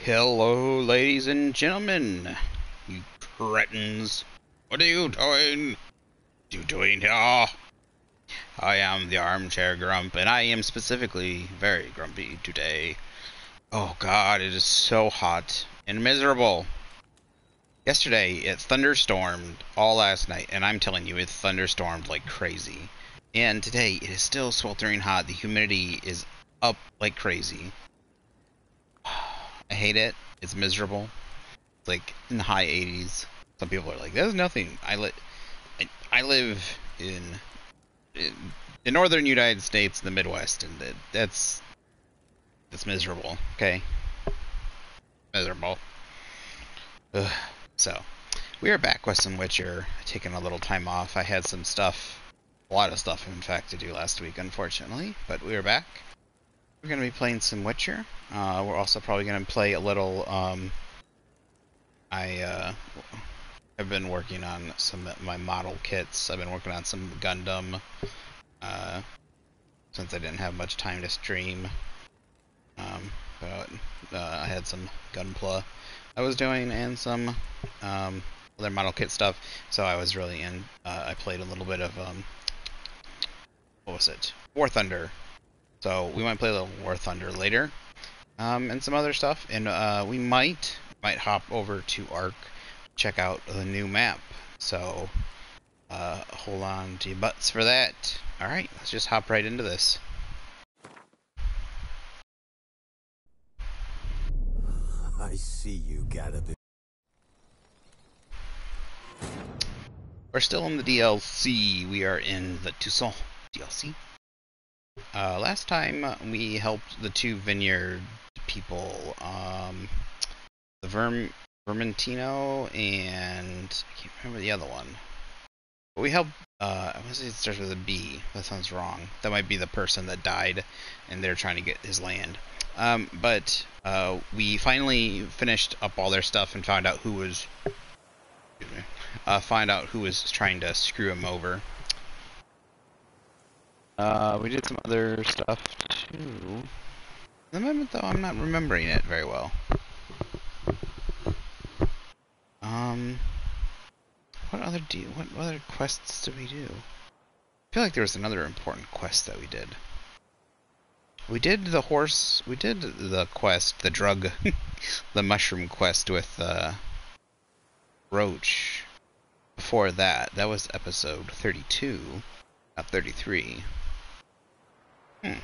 Hello, ladies and gentlemen, you cretins. What are you doing? Here? I am the Armchair Grump, and I am specifically very grumpy today. Oh god, it is so hot and miserable. Yesterday, it thunderstormed all last night, and I'm telling you, it thunderstormed like crazy. And today, it is still sweltering hot. The humidity is up like crazy. I hate it. It's miserable. It's like in the high 80s. Some people are like, "There's nothing." I live in the northern United States, in the Midwest, and that's miserable. Okay, miserable. Ugh. So we are back with some Witcher. Taking a little time off. I had some stuff, a lot of stuff, in fact, to do last week, unfortunately. But we are back. We're going to be playing some Witcher. We're also probably going to play a little. I've been working on some of my model kits. I've been working on some Gundam, since I didn't have much time to stream. But I had some Gunpla I was doing, and some other model kit stuff. So I was really in. I played a little bit of what was it? War Thunder. So we might play a little War Thunder later, and some other stuff. And we might hop over to Ark, check out the new map. So hold on to your butts for that. Alright, let's just hop right into this. I see you gotta be. We're still in the DLC. We are in the Toussaint DLC. Last time we helped the two vineyard people, the Vermentino, and I can't remember the other one. But we helped, I want to say it starts with a B. That sounds wrong. That might be the person that died, and they're trying to get his land. But we finally finished up all their stuff and found out who was, trying to screw him over. We did some other stuff too. At the moment, though, I'm not remembering it very well. What other quests did we do? I feel like there was another important quest that we did. We did the quest, the drug, the mushroom quest with Roach. Before that was episode 32, not 33. I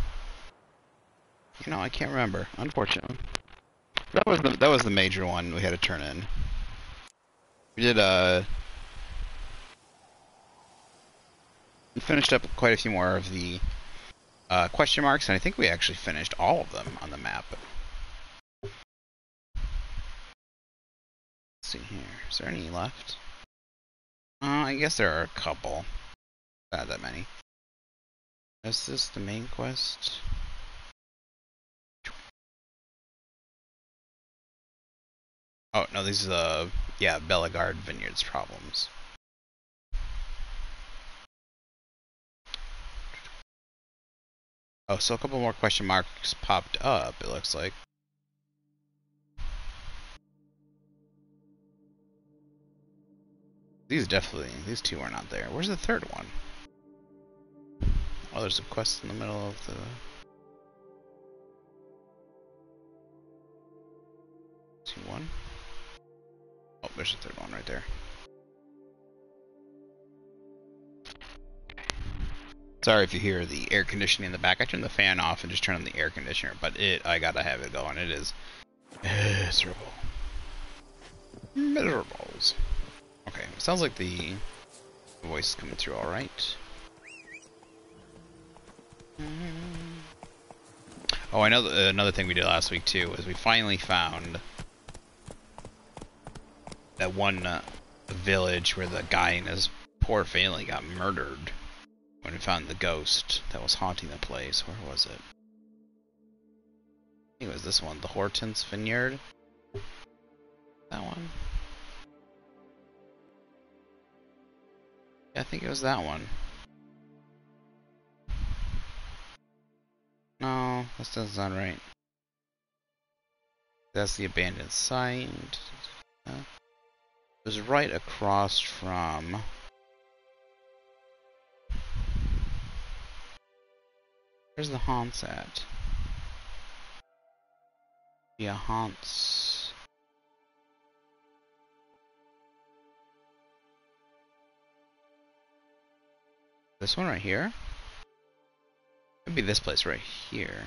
can't remember, unfortunately. That was the major one we had to turn in. We did we finished up quite a few more of the question marks, and I think we actually finished all of them on the map. Let's see here. Is there any left? I guess there are a couple. Not that many. Is this the main quest? Oh, no, these are the, Bellegarde Vineyards problems. Oh, so a couple more question marks popped up, it looks like. These two are not there. Where's the third one? Oh, there's a quest in the middle of the... See one? Oh, there's the third one right there. Sorry if you hear the air conditioning in the back. I turned the fan off and just turned on the air conditioner, but I gotta have it going. It is miserable. Miserables. Okay, sounds like the voice is coming through alright. Oh, I know another thing we did last week too was we finally found that one village where the guy and his poor family got murdered. When we found the ghost that was haunting the place. Where was it? I think it was this one, the Hortense Vineyard. That one? Yeah, I think it was that one. No, that doesn't sound right. That's the abandoned site. It was right across from... Where's the haunts at? Yeah, haunts. This one right here? Could be this place right here.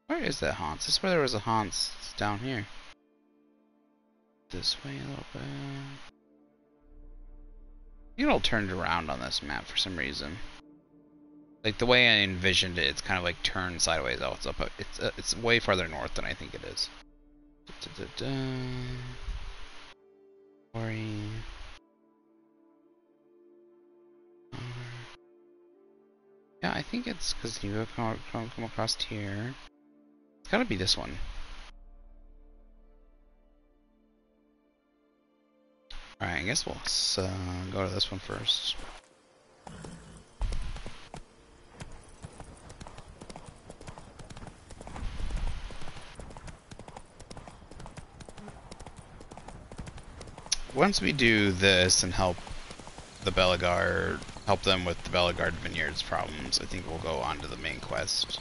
Where is that haunts? This is where there was a haunts. It's down here. This way a little bit. You get all turned around on this map for some reason. Like the way I envisioned it, it's kind of like turned sideways. Oh, it's up. It's way farther north than I think it is. Sorry. Yeah, I think it's because you come across here. It's gotta be this one. Alright, I guess we'll go to this one first. Once we do this and help the Bellegarde, help them with the Bellegarde Vineyards problems, I think we'll go on to the main quest.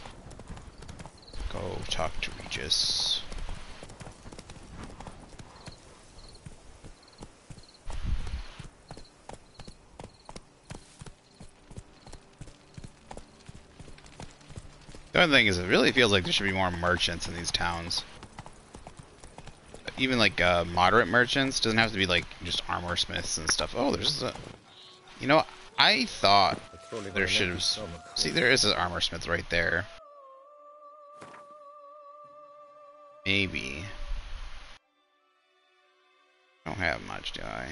Go talk to Regis. The other thing is, it really feels like there should be more merchants in these towns. Even like moderate merchants, doesn't have to be like just armor smiths and stuff. Oh, there's a... You know, I thought there should have... See, there is an armor smith right there. Maybe. I don't have much, do I?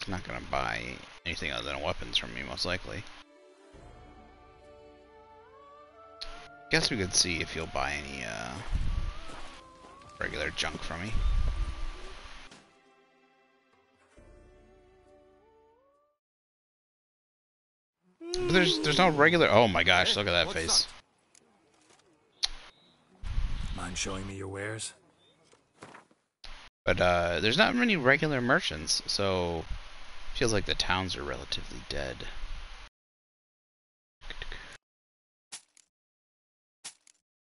I'm not gonna buy anything other than weapons from me, most likely. Guess we could see if he'll buy any regular junk from me. But there's no regular... Oh my gosh, look at that face. Mind showing me your wares? But there's not many regular merchants, so feels like the towns are relatively dead.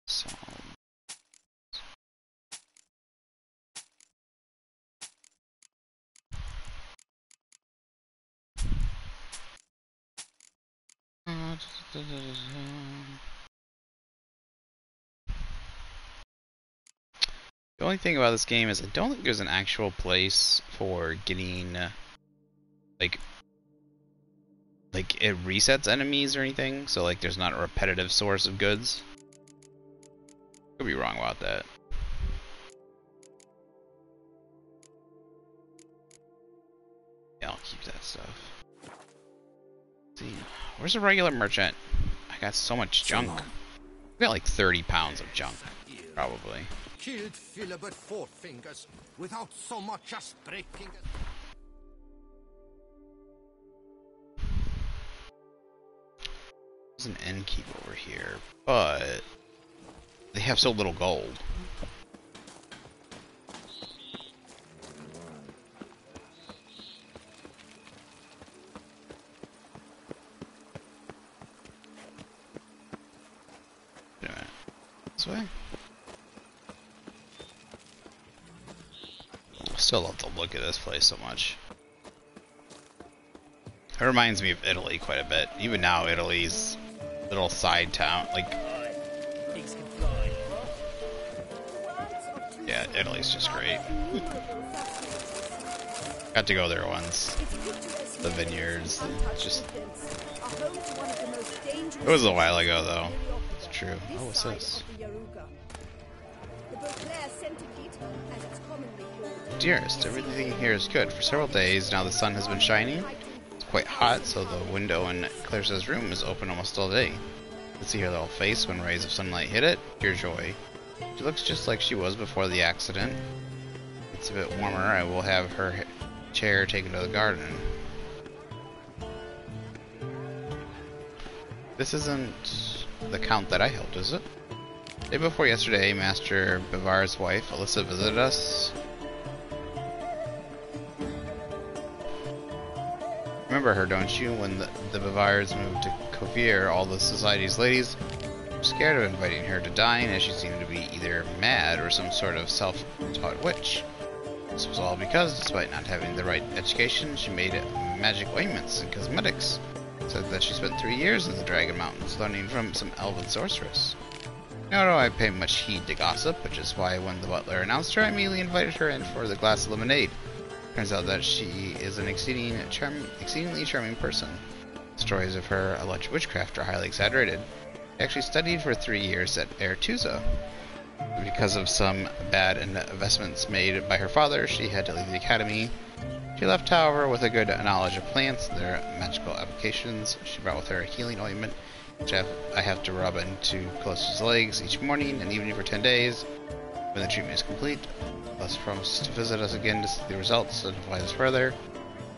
So the only thing about this game is I don't think there's an actual place for getting like it resets enemies or anything, so like there's not a repetitive source of goods. Could be wrong about that. Yeah, I'll keep that stuff. Let's see, where's a regular merchant? I got so much junk. I got like 30 pounds of junk, probably. Killed Philibert Four Fingers without so much as breaking. There's an innkeep over here, but they have so little gold. Wait a minute. This way? I still love to look at this place so much. It reminds me of Italy quite a bit. Even now, Italy's little side town, like... Yeah, Italy's just great. Got to go there once. The vineyards, just... It was a while ago, though. It's true. Oh, what's this? Dearest, everything here is good. For several days now the sun has been shining. It's quite hot, so the window in Clarissa's room is open almost all day. You can see her little face when rays of sunlight hit it. Pure joy. She looks just like she was before the accident. It's a bit warmer. I will have her chair taken to the garden. This isn't the count that I held, is it? Day before yesterday, Master Bavar's wife, Alyssa, visited us. Remember her, don't you? When the Bavars moved to Kovier, all the society's ladies were scared of inviting her to dine, as she seemed to be either mad or some sort of self-taught witch. This was all because, despite not having the right education, she made magic ointments and cosmetics. Said that she spent 3 years in the Dragon Mountains, learning from some elven sorceress. Nor do I pay much heed to gossip, which is why when the butler announced her, I immediately invited her in for the glass of lemonade. Turns out that she is an exceedingly charming person. Stories of her alleged witchcraft are highly exaggerated. She actually studied for 3 years at Aretusa. Because of some bad investments made by her father, she had to leave the academy. She left, however, with a good knowledge of plants and their magical applications. She brought with her a healing ointment, which I have to rub into Callisto's legs each morning and evening for 10 days. When the treatment is complete, Callisto promised to visit us again to see the results and advise us further.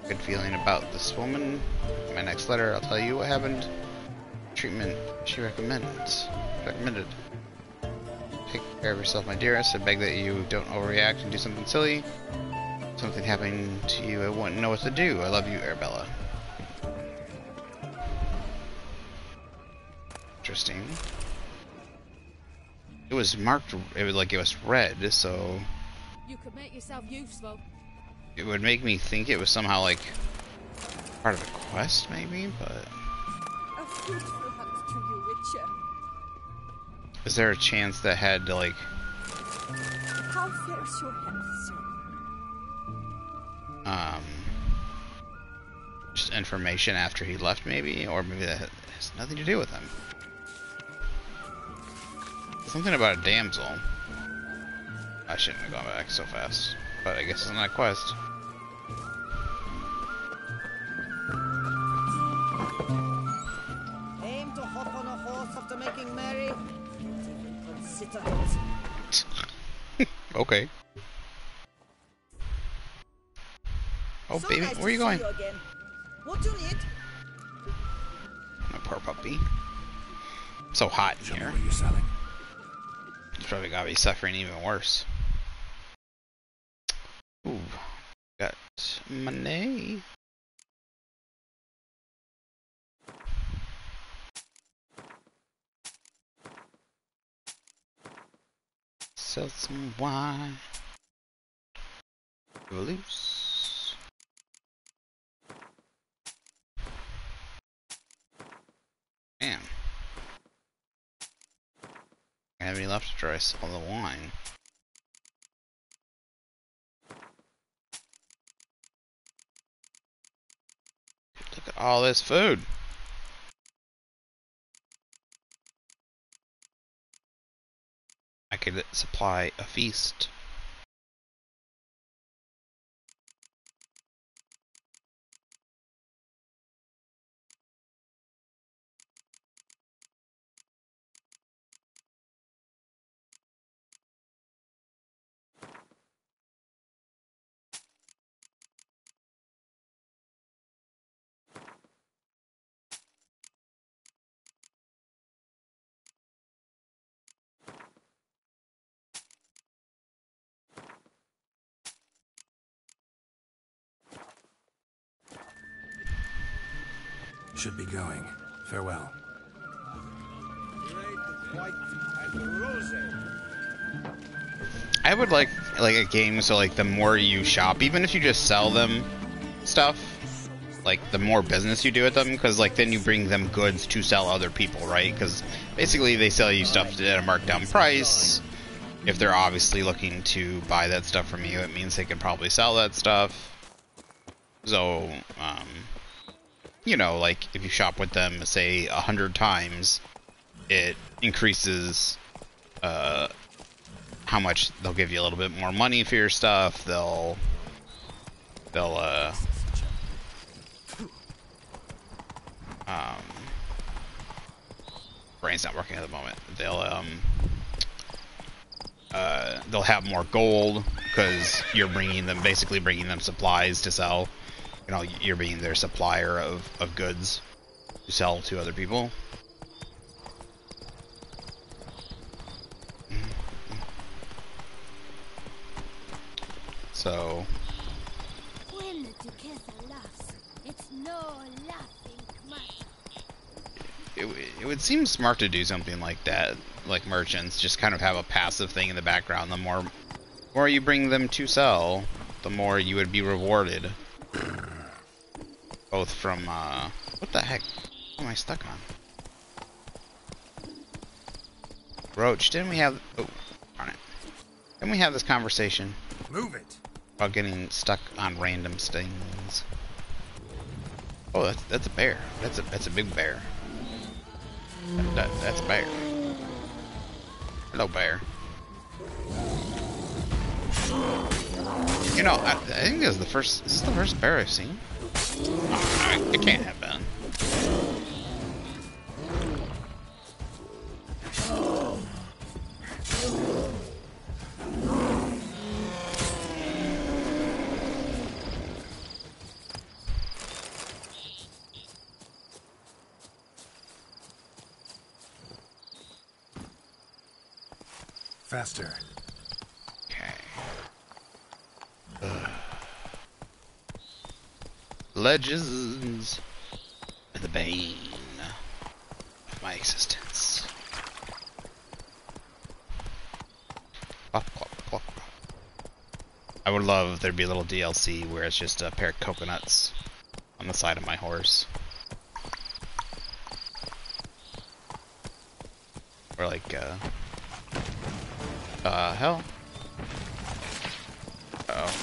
Good feeling about this woman. In my next letter, I'll tell you what happened. Treatment she recommended. Take care of yourself, my dearest. I beg that you don't overreact and do something silly. If something happened to you, I wouldn't know what to do. I love you, Arabella. Interesting. It was marked, it was red, so you could make yourself useful. It would make me think it was somehow like part of a quest, maybe, but A fruitful hunt to you, Witcher. is there a chance that had to like How fares your health, sir? just information after he left, maybe, or maybe that has nothing to do with him. Something about a damsel. I shouldn't have gone back so fast, but I guess it's not a quest. Aim to hop on a horse after making merry. Don't even consider it. Okay. Oh, So baby, nice where are you to going? see you again. What do you need? My poor puppy. So hot in Show me here. what you're selling. It's probably gotta be suffering even worse. Ooh, got money. Sell some wine. Go loose. Man. I have any left after I sell the wine. Look at all this food. I could supply a feast. Should be going. Farewell. I would like a game so like the more you shop, even if you just sell them stuff, like the more business you do with them, because like then you bring them goods to sell other people, right? Because basically they sell you stuff at a marked down price. If they're obviously looking to buy that stuff from you, it means they can probably sell that stuff. So, you know, like if you shop with them, say 100 times, it increases how much they'll give you a little bit more money for your stuff. They'll brain's not working at the moment. They'll have more gold because you're basically bringing them supplies to sell. You know, you're being their supplier of goods to sell to other people. So When the Duquesa laughs, it's no laughing matter. it would seem smart to do something like that, like merchants, just kind of have a passive thing in the background. The more you bring them to sell, the more you would be rewarded. Both from, what the heck? What am I stuck on? Roach, didn't we have, oh, darn it. Didn't we have this conversation? Move it. About getting stuck on random things. Oh, that's a bear. That's a big bear. That's a bear. Hello, bear. You know, I think this is the first. Is this the first bear I've seen? Oh, it can't have been. Faster. Okay. Legends are the bane of my existence. Plop, plop, plop, plop. I would love if there'd be a little DLC where it's just a pair of coconuts on the side of my horse. Or like, hell? Uh-oh.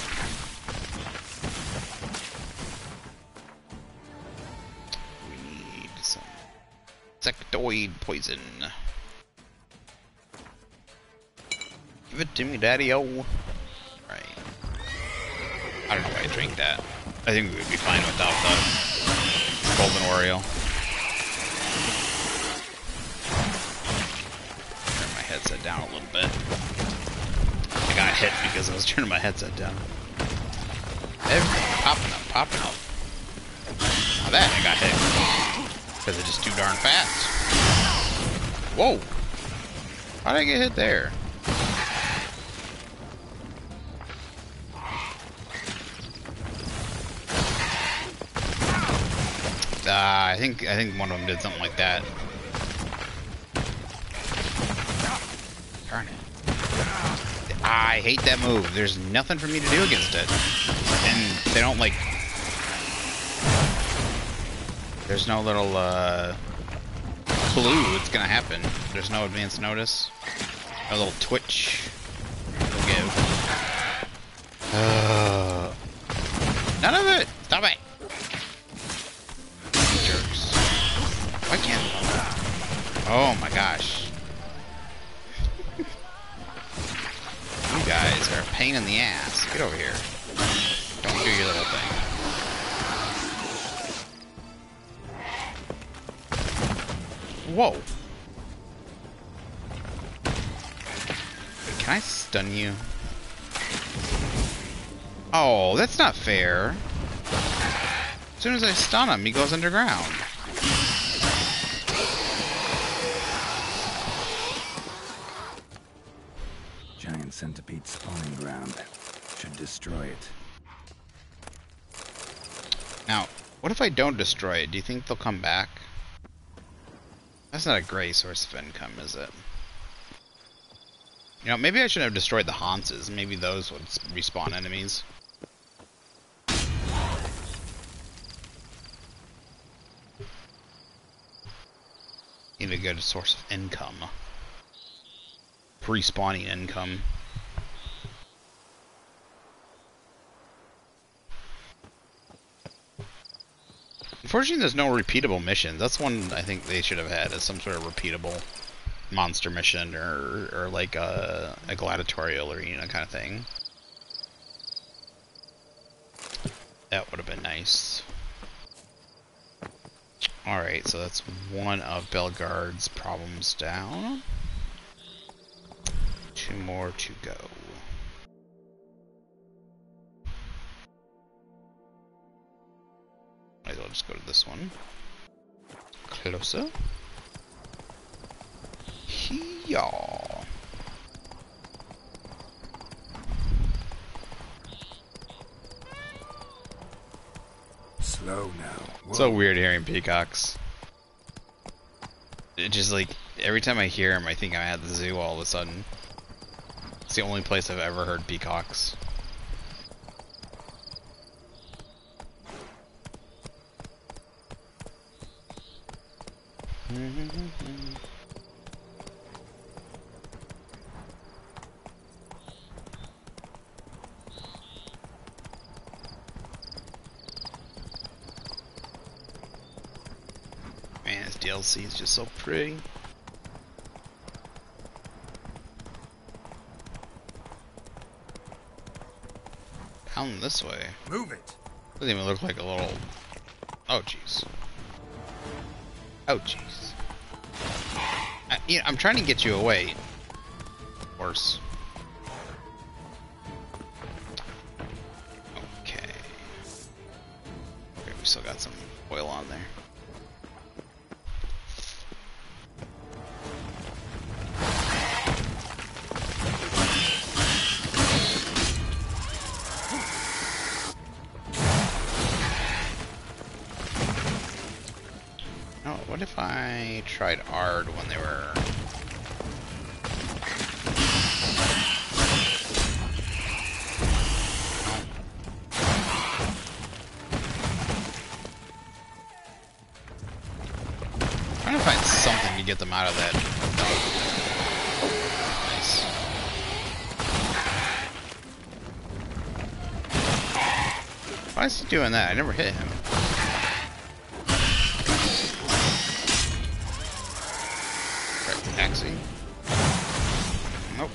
We need some insectoid poison. Give it to me, daddy-o. Right. I don't know why I drank that. I think we would be fine without the golden Oreo. Turn my headset down a little bit. I got hit because I was turning my headset down. Everything popping up. Now that I got hit because it's just too darn fast. Whoa! How did I get hit there? I think one of them did something like that. Darn it. I hate that move. There's nothing for me to do against it. And they don't like... There's no little, clue it's gonna happen. There's no advance notice. No little twitch. We'll give. None of it! Stop it! Jerks. Why can't... Oh my gosh. You guys are a pain in the ass. Get over here. Don't do your little thing. Whoa. Wait, can I stun you? Oh, that's not fair. As soon as I stun him, he goes underground. Giant centipede spawning ground. Should destroy it. Now, what if I don't destroy it? Do you think they'll come back? That's not a great source of income, is it? You know, maybe I should have destroyed the Hanses. Maybe those would respawn enemies. Need a good source of income. Pre-spawning income. Unfortunately, there's no repeatable missions. That's one I think they should have had as some sort of repeatable monster mission or like a gladiatorial arena kind of thing. That would have been nice. Alright, so that's one of Belgard's problems down. 2 more to go. Might as well just go to this one. Closer. Hee-yaw. Slow now. It's so weird hearing peacocks. It just like every time I hear them, I think I'm at the zoo all of a sudden. It's the only place I've ever heard peacocks. Man, this DLC is just so pretty. Down this way. Move it. Doesn't even look like a little. Oh jeez. Oh jeez. I'm trying to get you away. Of course. Okay. Okay, we still got some oil on there. What if I tried Ard when they were... trying to find something to get them out of that. Nice. Why is he doing that? I never hit him. Taxi. Nope.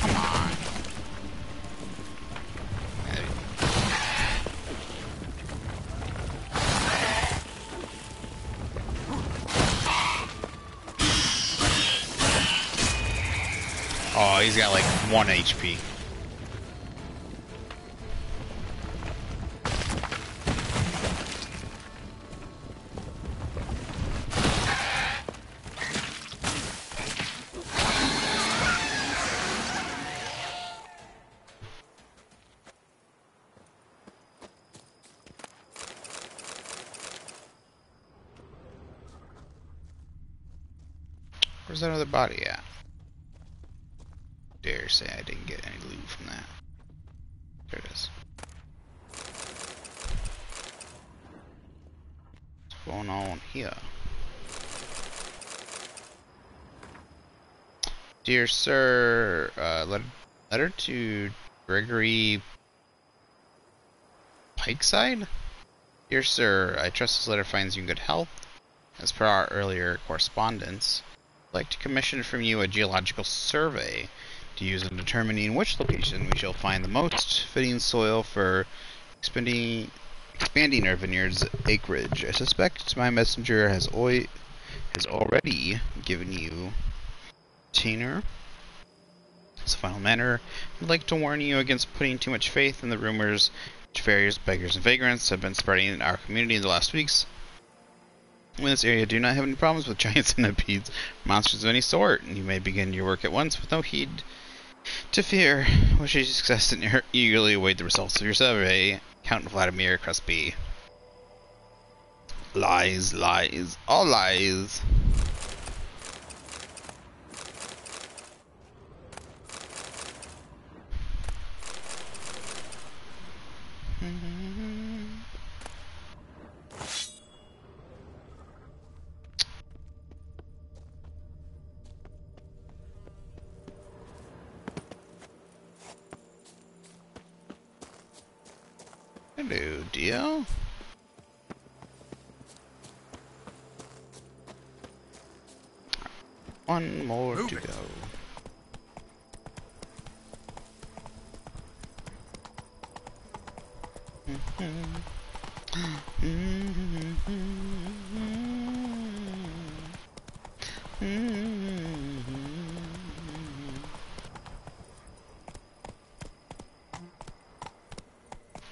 Come on. Oh, he's got like 1 HP. Where's that other body at? Dare say I didn't get any loot from that. There it is. What's going on here? Dear Sir, letter to Gregory Pikeside? Dear Sir, I trust this letter finds you in good health. As per our earlier correspondence, I'd like to commission from you a geological survey to use in determining which location we shall find the most fitting soil for expanding our vineyard's acreage. I suspect my messenger has already given you tenure. As a final matter, I'd like to warn you against putting too much faith in the rumors which various beggars and vagrants have been spreading in our community in the last weeks. In this area, do not have any problems with giant centipedes, monsters of any sort, and you may begin your work at once with no heed to fear. Wish you success and eagerly await the results of your survey. Count Vladimir Crespi. Lies, lies, all lies. Hello, dear. One more to go.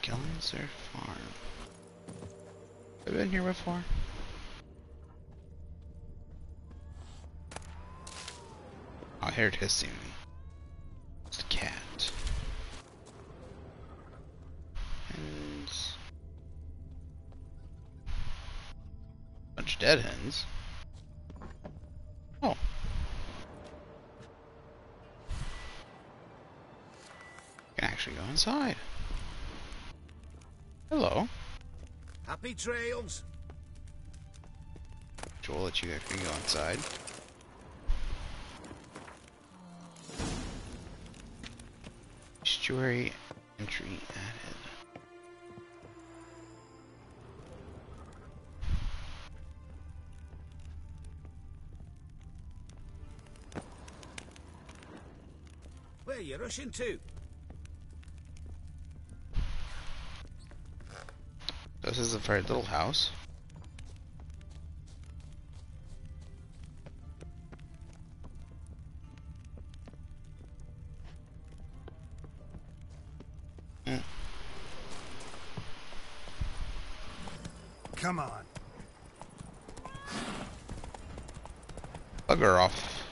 Gillenser Farm. Have I been here before? heard hissing. It's the cat. And a bunch of dead hens. Oh. Can actually go inside. Hello. Happy trails. We'll let you actually go inside. Estuary entry added. Where you rushing to? This is a very little house. Come on. Bugger off.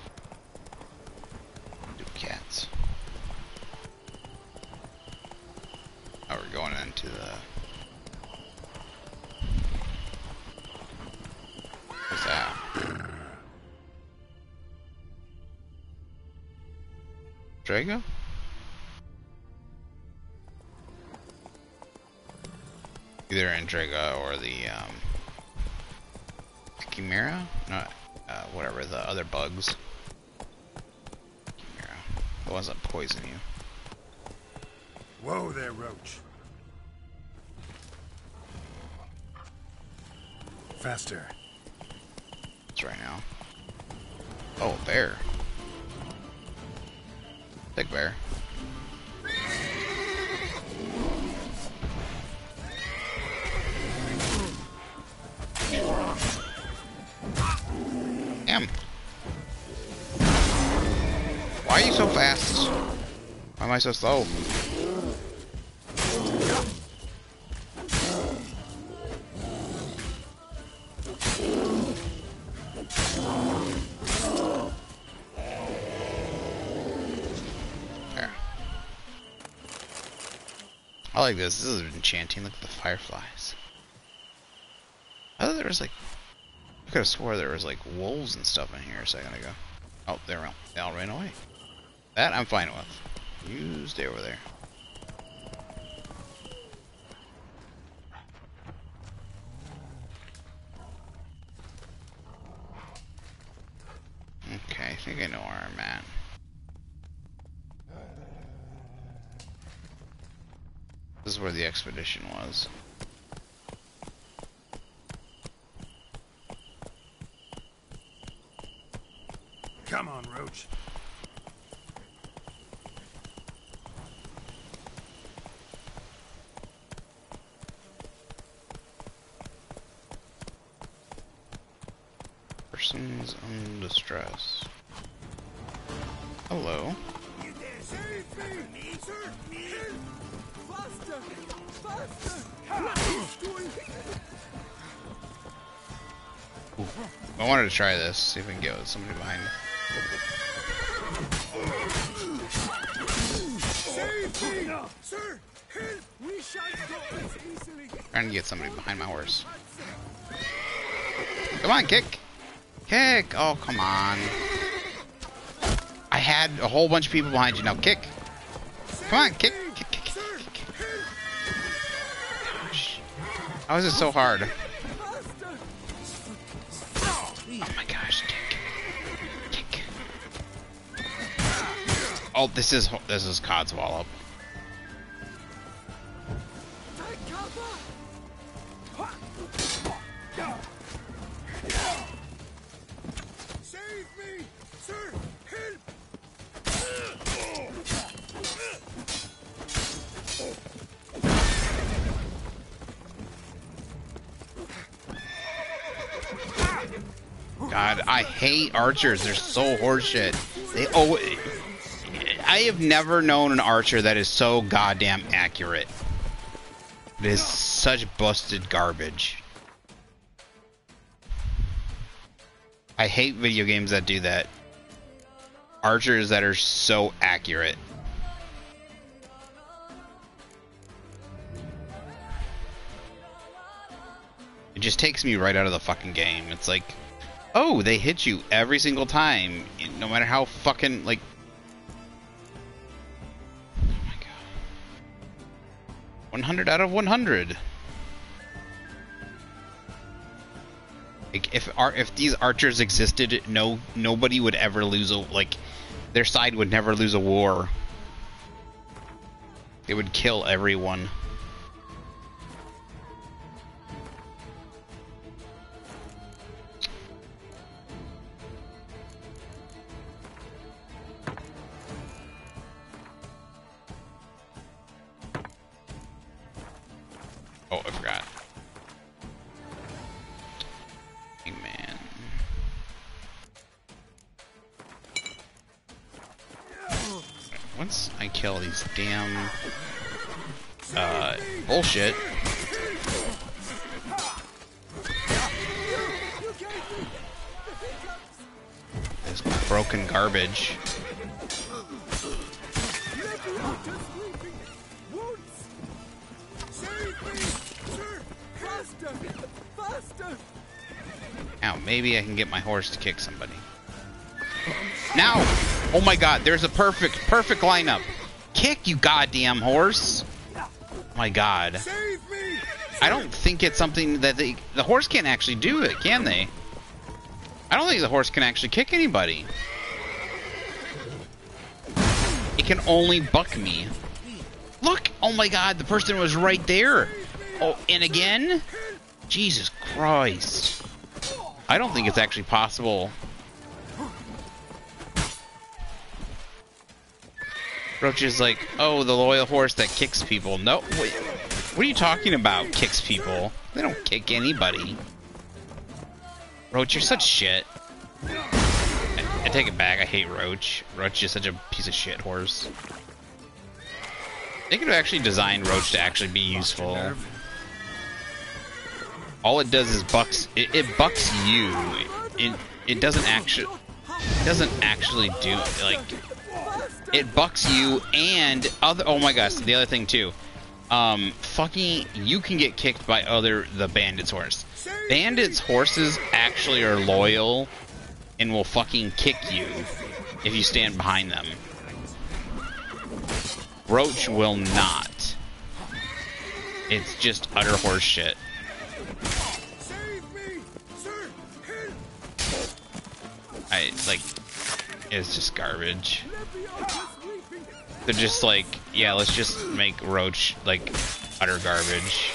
Do cats. Now we're going into the... What's that? Drago? Either Andrega or the Chimera? No, whatever, the other bugs. Chimera. The ones that poison you. Whoa there, Roach. Faster. It's right now. Oh, a bear. Big bear. Damn. Why are you so fast? Why am I so slow? There. I like this. This is enchanting. Look at the fireflies. I thought there was like... I could have swore there was like wolves and stuff in here a second ago. Oh, they all ran away. That I'm fine with. You stay over there. Okay, I think I know where I'm at. This is where the expedition was. Come on, Roach. Persons in distress. Hello. Ooh. I wanted to try this, see if we can get with somebody behind me. Sir, help! We shan't go as easily. Trying to get somebody behind my horse. Come on, kick! Kick! Oh, come on. I had a whole bunch of people behind you. Now, kick! Come on, kick! Kick, kick, kick, kick, kick. Gosh. How is it so hard? Oh my gosh, kick. Kick. Oh, this is Codswallop. Save me! Sir, help! God, I hate archers. They're so horseshit. I have never known an archer that is so goddamn accurate. It is such busted garbage. I hate video games that do that. archers that are so accurate. It just takes me right out of the fucking game. It's like, oh, they hit you every single time, no matter how fucking, like... Oh my god. 100 out of 100. Like, if these archers existed, nobody would ever lose a, like, their side would never lose a war. They would kill everyone. Oh, I forgot. Man. Once I kill these damn bullshit. This broken garbage. Now, maybe I can get my horse to kick somebody. Now! Oh my god, there's a perfect lineup. Kick, you goddamn horse! Oh my god. I don't think it's something that the horse can't actually do it, can they? I don't think the horse can actually kick anybody. It can only buck me. Look! Oh my god, the person was right there. Oh, and again? Jesus Christ. I don't think it's actually possible. Roach is like, oh, the loyal horse that kicks people. No, wait, what are you talking about, kicks people? They don't kick anybody. Roach, you're such shit. I take it back, I hate Roach. Roach is such a piece of shit horse. They could have actually designed Roach to actually be useful. All it does is bucks. It bucks you. It doesn't actually do, like, it bucks you and other. Oh my gosh, the other thing too. Fucking, you can get kicked by the bandits' horse. Bandits' horses actually are loyal and will fucking kick you if you stand behind them. Roach will not. It's just utter horse shit. It's just garbage. They're just like, yeah, let's just make Roach, like, utter garbage.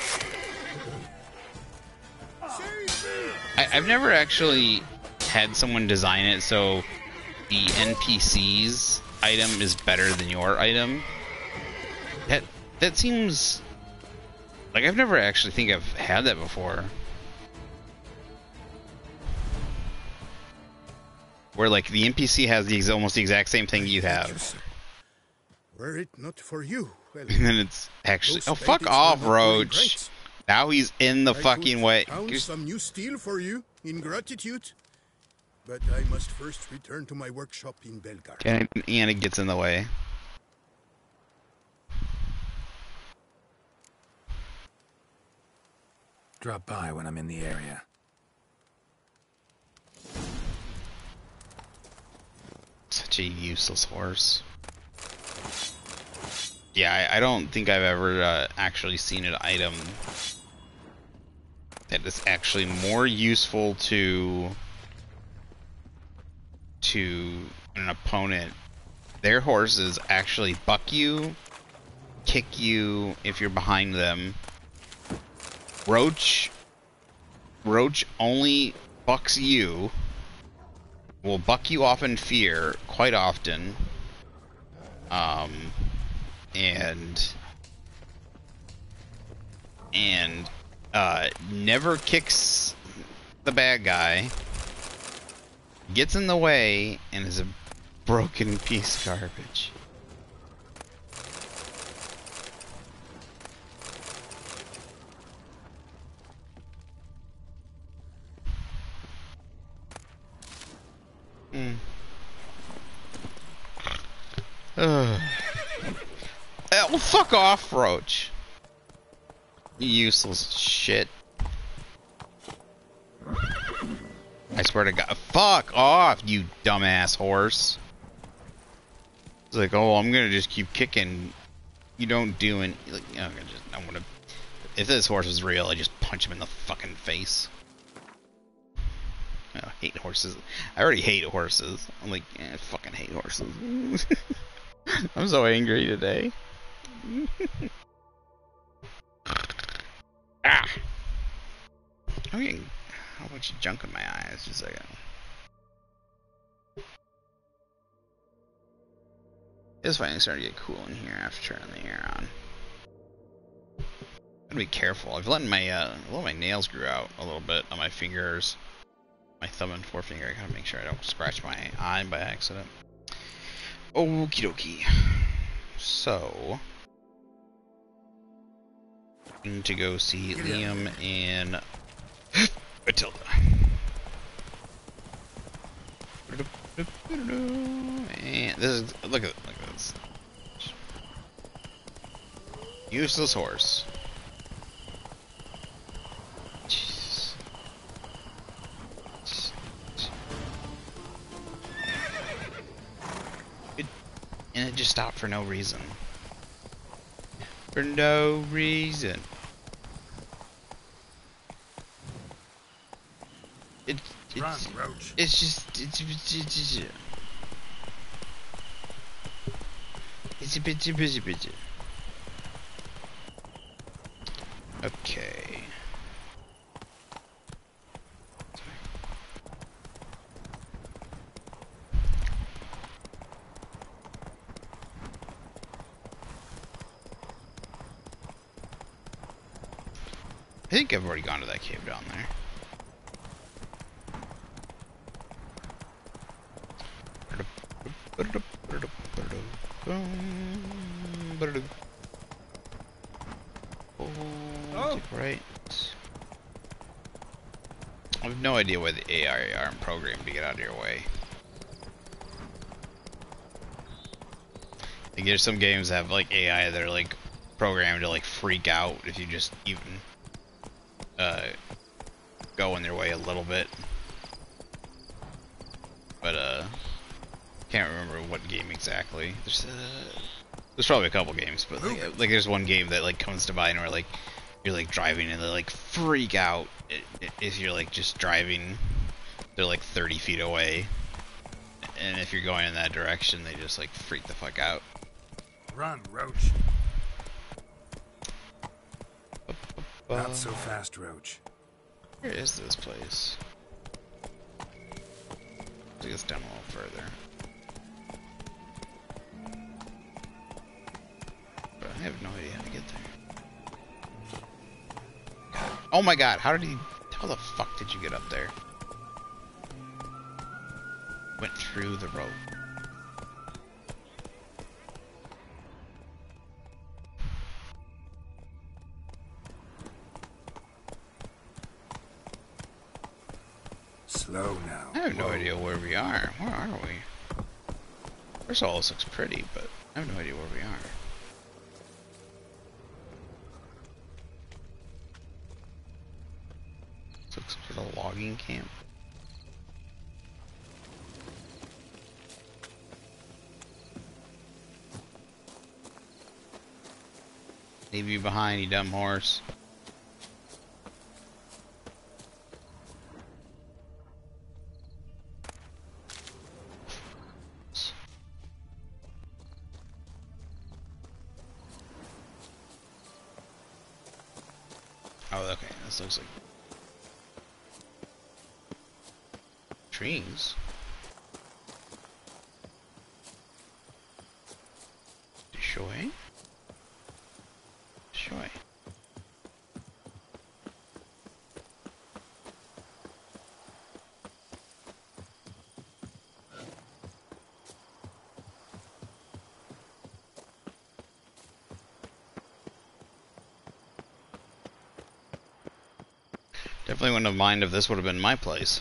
I've never actually had someone design it so the NPC's item is better than your item. That seems... like, I've never actually think I've had that before. Where, like, the NPC has almost the exact same thing you have. Were it not for you, well, and then it's actually... oh, fuck off, Roach! Now he's in the fucking way. Found some new steel for you, in gratitude. But I must first return to my workshop in Belgard. And it gets in the way. Drop by when I'm in the area. Such a useless horse. Yeah, I don't think I've ever actually seen an item that is actually more useful to an opponent. Their horses actually buck you, kick you if you're behind them. Roach only bucks you, will buck you off in fear quite often, and never kicks the bad guy, gets in the way, and is a broken piece of garbage. Oh, fuck off, Roach. You useless shit. I swear to God. Fuck off, you dumbass horse. It's like, oh, I'm gonna just keep kicking. You don't do any. Like, I'm gonna. If this horse was real, I'd just punch him in the fucking face. I hate horses. I already hate horses. I'm like, I fucking hate horses. I'm so angry today. Ah! I'm getting a bunch of junk in my eyes. Just a second. It's finally starting to get cool in here after turning the air on. Gotta be careful. I've let my nails grew out a little bit on my fingers. My thumb and forefinger. I gotta make sure I don't scratch my eye by accident. Okie dokie. So, I need to go see Liam and Matilda. And this is look at this useless horse. Jesus. And it just stopped for no reason. For no reason. Run, Roach. It's just it's a bit. Okay. I think I've already gone to that cave down there. Oh, right. I have no idea why the AI aren't programmed to get out of your way. Like, there's some games that have like AI that are like programmed to like freak out if you just even go in their way a little bit. But can't remember what game exactly. There's probably a couple games, but like there's one game that like comes to mind where like you're like driving and they like freak out if you're like just driving. They're like 30 feet away, and if you're going in that direction, they just like freak the fuck out. Run, Roach. Not so fast, Roach. Where is this place? I think it's down a little further. But I have no idea how to get there. God. Oh my god, how the fuck did you get up there? Went through the rope. Slow now. I have no idea where we are. Where are we? First of all, this looks pretty, but I have no idea where we are. This looks like a logging camp. Leave you behind, you dumb horse. Oh, okay, this looks like trees. Shoy? Shoy. Definitely wouldn't have minded if this would have been my place.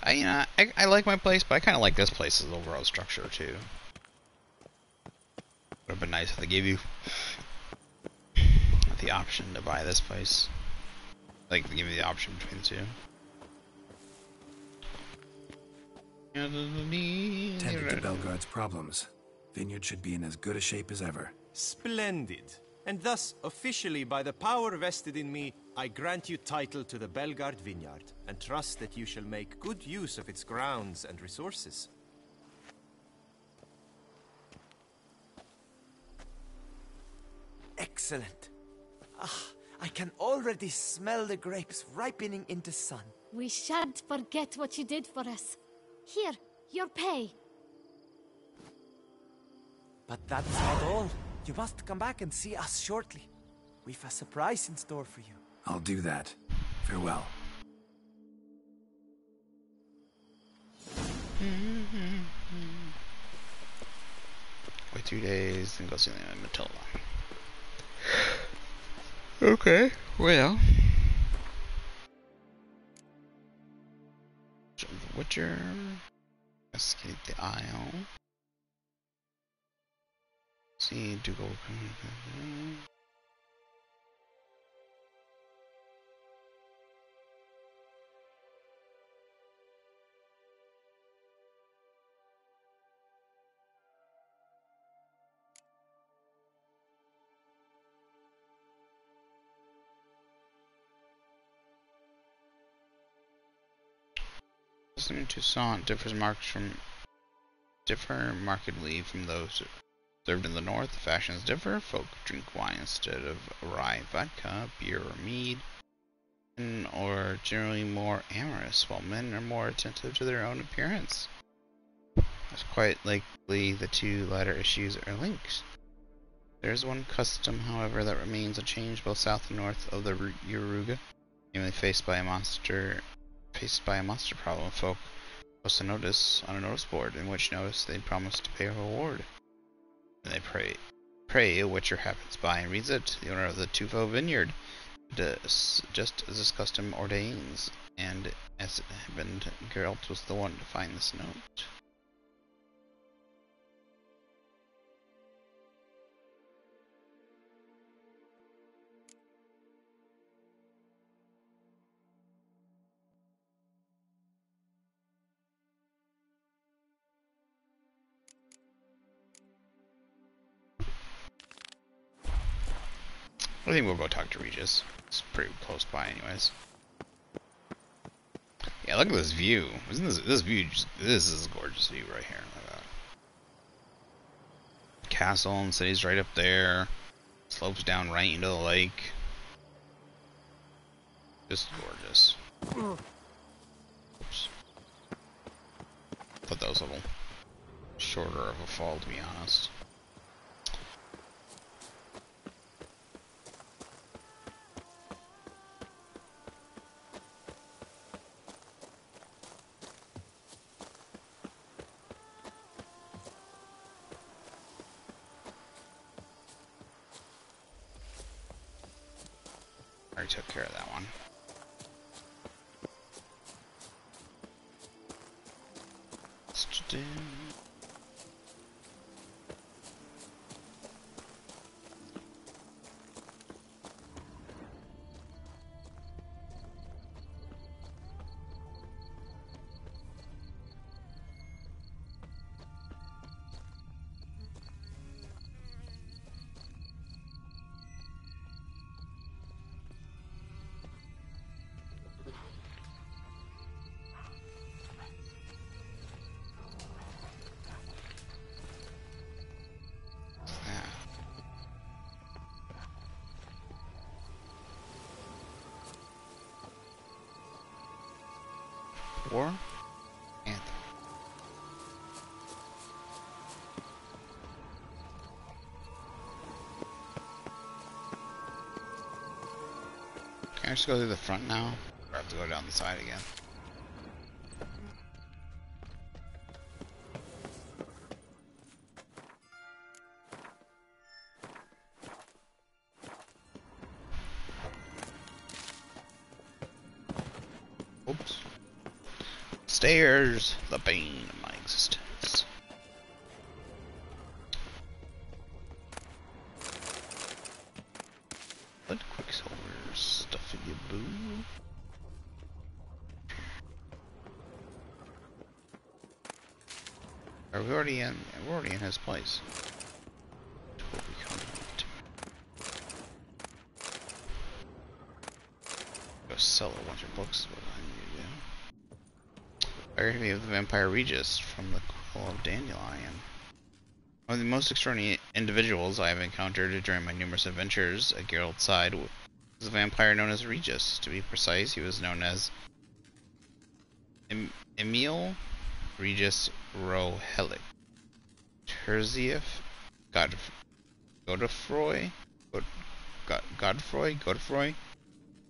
I like my place, but I kind of like this place's overall structure too. nice if they gave you the option to buy this place. Like, they give you the option between the two. Tended to Belgard's problems. Vineyard should be in as good a shape as ever. Splendid. And thus, officially, by the power vested in me, I grant you title to the Belgard Vineyard, and trust that you shall make good use of its grounds and resources. Excellent. Ah, I can already smell the grapes ripening into sun. We shan't forget what you did for us. Here, your pay. But that's not all. You must come back and see us shortly. We've a surprise in store for you. I'll do that. Farewell. Wait 2 days, then go see Matilda. Okay, well. Jump the Witcher. Escape the Isle. See, do go. Listening to song differ markedly from those served in the north. The fashions differ. Folk drink wine instead of rye vodka, beer or mead, and are generally more amorous, while men are more attentive to their own appearance. It's quite likely the two latter issues are linked. There is one custom, however, that remains unchanged both south and north of the Yaruga, namely faced by a monster problem. Folk post a notice on a notice board, in which notice they promise to pay a reward. And they pray a witcher happens by and reads it. The owner of the Tufo Vineyard does just as this custom ordains, and as it happened, Geralt was the one to find this note. I think we'll go talk to Regis. It's pretty close by anyways. Yeah, look at this view. Isn't this view just, this is a gorgeous view right here. Look at that. Castle and city's right up there. Slopes down right into the lake. Just gorgeous. Oops. Thought that was a little shorter of a fall, to be honest. Already took care of that one. War Anthem. Can I just go through the front now? Or have to go down the side again? Oops. Stairs, the bane of my existence. boo. Are we already in? We're already in his place. Go sell a bunch of books. Is what I need to do. Biography of the Vampire Regis from the Call of Dandelion. One of the most extraordinary individuals I have encountered during my numerous adventures at Geralt's side was a vampire known as Regis. To be precise, he was known as Emil Regis Rohelic Terzieff Godefroy.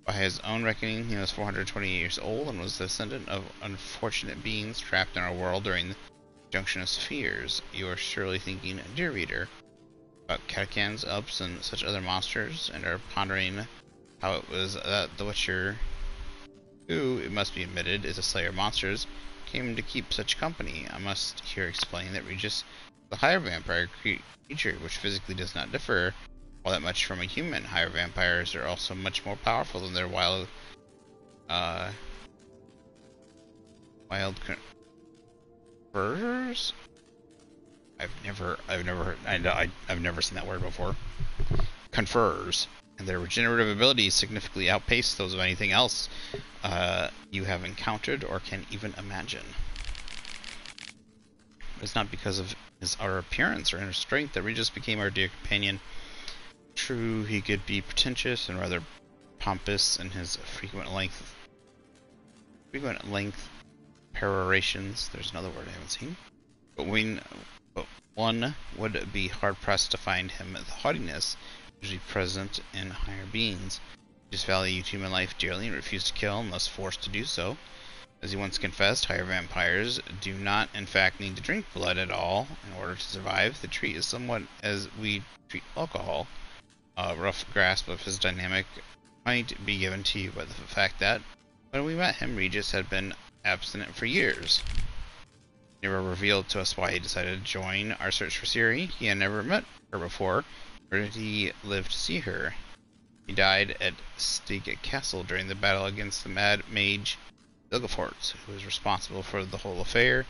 By his own reckoning, he was 420 years old and was the descendant of unfortunate beings trapped in our world during the junction of spheres. You are surely thinking, dear reader, about catacans, elves, and such other monsters, and are pondering how it was that the Witcher, who, it must be admitted, is a slayer of monsters, came to keep such company. I must here explain that Regis, the higher vampire creature, which physically does not differ all that much from a human. Higher vampires are also much more powerful than their wild converters. I've never seen that word before. Conferers, and their regenerative abilities significantly outpace those of anything else you have encountered or can even imagine. It's not because of his outer appearance or inner strength that Regis became our dear companion. True, he could be pretentious and rather pompous in his frequent length perorations. There's another word I haven't seen. But one would be hard pressed to find him the haughtiness usually present in higher beings. He just valued human life dearly and refused to kill unless forced to do so. As he once confessed, higher vampires do not in fact need to drink blood at all in order to survive. The treat is somewhat as we treat alcohol. A rough grasp of his dynamic might be given to you by the fact that when we met him, Regis had been abstinent for years. He never revealed to us why he decided to join our search for Ciri. He had never met her before, nor did he live to see her. He died at Stieg Castle during the battle against the mad mage Vilgefortz, who was responsible for the whole affair.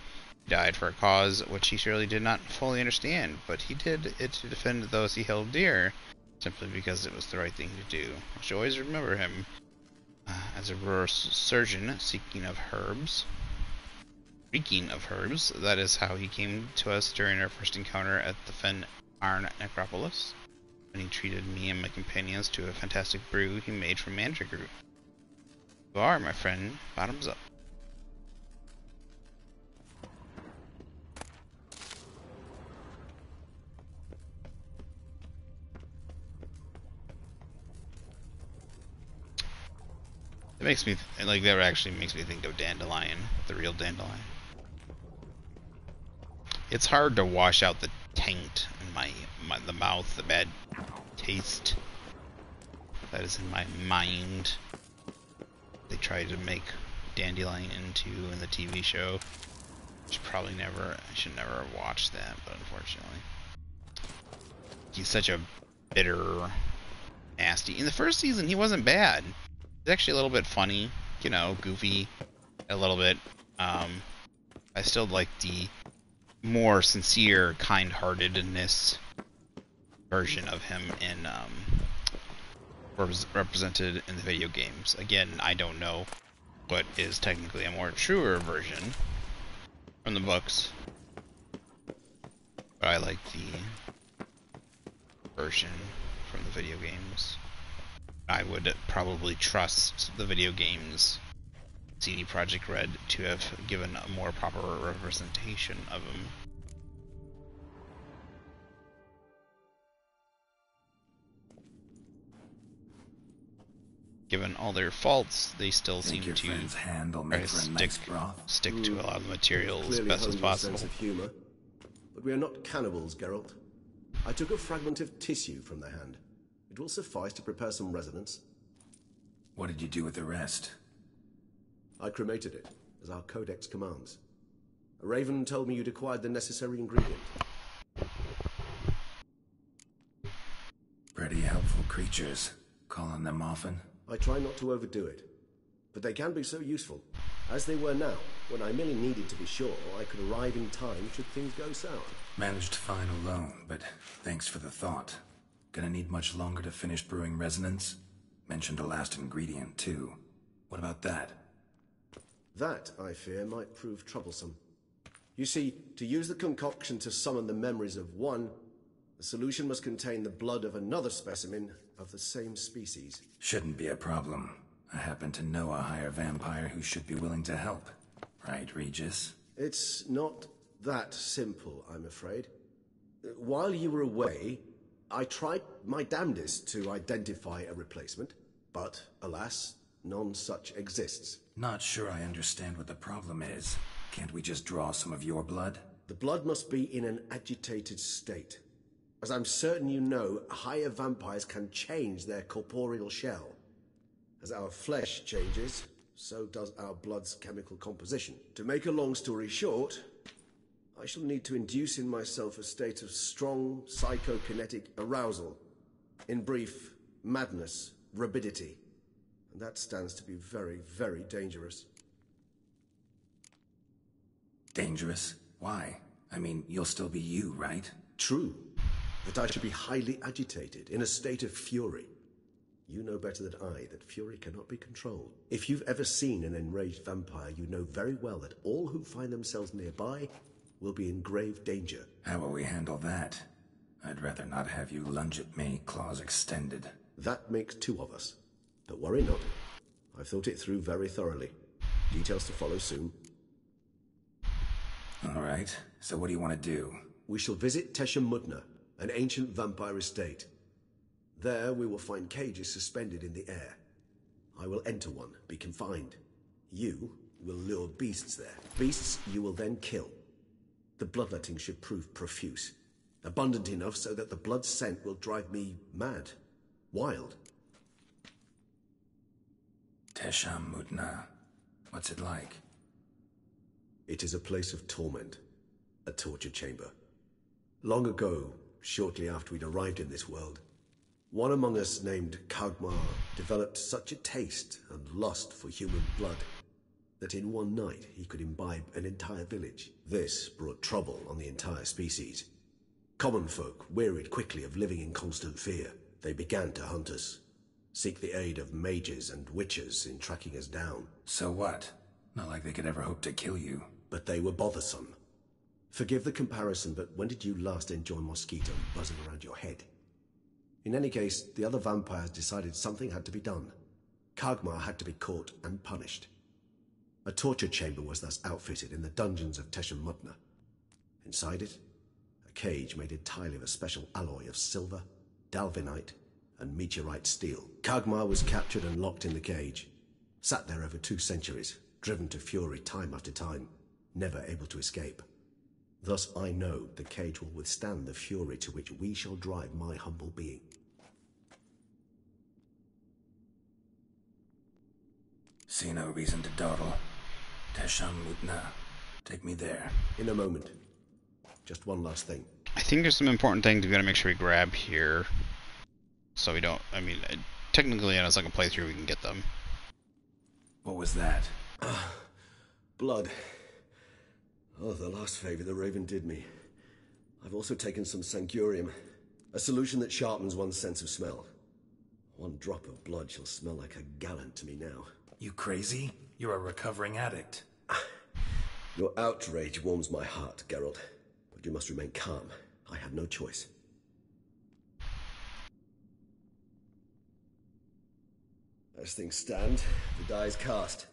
He died for a cause which he surely did not fully understand, but he did it to defend those he held dear, simply because it was the right thing to do. I shall always remember him as a rural surgeon seeking of herbs. That is how he came to us during our first encounter at the Fen Arn necropolis, when he treated me and my companions to a fantastic brew he made from mandrake root. You are, my friend, bottoms up. It makes me like that actually makes me think of Dandelion, the real Dandelion. It's hard to wash out the taint in the mouth, the bad taste that is in my mind. They tried to make Dandelion into in the TV show. I should never have watched that, but unfortunately. He's such a bitter, nasty. In the first season, he wasn't bad. He's actually a little bit funny, you know, goofy, a little bit. I still like the more sincere, kind-heartedness version of him in represented in the video games. Again, I don't know what is technically a more truer version from the books, but I like the version from the video games. I would probably trust the video games CD Projekt Red to have given a more proper representation of him. Given all their faults, they still seem to try to stick to a lot of the material as best as possible. Sense of humor. But we are not cannibals, Geralt. I took a fragment of tissue from the hand. It will suffice to prepare some resonance. What did you do with the rest? I cremated it, as our codex commands. A raven told me you'd acquired the necessary ingredient. Pretty helpful creatures. Calling them often? I try not to overdo it. But they can be so useful, as they were now, when I merely needed to be sure I could arrive in time should things go sour. Managed fine alone, but thanks for the thought. Gonna need much longer to finish brewing resonance? Mentioned a last ingredient, too. What about that? That, I fear, might prove troublesome. You see, to use the concoction to summon the memories of one, the solution must contain the blood of another specimen of the same species. Shouldn't be a problem. I happen to know a higher vampire who should be willing to help. Right, Regis? It's not that simple, I'm afraid. While you were away, I tried my damnedest to identify a replacement, but, alas, none such exists. Not sure I understand what the problem is. Can't we just draw some of your blood? The blood must be in an agitated state. As I'm certain you know, higher vampires can change their corporeal shell. As our flesh changes, so does our blood's chemical composition. To make a long story short, I shall need to induce in myself a state of strong psychokinetic arousal. In brief, madness, rabidity. And that stands to be very, very dangerous. Dangerous? Why? I mean, you'll still be you, right? True. But I should be highly agitated, in a state of fury. You know better than I that fury cannot be controlled. If you've ever seen an enraged vampire, you know very well that all who find themselves nearby will be in grave danger. How will we handle that? I'd rather not have you lunge at me, claws extended. That makes two of us. But worry not. I've thought it through very thoroughly. Details to follow soon. All right, so what do you want to do? We shall visit Tesha Mudna, an ancient vampire estate. There we will find cages suspended in the air. I will enter one, be confined. You will lure beasts there. Beasts you will then kill. The bloodletting should prove profuse. Abundant enough so that the blood scent will drive me mad. Wild. Tesha Mudna. What's it like? It is a place of torment. A torture chamber. Long ago, shortly after we'd arrived in this world, one among us named Kagmar developed such a taste and lust for human blood that in one night he could imbibe an entire village. This brought trouble on the entire species. Common folk wearied quickly of living in constant fear. They began to hunt us, seek the aid of mages and witches in tracking us down. So what? Not like they could ever hope to kill you. But they were bothersome. Forgive the comparison, but when did you last enjoy mosquito buzzing around your head? In any case, the other vampires decided something had to be done. Kagmar had to be caught and punished. A torture chamber was thus outfitted in the dungeons of Tesha Mudna. Inside it, a cage made entirely of a special alloy of silver, dalvinite, and meteorite steel. Kagmar was captured and locked in the cage. Sat there over 2 centuries, driven to fury time after time, never able to escape. Thus I know the cage will withstand the fury to which we shall drive my humble being. See no reason to dawdle. Tesha Mudna. Take me there. In a moment. Just one last thing. I think there's some important things we gotta make sure we grab here. So we don't, I mean, technically on a second playthrough we can get them. What was that? Blood. Oh, the last favor the Raven did me. I've also taken some Sancurium, a solution that sharpens one's sense of smell. One drop of blood shall smell like a gallon to me now. You crazy? You're a recovering addict. Your outrage warms my heart, Geralt. But you must remain calm. I have no choice. As things stand, the die is cast.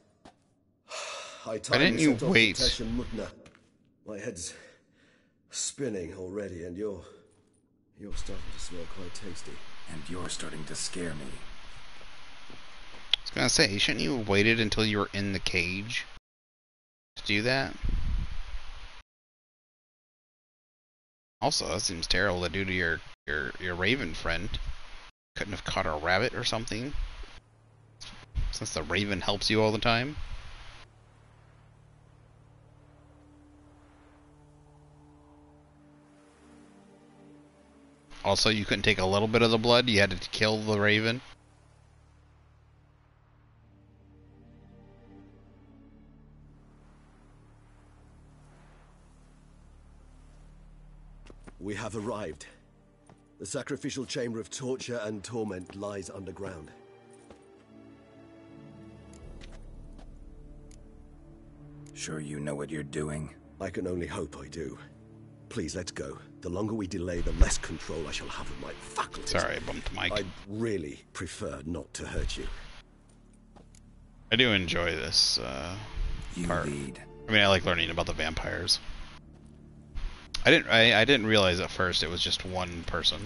Why didn't you wait? Tesha Mudna. My head's spinning already, and you're starting to smell quite tasty. And you're starting to scare me. I was gonna say, shouldn't you have waited until you were in the cage to do that? Also, that seems terrible to do to your raven friend. Couldn't have caught a rabbit or something, since the raven helps you all the time. Also, you couldn't take a little bit of the blood, you had to kill the raven. We have arrived. The sacrificial chamber of torture and torment lies underground. Sure you know what you're doing? I can only hope I do. Please, let's go. The longer we delay, the less control I shall have of my faculties. Sorry, I bumped Mike. I'd really prefer not to hurt you. I do enjoy this part. Lead. I mean, I like learning about the vampires. I didn't realize at first it was just one person.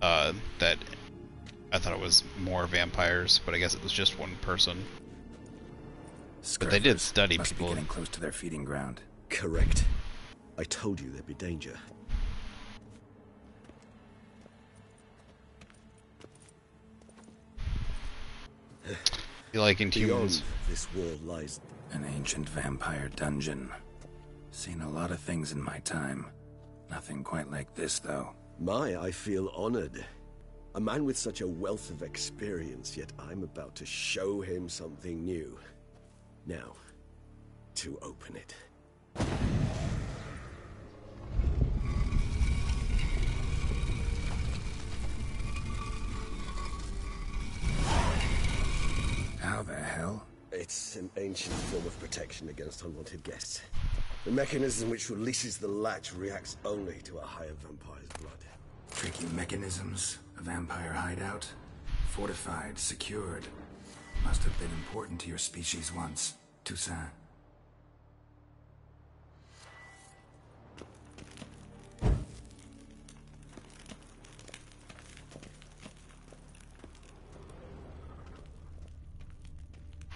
That I thought it was more vampires, but I guess it was just one person. But they did study must people. Be getting close to their feeding ground. Correct. I told you there'd be danger. You like Inhumans? Beyond this wall lies an ancient vampire dungeon. Seen a lot of things in my time. Nothing quite like this, though. I feel honored. A man with such a wealth of experience, yet I'm about to show him something new. Now, to open it. How the hell? It's an ancient form of protection against unwanted guests. The mechanism which releases the latch reacts only to a higher vampire's blood. Tricky mechanisms, a vampire hideout, fortified, secured. Must have been important to your species once, Toussaint.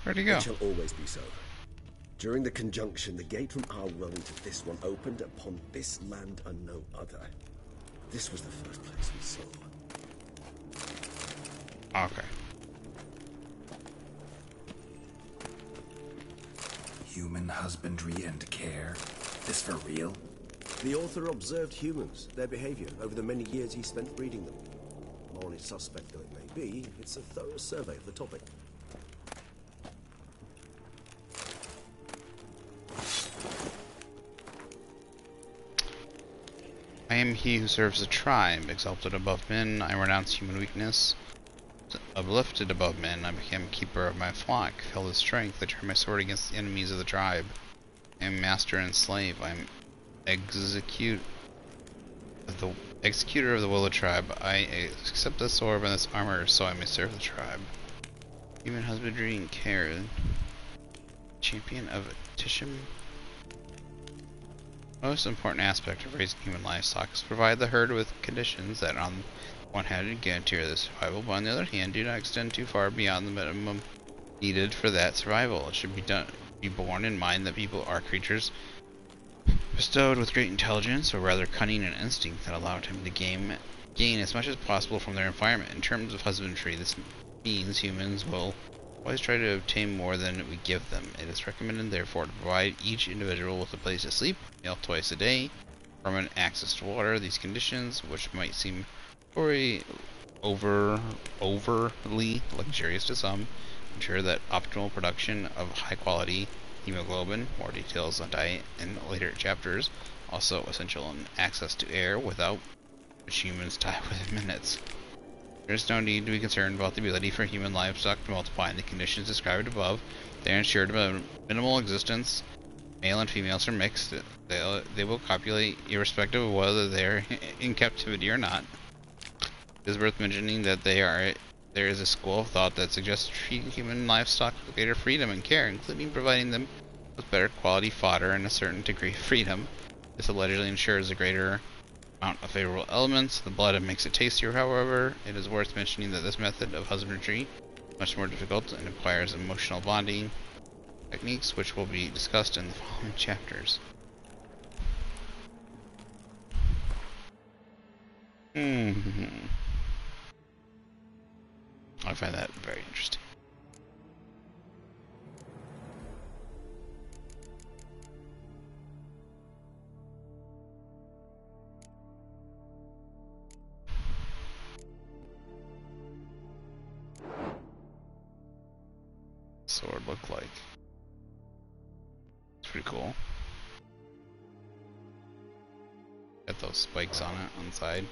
Where'd he go? It shall always be so. During the conjunction, the gate from our world into this one opened upon this land and no other. This was the first place we saw. Okay. Human husbandry and care? This for real? The author observed humans, their behavior, over the many years he spent breeding them. Morally suspect though it may be, it's a thorough survey of the topic. I am he who serves the tribe, exalted above men, I renounce human weakness. Uplifted above men, I became keeper of my flock, filled with strength, I turn my sword against the enemies of the tribe. I am master and slave, I am executor of the will of the tribe. I accept this sword and this armor, so I may serve the tribe. Human husbandry and care. Champion of Tisham. Most important aspect of raising human livestock is to provide the herd with conditions that on one hand guarantee their survival, but on the other hand do not extend too far beyond the minimum needed for that survival. It should be borne in mind that people are creatures bestowed with great intelligence, or rather cunning and instinct, that allowed him to gain as much as possible from their environment. In terms of husbandry, this means humans will always try to obtain more than we give them. It is recommended, therefore, to provide each individual with a place to sleep, meal twice a day, permanent access to water. These conditions, which might seem overly luxurious to some, ensure that optimal production of high-quality hemoglobin. More details on diet in later chapters. Also essential in access to air, without which humans die within minutes. There is no need to be concerned about the ability for human livestock to multiply in the conditions described above. They are ensured by minimal existence. Male and females are mixed. They will copulate irrespective of whether they are in captivity or not. It is worth mentioning that there is a school of thought that suggests treating human livestock with greater freedom and care, including providing them with better quality fodder and a certain degree of freedom. This allegedly ensures a greater amount of favorable elements. The blood makes it tastier, however. It is worth mentioning that this method of husbandry is much more difficult and requires emotional bonding techniques, which will be discussed in the following chapters. I find that very interesting. Sword look like? It's pretty cool. with those spikes on it on the side.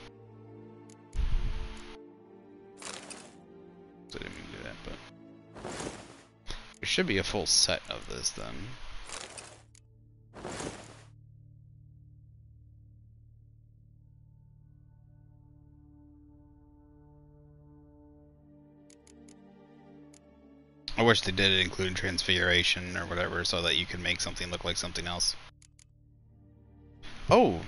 So I didn't mean to do that, but there should be a full set of this then. I wish they did include transfiguration or whatever so that you could make something look like something else. Oh!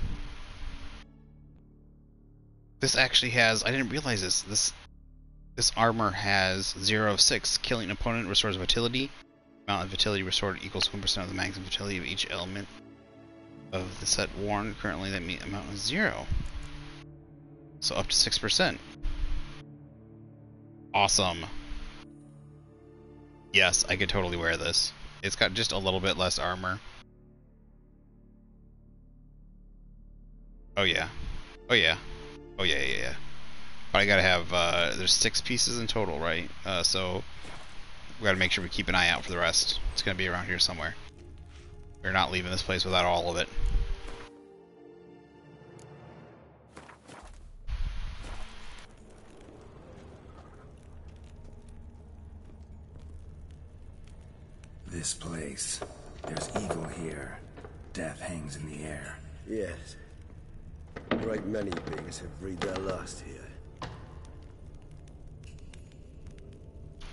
This actually has, I didn't realize this armor has 0 of 6. Killing an opponent restores vitality. Amount of vitality restored equals 1% of the maximum vitality of each element of the set worn. Currently that amount is 0. So up to 6%. Awesome. Yes, I could totally wear this. It's got just a little bit less armor. Oh yeah. Oh yeah. Oh yeah, yeah, yeah. But I gotta have, there's 6 pieces in total, right? So we gotta make sure we keep an eye out for the rest. It's gonna be around here somewhere. We're not leaving this place without all of it. This place. There's evil here. Death hangs in the air. Yes. A great many beings have breathed their last here.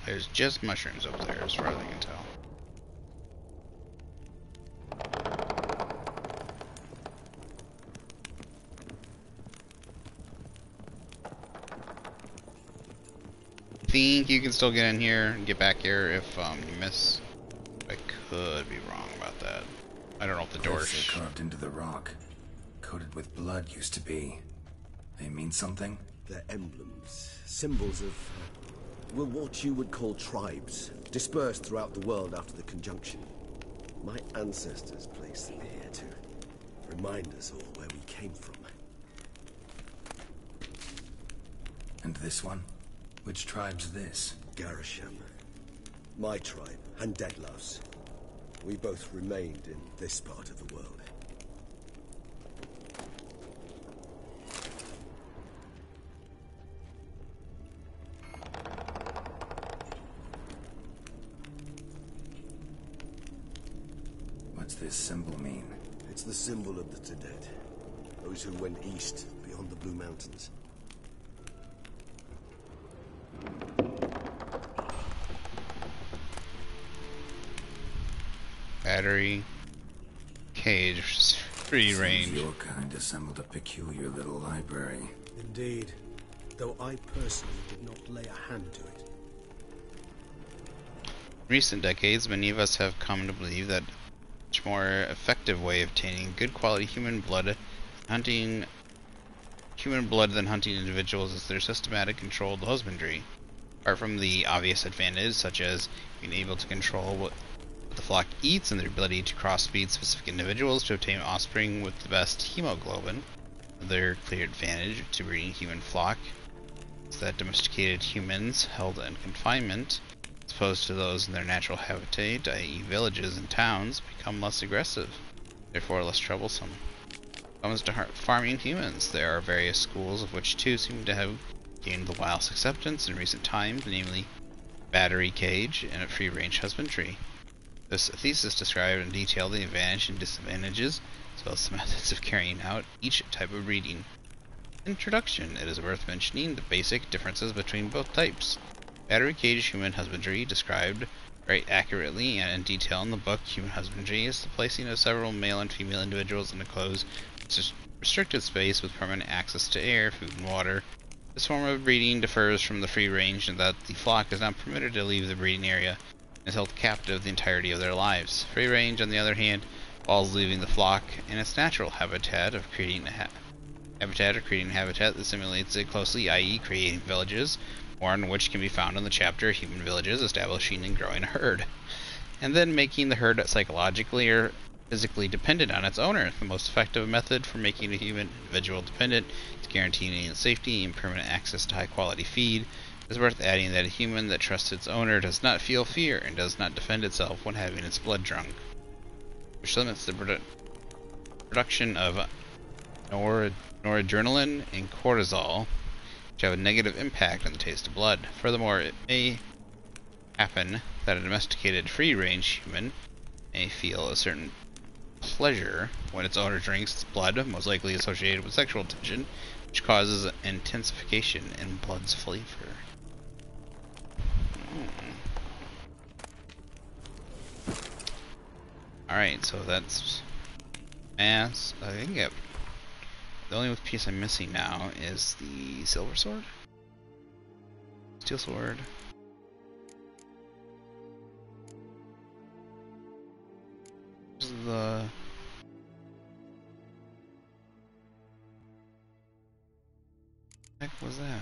There's just mushrooms up there as far as I can tell. Think you can still get in here and get back here if you miss. I could be wrong about that. I don't know if the doors are carved into the rock. Coated with blood used to be. They mean something? They're emblems, symbols of, well, what you would call tribes, dispersed throughout the world after the conjunction. My ancestors placed them here to remind us all where we came from. And this one? Which tribe's this? Garisham. My tribe, and Deadlove's. We both remained in this part of the world. What's this symbol mean? It's the symbol of the Tedet. Those who went east, beyond the Blue Mountains. battery cage, which is free range. Your kind assembled a peculiar little library. Indeed, though I personally did not lay a hand to it. In recent decades, many of us have come to believe that a much more effective way of obtaining good quality human blood than hunting individuals is their systematic controlled husbandry. Apart from the obvious advantage, such as being able to control what the flock eats and their ability to crossbreed specific individuals to obtain offspring with the best hemoglobin, another clear advantage to breeding human flock is that domesticated humans held in confinement, as opposed to those in their natural habitat, i.e. villages and towns, become less aggressive, therefore less troublesome. When it comes to farming humans, there are various schools of which two seem to have gained the wildest acceptance in recent times, namely battery cage and free-range husbandry. This thesis described in detail the advantages and disadvantages, as well as the methods of carrying out each type of breeding. Introduction. It is worth mentioning the basic differences between both types. Battery cage human husbandry, described very accurately and in detail in the book Human Husbandry, is the placing of several male and female individuals in a closed, restricted space with permanent access to air, food, and water. This form of breeding differs from the free range in that the flock is not permitted to leave the breeding area and is held captive the entirety of their lives. Free range, on the other hand, involves leaving the flock in its natural habitat of creating a habitat that simulates it closely, i.e. creating villages, one which can be found in the chapter Human Villages, establishing and growing a herd, and then making the herd psychologically or physically dependent on its owner. The most effective method for making a human individual dependent is guaranteeing safety and permanent access to high quality feed. It is worth adding that a human that trusts its owner does not feel fear and does not defend itself when having its blood drunk, which limits the production of noradrenaline, and cortisol, which have a negative impact on the taste of blood. Furthermore, it may happen that a domesticated free-range human may feel a certain pleasure when its owner drinks its blood, most likely associated with sexual tension, which causes intensification in blood's flavor. Alright, so that's mass. I think the only piece I'm missing now is the silver sword? Steel sword. Where's the... What the heck was that?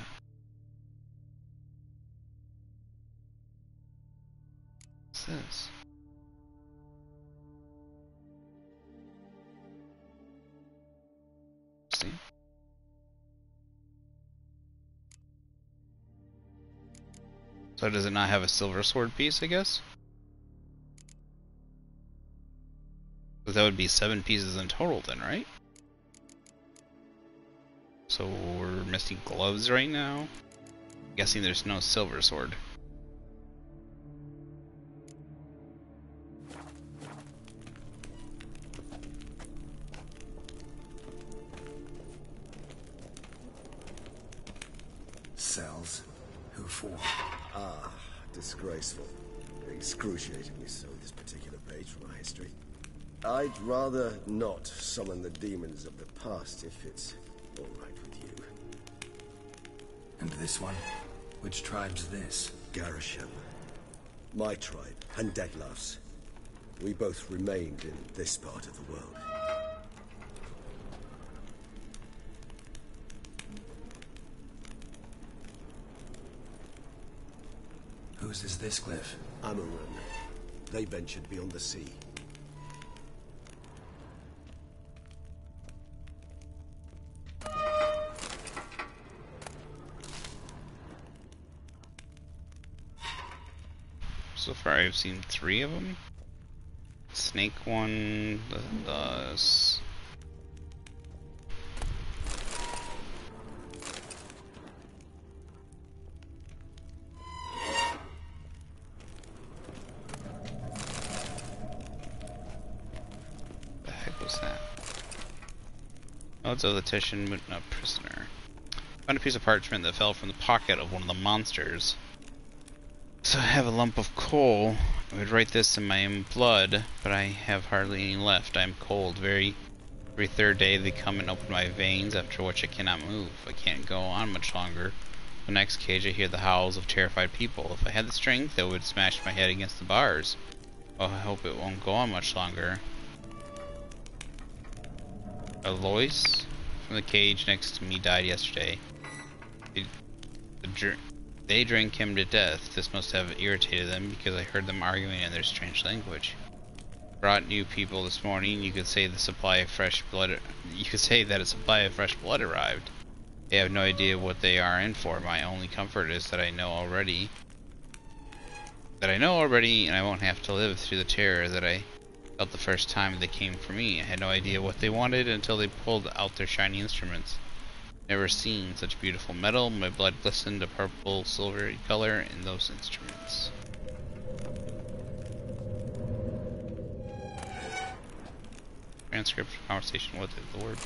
What's this? See? So does it not have a silver sword piece, I guess? But that would be 7 pieces in total then, right? So we're missing gloves right now? I'm guessing there's no silver sword. Cells? Who for? Ah, disgraceful. Excruciatingly so, this particular page from our history. I'd rather not summon the demons of the past if it's all right with you. And this one? Which tribe's this? Garisham. My tribe, and Deglav's. We both remained in this part of the world. Whose is this cliff? Amaran. They ventured beyond the sea. So far I've seen 3 of them. Snake one, the heck was that? Notes of the Titian Mutna prisoner. Found a piece of parchment that fell from the pocket of one of the monsters. So I have a lump of coal. I would write this in my own blood, but I have hardly any left. I am cold. Every 3rd day they come and open my veins, after which I cannot move. I can't go on much longer. The next cage I hear the howls of terrified people. If I had the strength, I would smash my head against the bars. Oh, I hope it won't go on much longer. Alois from the cage next to me died yesterday. They drank him to death. This must have irritated them because I heard them arguing in their strange language. Brought new people this morning. You could say that a supply of fresh blood arrived. They have no idea what they are in for. My only comfort is that I know already, and I won't have to live through the terror that I felt the first time they came for me. I had no idea what they wanted until they pulled out their shiny instruments. Never seen such beautiful metal. My blood glistened a purple silvery color in those instruments. Transcript of conversation with the Lord.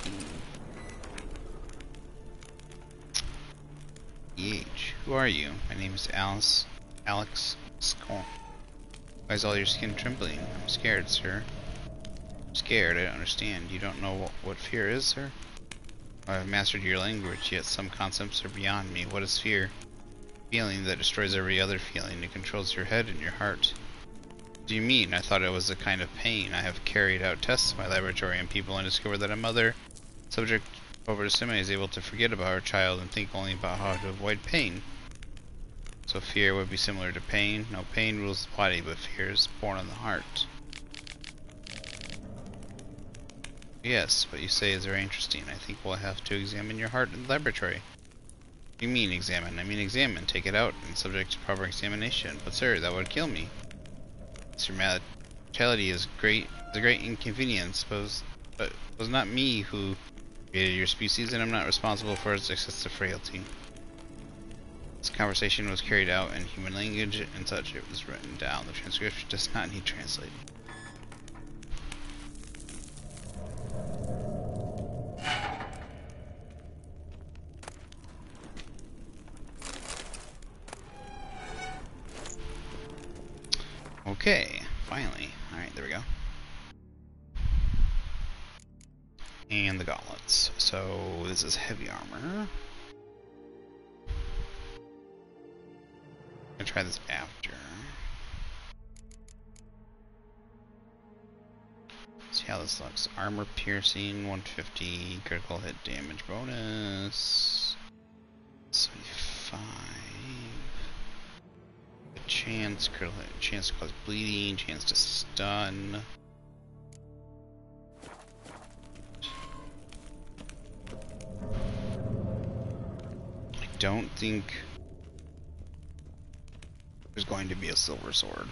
EH. Who are you? My name is Alex Scone. Why is all your skin trembling? I'm scared, sir. I'm scared. I don't understand. You don't know what fear is, sir? I have mastered your language, yet some concepts are beyond me. What is fear? Feeling that destroys every other feeling. It controls your head and your heart. What do you mean? I thought it was a kind of pain. I have carried out tests in my laboratory on people and discovered that a mother subject over to semi is able to forget about her child and think only about how to avoid pain. So fear would be similar to pain. No, pain rules the body, but fear is born in the heart. Yes, what you say is very interesting. I think we'll have to examine your heart in the laboratory. What do you mean, examine? I mean examine. Take it out and subject to proper examination. But sir, that would kill me. Your mortality is a great inconvenience, but it was not me who Created your species, and I'm not responsible for its excessive frailty. This conversation was carried out in human language and such it was written down. The transcription does not need translating. Okay, finally. Alright, there we go. And the gauntlets. So this is heavy armor. I'm gonna try this after. See how this looks. Armor piercing 150, critical hit damage bonus 75. A chance, critical hit, chance to cause bleeding, chance to stun. I don't think there's going to be a silver sword.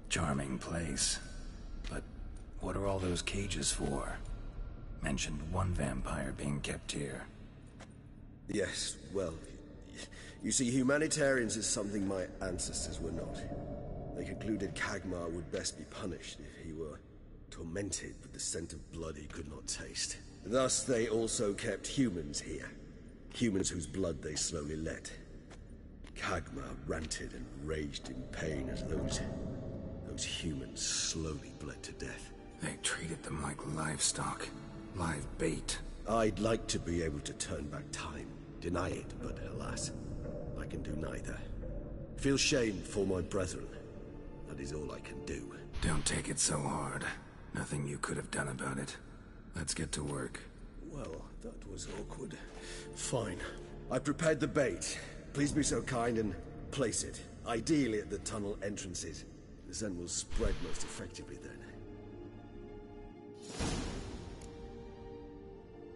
Charming place. But what are all those cages for? Mentioned one vampire being kept here. Yes, well, you see, humanitarians is something my ancestors were not. They concluded Kagmar would best be punished if he were tormented with the scent of blood he could not taste. Thus, they also kept humans here. Humans whose blood they slowly let. Kagmar ranted and raged in pain as those humans slowly bled to death. They treated them like livestock. Live bait. I'd like to be able to turn back time. Deny it, but alas, I can do neither. Feel shame for my brethren. That is all I can do. Don't take it so hard. Nothing you could have done about it. Let's get to work. Well, that was awkward. Fine. I prepared the bait. Please be so kind and place it. Ideally at the tunnel entrances. The scent will spread most effectively then.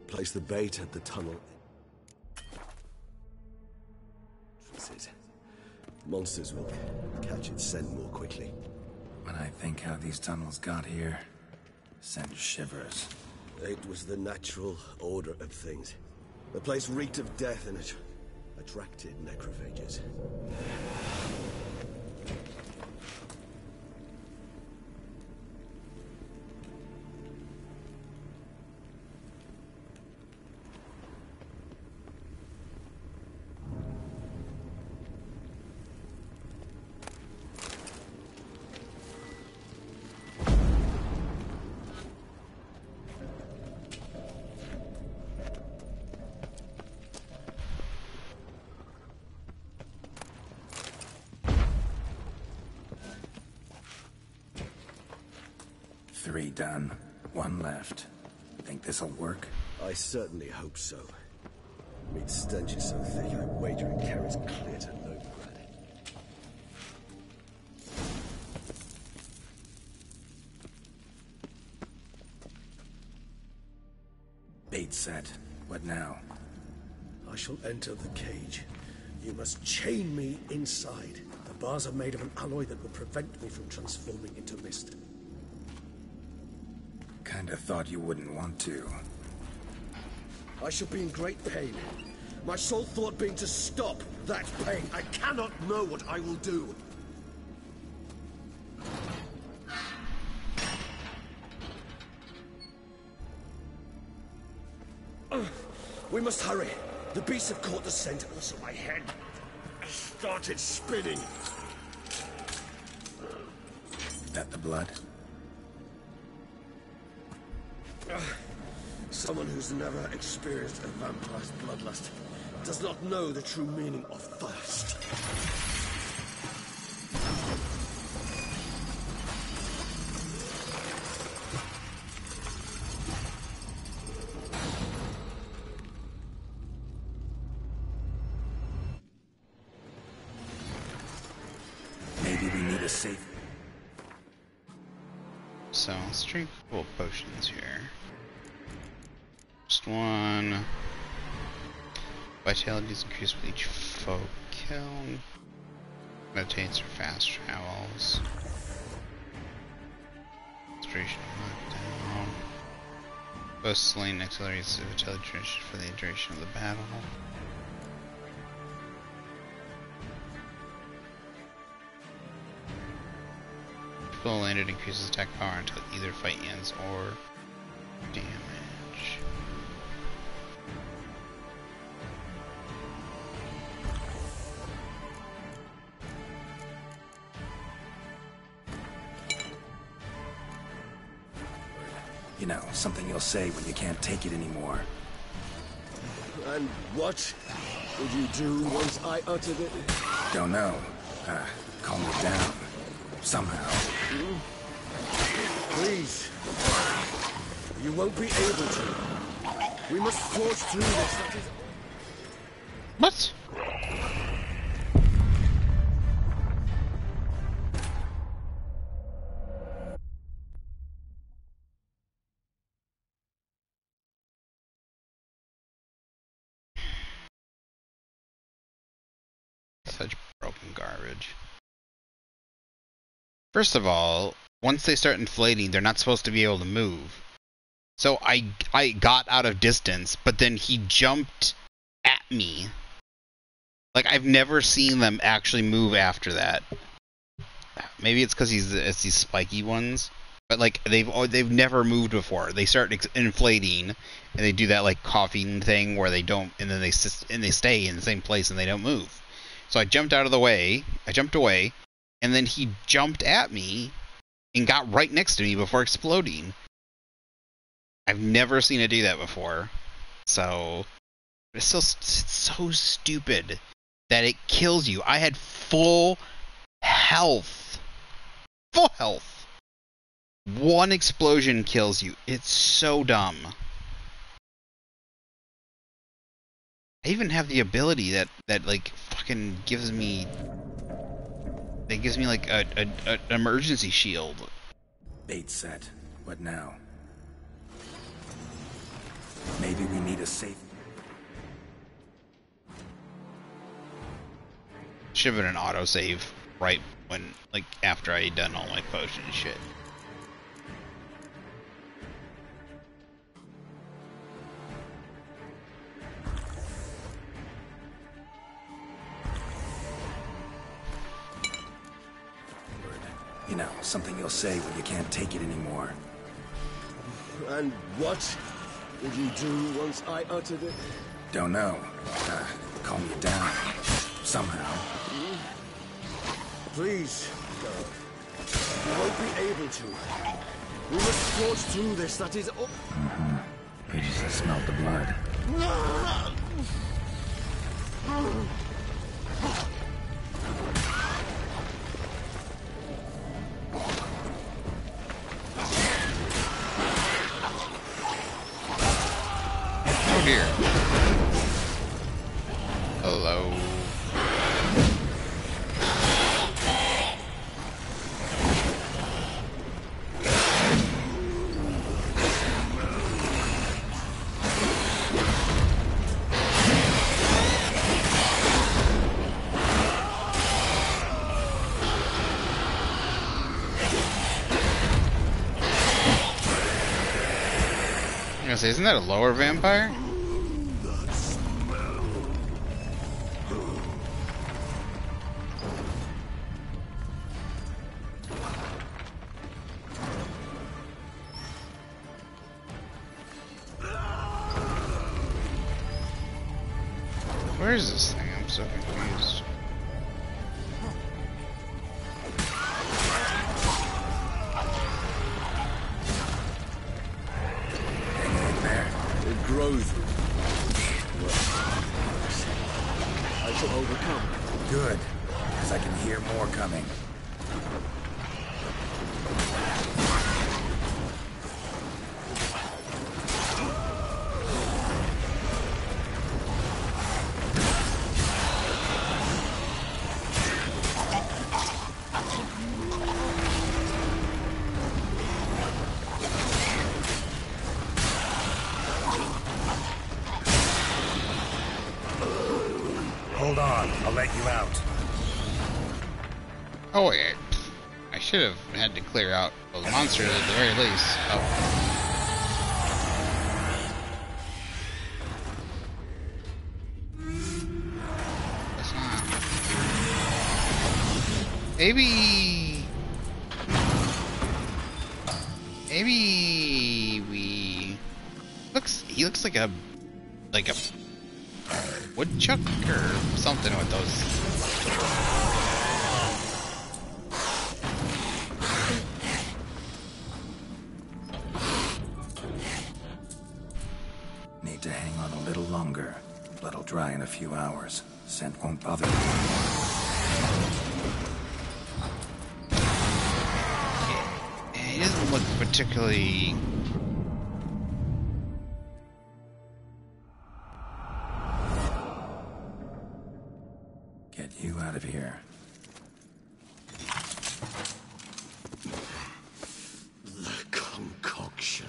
Place the bait at the tunnel entrances. Monsters will catch its scent more quickly. When I think how these tunnels got here, send shivers. It was the natural order of things. The place reeked of death and it attracted necrophages. Three done. One left. Think this'll work? I certainly hope so. Meat stench is so thick, I wager it carries clear to Novigrad. Bait set. What now? I shall enter the cage. You must chain me inside. The bars are made of an alloy that will prevent me from transforming into mist. Kinda thought you wouldn't want to. I shall be in great pain. My sole thought being to stop that pain. I cannot know what I will do. We must hurry. The beasts have caught the scent, also my head started spinning. That the blood? Someone who's never experienced a vampire's bloodlust does not know the true meaning of thirst. Maybe we need a safe... So let's drink a couple potions here. First one, Vitality is increased with each foe kill. Meditates for fast travels. Inspiration knockdown. Both slain accelerates the vitality duration for the duration of the battle. Full landed increases attack power until either fight ends or damage. You know, something you'll say when you can't take it anymore. And what would you do once I uttered it? Don't know. Calm it down. Somehow. Please. You won't be able to. We must forge through this. That is... What? Such broken garbage. First of all, once they start inflating, they're not supposed to be able to move. So I got out of distance, but then he jumped at me. Like, I've never seen them actually move after that. Maybe it's because it's these spiky ones, but like they've never moved before. They start inflating, and they do that like coughing thing where they don't, and then they stay in the same place and they don't move. So I jumped out of the way. I jumped away, and then he jumped at me and got right next to me before exploding. I've never seen it do that before. So it's still so stupid that it kills you. I had full health. Full health. One explosion kills you. It's so dumb. I even have the ability that like fucking gives me like an emergency shield. Bait set. What now? Maybe we need a safe... Should have been an autosave right when, like, after I had done all my potion and shit. You know, something you'll say when you can't take it anymore. And what would you do once I uttered it? Don't know. Calm you down. Somehow. Please. You won't be able to. We must forge through this, that is all. You just smelled the blood. Oh dear. Hello. I was gonna say, isn't that a lower vampire? Where is this thing? I'm so confused. It grows. I shall overcome. Good, because I can hear more coming. on, I'll let you out. Oh wait, I should have had to clear out those monsters at the very least. Oh. That's not. Maybe we he looks like a woodchuck or something with those. Need to hang on a little longer. Blood'll dry in a few hours. Scent won't bother you. He doesn't look particularly. Get you out of here. The concoction.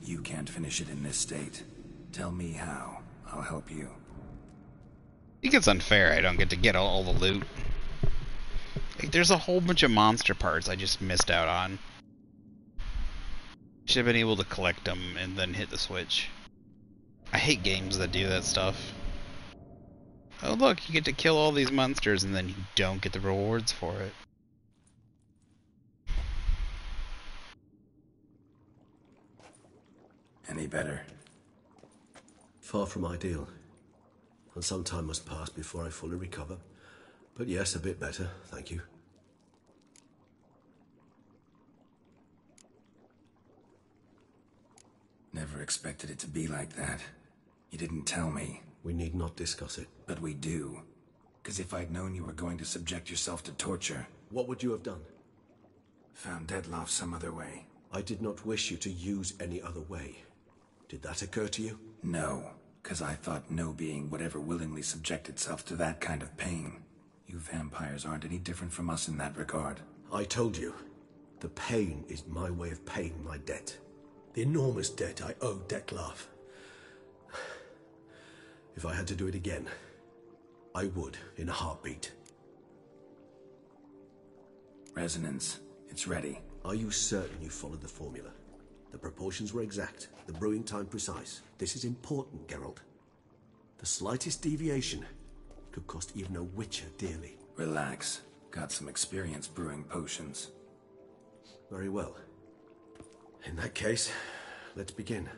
You can't finish it in this state. Tell me how. I'll help you. I think it's unfair I don't get to get all the loot. Like, there's a whole bunch of monster parts I just missed out on. Should have been able to collect them and then hit the switch. I hate games that do that stuff. Oh look, you get to kill all these monsters and then you don't get the rewards for it. Any better? Far from ideal. And some time must pass before I fully recover. But yes, a bit better, thank you. Never expected it to be like that. You didn't tell me. We need not discuss it. But we do. Because if I'd known you were going to subject yourself to torture... What would you have done? Found Dettlaff some other way. I did not wish you to use any other way. Did that occur to you? No. Because I thought no being would ever willingly subject itself to that kind of pain. You vampires aren't any different from us in that regard. I told you, the pain is my way of paying my debt. The enormous debt I owe Dettlaff. If I had to do it again, I would in a heartbeat. Resonance. It's ready. Are you certain you followed the formula? The proportions were exact, the brewing time precise. This is important, Geralt. The slightest deviation could cost even a witcher dearly. Relax. Got some experience brewing potions. Very well. In that case, let's begin.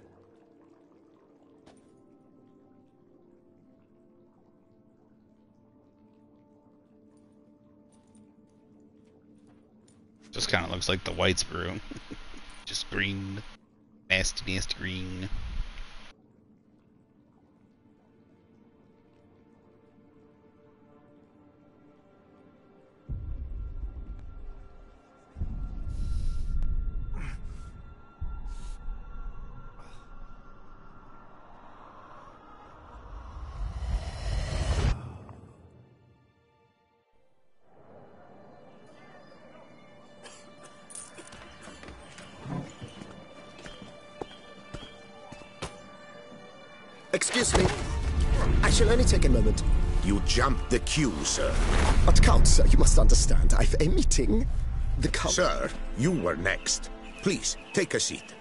Just kind of looks like the White's brew. Just green. Nasty, nasty green. Excuse me. I shall only take a moment. You jumped the queue, sir. But Count, sir, you must understand. I've a meeting. The Count... Sir, you were next. Please, take a seat.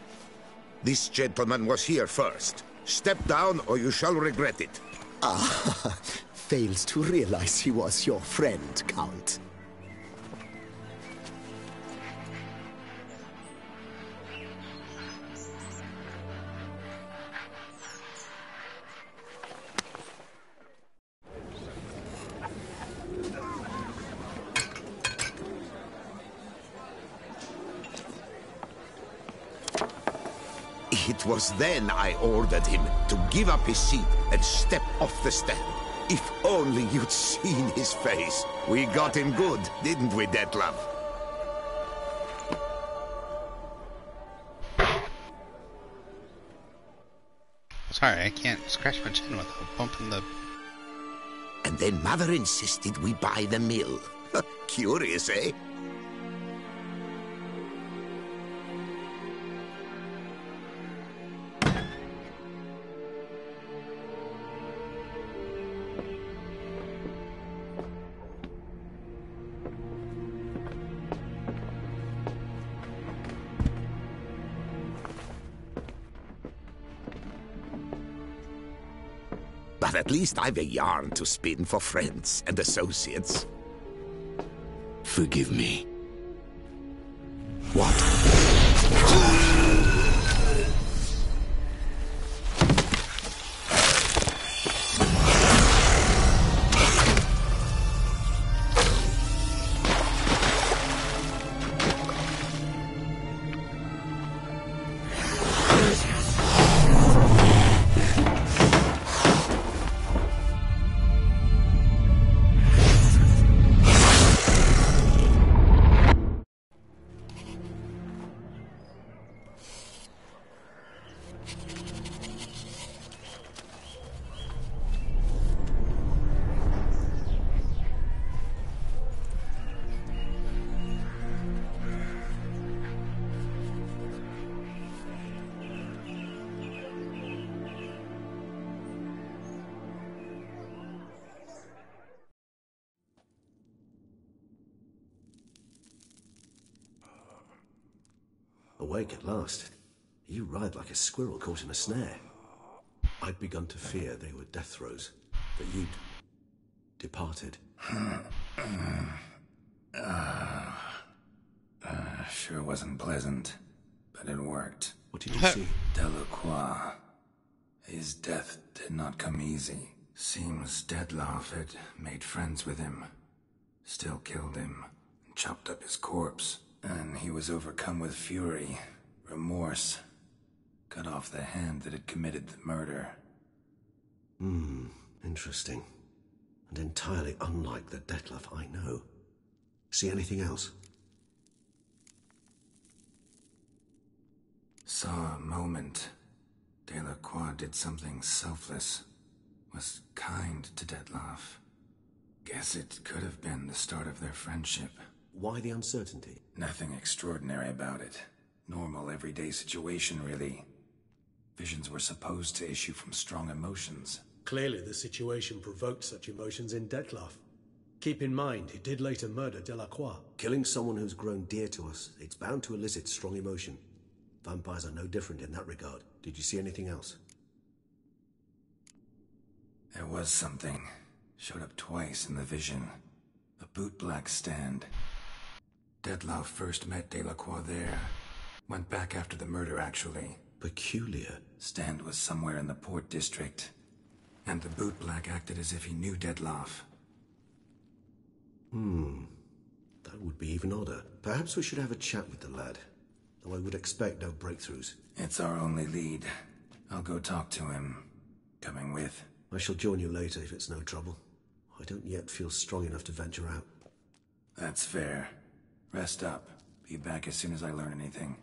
This gentleman was here first. Step down or you shall regret it. Ah, fails to realize he was your friend, Count. It was then I ordered him to give up his seat and step off the step. If only you'd seen his face. We got him good, didn't we, Dettlaff? sorry, I can't scratch my chin without bumping the... And then Mother insisted we buy the mill. Curious, eh? But at least I've a yarn to spin for friends and associates. Forgive me. What? Awake at last. You ride like a squirrel caught in a snare. I'd begun to fear they were death throes, that you'd departed. Sure wasn't pleasant, but it worked. What did you see? Delacroix. His death did not come easy. Seems Dettlaff had made friends with him. Still killed him, and chopped up his corpse. And he was overcome with fury, remorse. Cut off the hand that had committed the murder. Interesting. And entirely unlike the Dettlaff I know. See anything else? Saw a moment. Delacroix did something selfless. Was kind to Dettlaff. Guess it could have been the start of their friendship. Why the uncertainty? Nothing extraordinary about it. Normal, everyday situation, really. Visions were supposed to issue from strong emotions. Clearly the situation provoked such emotions in Dettlaff. Keep in mind, he did later murder Delacroix. Killing someone who's grown dear to us, it's bound to elicit strong emotion. Vampires are no different in that regard. Did you see anything else? There was something. Showed up twice in the vision. A bootblack stand. Dettlaff first met Delacroix there. Went back after the murder, actually. Peculiar. Stand was somewhere in the port district. And the bootblack acted as if he knew Dettlaff. That would be even odder. Perhaps we should have a chat with the lad. Though I would expect no breakthroughs. It's our only lead. I'll go talk to him. Coming with? I shall join you later if it's no trouble. I don't yet feel strong enough to venture out. That's fair. Rest up. Be back as soon as I learn anything.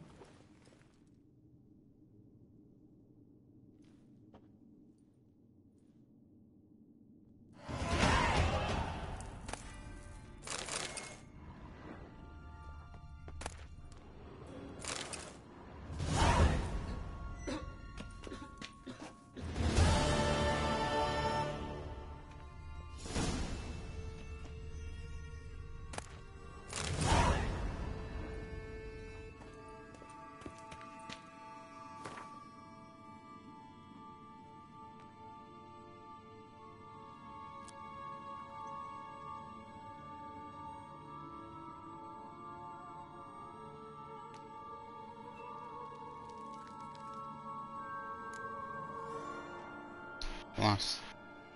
Lost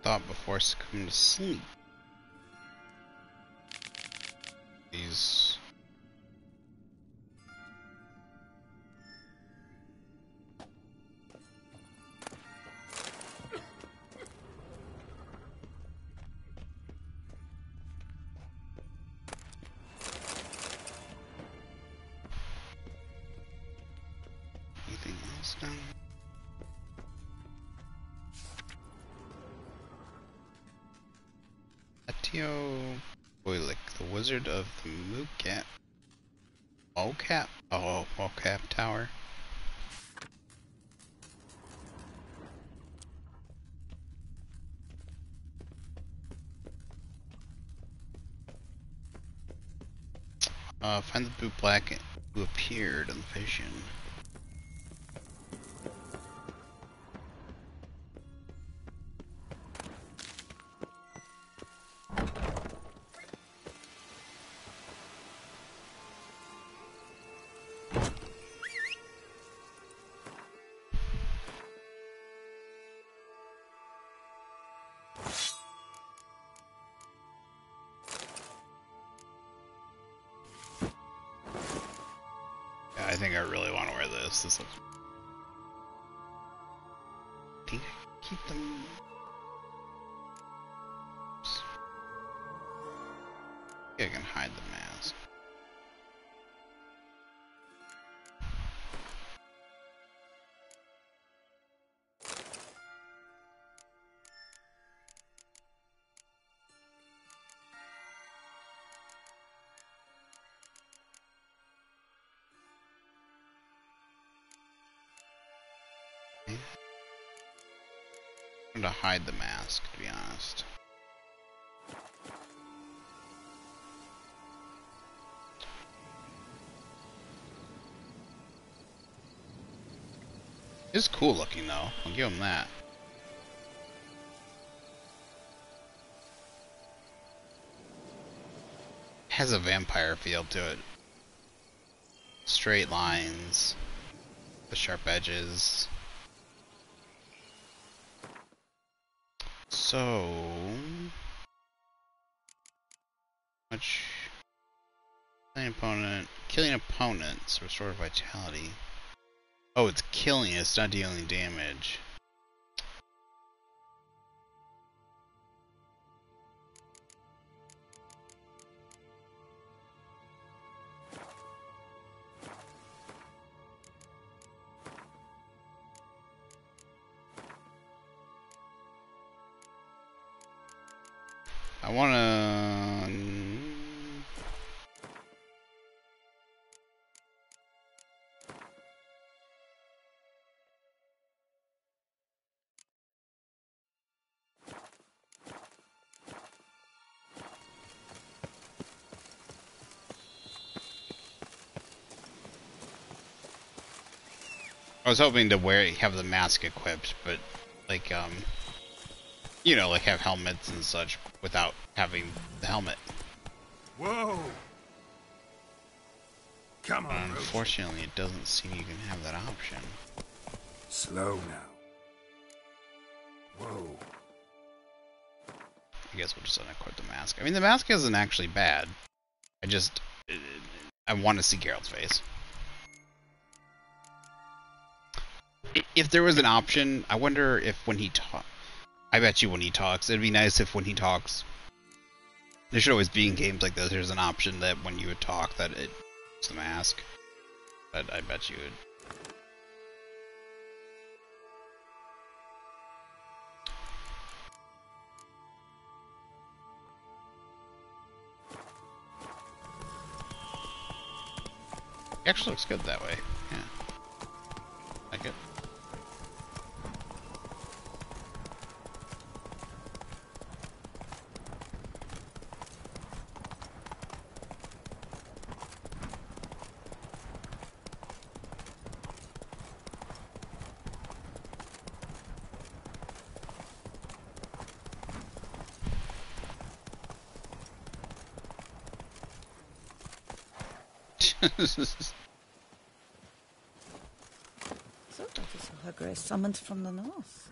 thought before succumbing to sleep. These... Anything else down there? Tio Boylik, the Wizard of the Mocap Tower. Find the boot black who appeared in the vision. I think I really want to wear this. This looks. I think I can keep them. Oops. I think I can hide the mask. I'm going to hide the mask, to be honest. It's cool looking though, I'll give him that. Has a vampire feel to it. Straight lines, the sharp edges. So much killing opponents, restore vitality. Oh, it's killing, it's not dealing damage. I wanna... I was hoping to have the mask equipped, but like, you know, like have helmets and such without having the helmet. Whoa! Come on, unfortunately, it doesn't seem you can have that option. Slow now. Whoa. I guess we'll just unequip the mask. I mean, the mask isn't actually bad. I want to see Geralt's face. If there was an option, I wonder if when he talks... I bet you when he talks, it'd be nice if when he talks... There should always be in games like this, there's an option that when you would talk, that it's the mask. But I bet you would... It actually looks good that way. Yeah. Like it. So that is her grace summoned from the north.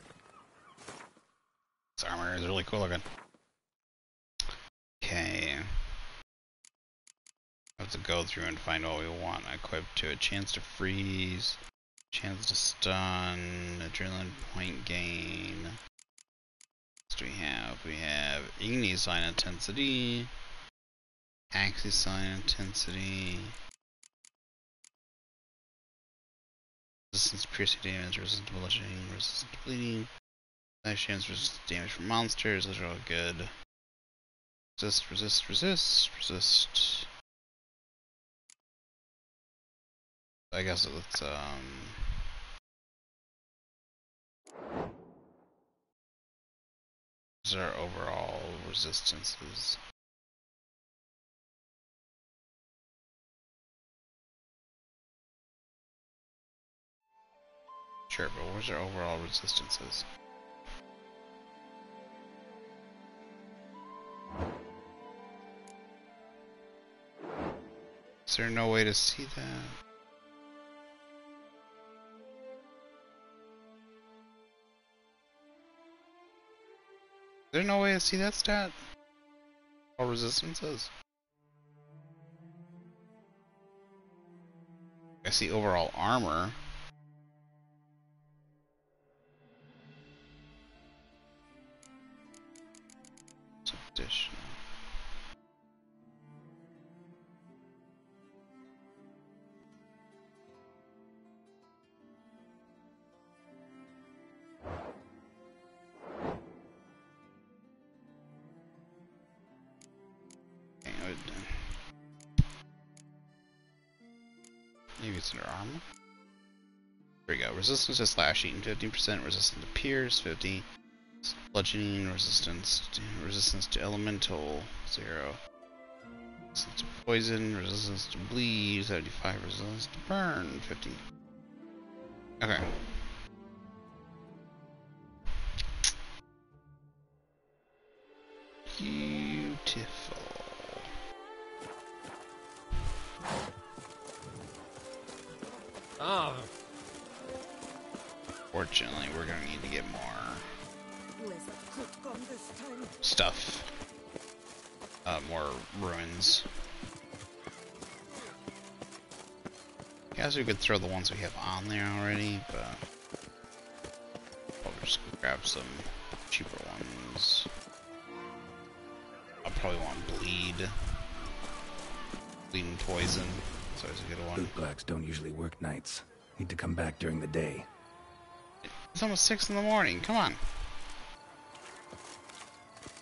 This armor is really cool looking. Okay. I have to go through and find what we want. Equip to a chance to freeze, chance to stun, adrenaline point gain. What do we have? We have Igni sign intensity, Axis sign intensity, resistance to piercing damage, resistance to bludgeoning, resistance to bleeding, nice chance resistance to damage from monsters. Those are all good. Resist, resist, resist, resist. I guess it's these are overall resistances. Sure, but where's our overall resistances? Is there no way to see that? Is there no way to see that stat? All resistances? I see overall armor. It's additional. Maybe it's under armor. There we go. Resistance to slashing, 15%. Resistance to pierce, 50. Bludgeoning, resistance to elemental, 0. Resistance to poison, resistance to bleed, 75. Resistance to burn, 50. Okay. Beautiful. Ah. Fortunately, we're gonna need to get more stuff. More ruins. Guess we could throw the ones we have on there already, but I'll just grab some cheaper ones. I'll probably want bleed. Bleed and poison. That's always a good one. Bootblacks don't usually work nights. Need to come back during the day. It's almost 6 in the morning. Come on.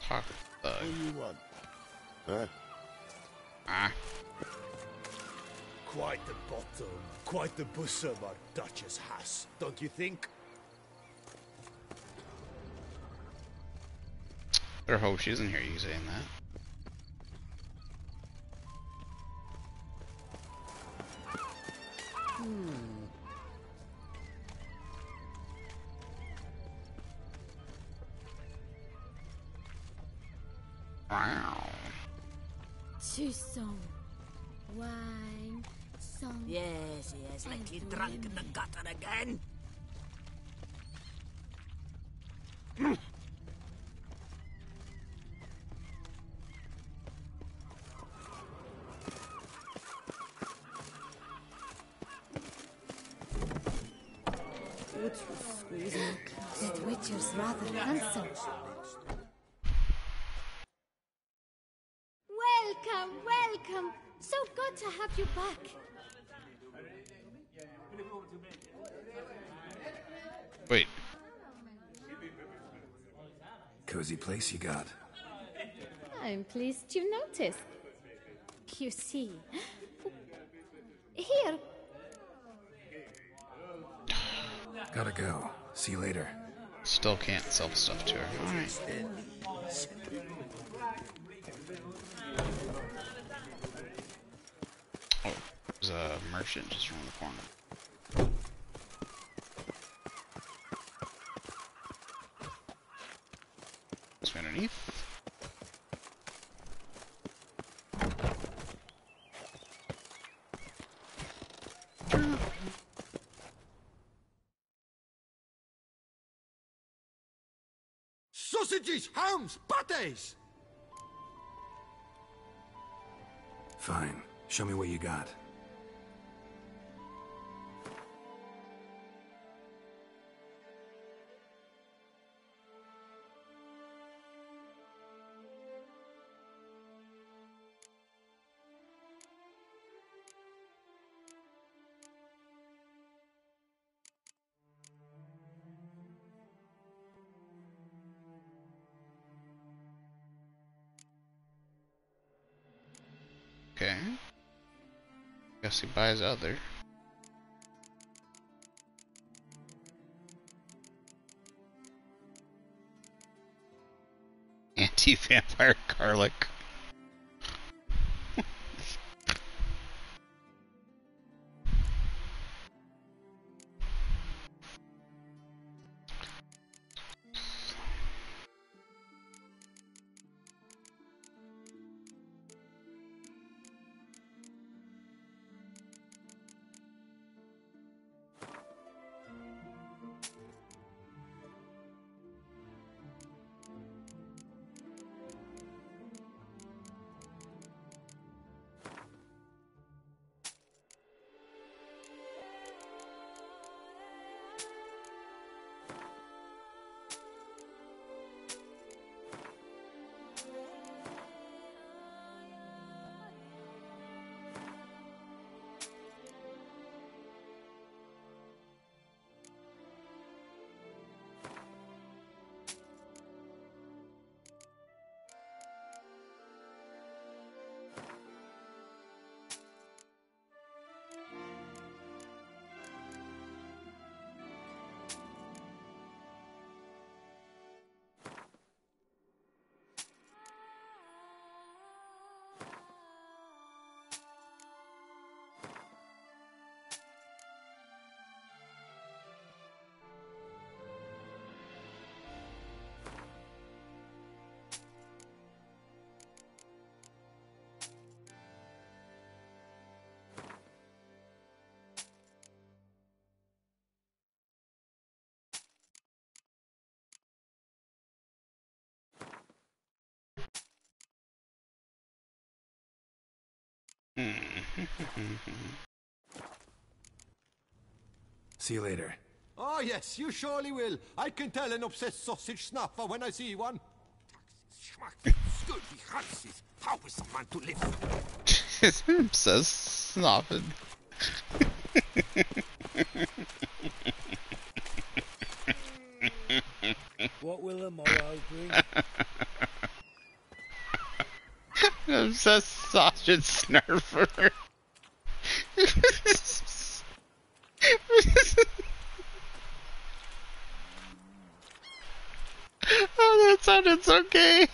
Talk. What do you want? Huh? Ah. Quite the bottom, quite the bosom our Duchess has, don't you think? Better hope she isn't hear you saying that. Wow. Two song. Wine. Song. Yes, yes, like you drunk in the gutter again. That Witcher's rather handsome. Welcome, welcome. So good to have you back. Wait. Cozy place you got. I'm pleased you noticed. You see. Here. Gotta go. See you later. Still can't sell stuff to her. Alright. Oh, there's a merchant just around the corner. This way underneath. Sausages, hams, pates! Fine. Show me what you got. Okay. Guess he buys other. Anti-vampire garlic. See you later. Oh, yes, you surely will. I can tell an obsessed sausage snapper when I see one. How is a man to live? Obsessed snobbing. What will the morrow bring? Obsessed sausage snurfer. Oh, that sounded so gay.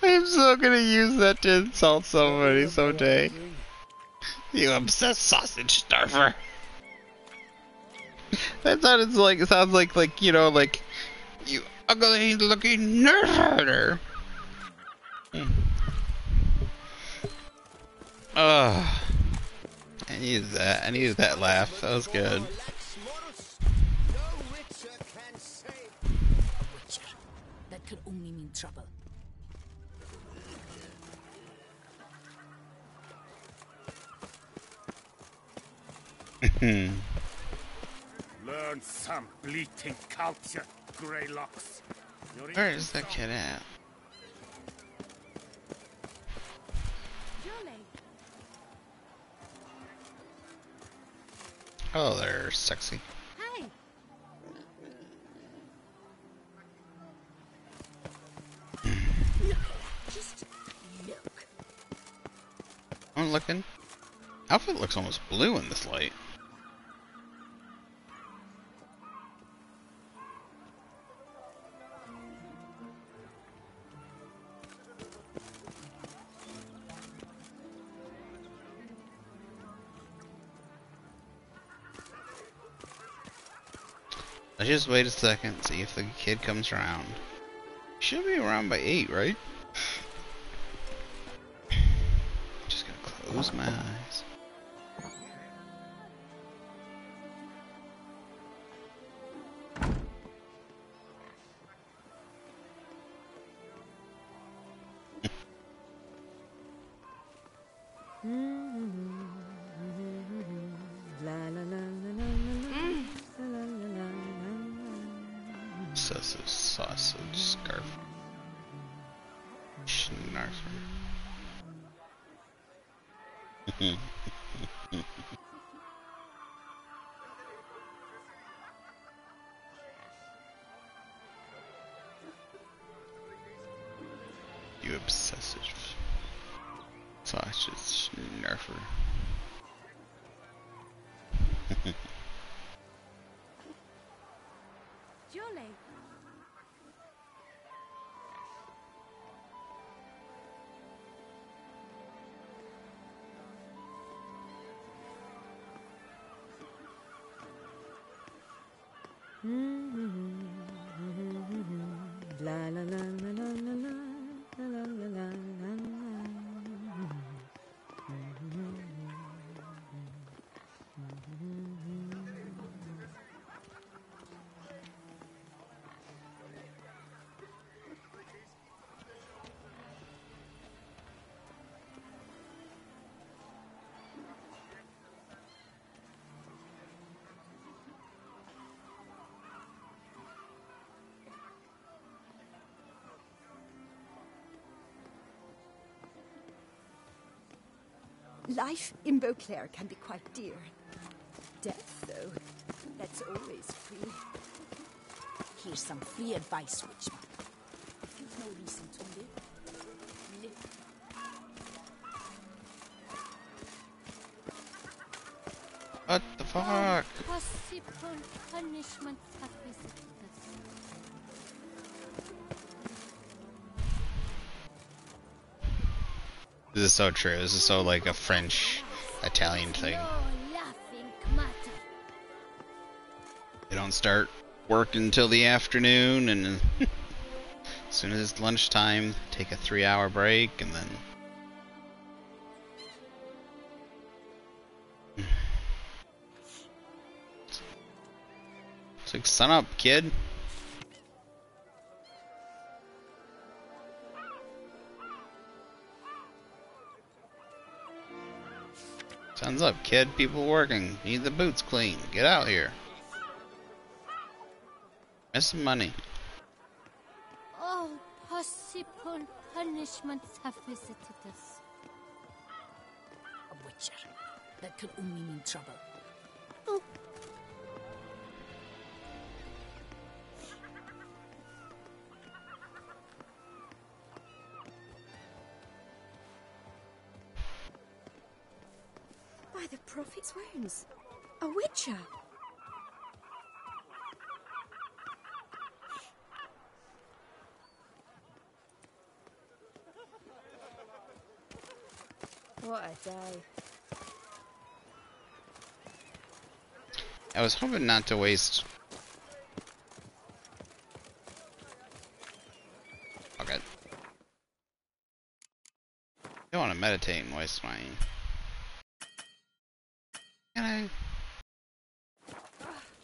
I'm so gonna use that to insult somebody someday. You obsessed sausage snurfer. That sounds like you know, like you ugly looking nerf herder. Oh, I needed that. I needed that laugh. That was good. That could only mean trouble. Learn some bleating culture, Greylocks. Where is that kid at? Oh, they're sexy. Hey. Just look. I'm looking. Outfit looks almost blue in this light. Let's just wait a second, see if the kid comes around. Should be around by 8, right? Just gonna close my eyes. Sausage scarf. Schnarfer. That's just nerfer. Jolly. La la la la la la la la la la la. Life in Beauclair can be quite dear. Death, though, that's always free. Here's some free advice, Witchman. If you've no reason to live, live. What the fuck? Possible punishments have visited us. This is so true. This is so like a French, Italian thing. No laughing matter. They don't start work until the afternoon, and as soon as it's lunchtime, take a 3-hour break, and then it's like, sun up, kid. Sun's up, kid. People working. Need the boots clean. Get out here. Miss some money. All possible punishments have visited us. A witcher. That could only mean trouble. Oh. By the prophet's wounds. A witcher. What a day. I was hoping not to waste. Okay. I don't want to meditate and waste my. Can I?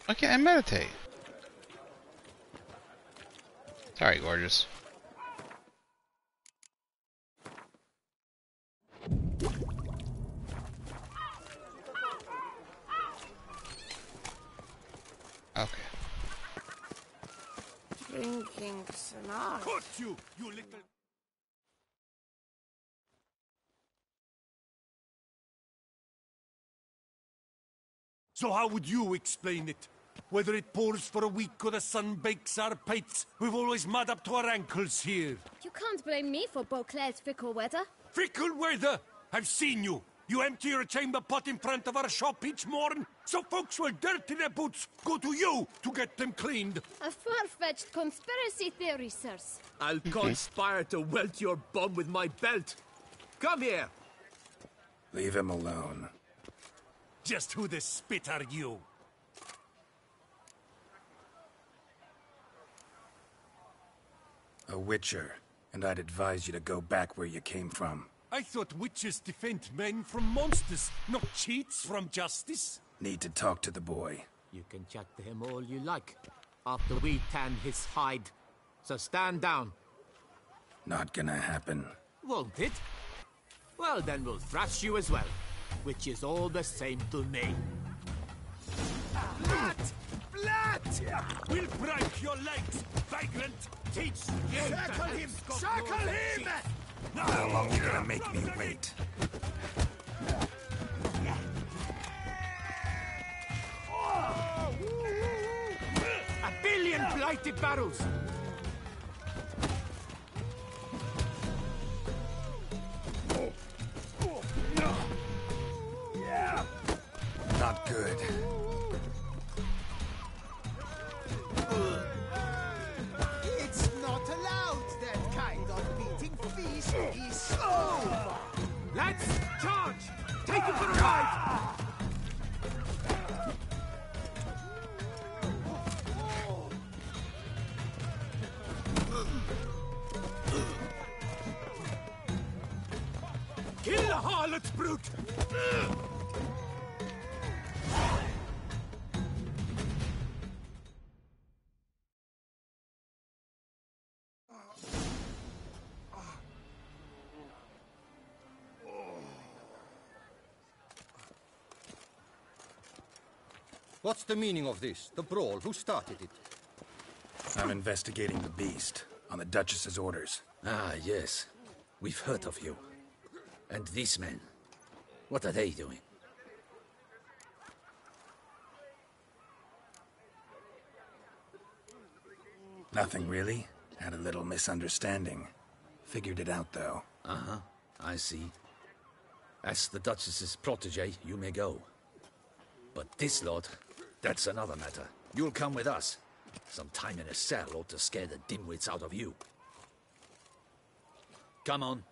Why can't I meditate? Sorry, gorgeous. Okay. Drinking tonight. Cut you little... So how would you explain it? Whether it pours for a week or the sun bakes our pates, we've always mud up to our ankles here. You can't blame me for Beauclair's fickle weather. Fickle weather? I've seen you. You empty your chamber pot in front of our shop each morn, so folks will dirty their boots, go to you to get them cleaned. A far-fetched conspiracy theory, sirs. I'll conspire to welt your bum with my belt. Come here. Leave him alone. Just who the spit are you? A witcher, and I'd advise you to go back where you came from. I thought witches defend men from monsters, not cheats from justice. Need to talk to the boy. You can chat to him all you like, after we tan his hide. So stand down. Not gonna happen. Won't it? Well, then we'll thrash you as well, which is all the same to me. Blood! Blood! We'll break your legs, vagrant! Teach you Circle him! Circle him! How long you gonna make me wait? A billion blighted barrels! Lads, charge! Take it for a ride! Kill the harlot's brute! What's the meaning of this? The brawl? Who started it? I'm investigating the beast, on the Duchess's orders. Ah, yes. We've heard of you. And these men, what are they doing? Nothing really. Had a little misunderstanding. Figured it out, though. Uh-huh, I see. As the Duchess's protege, you may go. But this lot, that's another matter. You'll come with us. Some time in a cell ought to scare the dimwits out of you. Come on.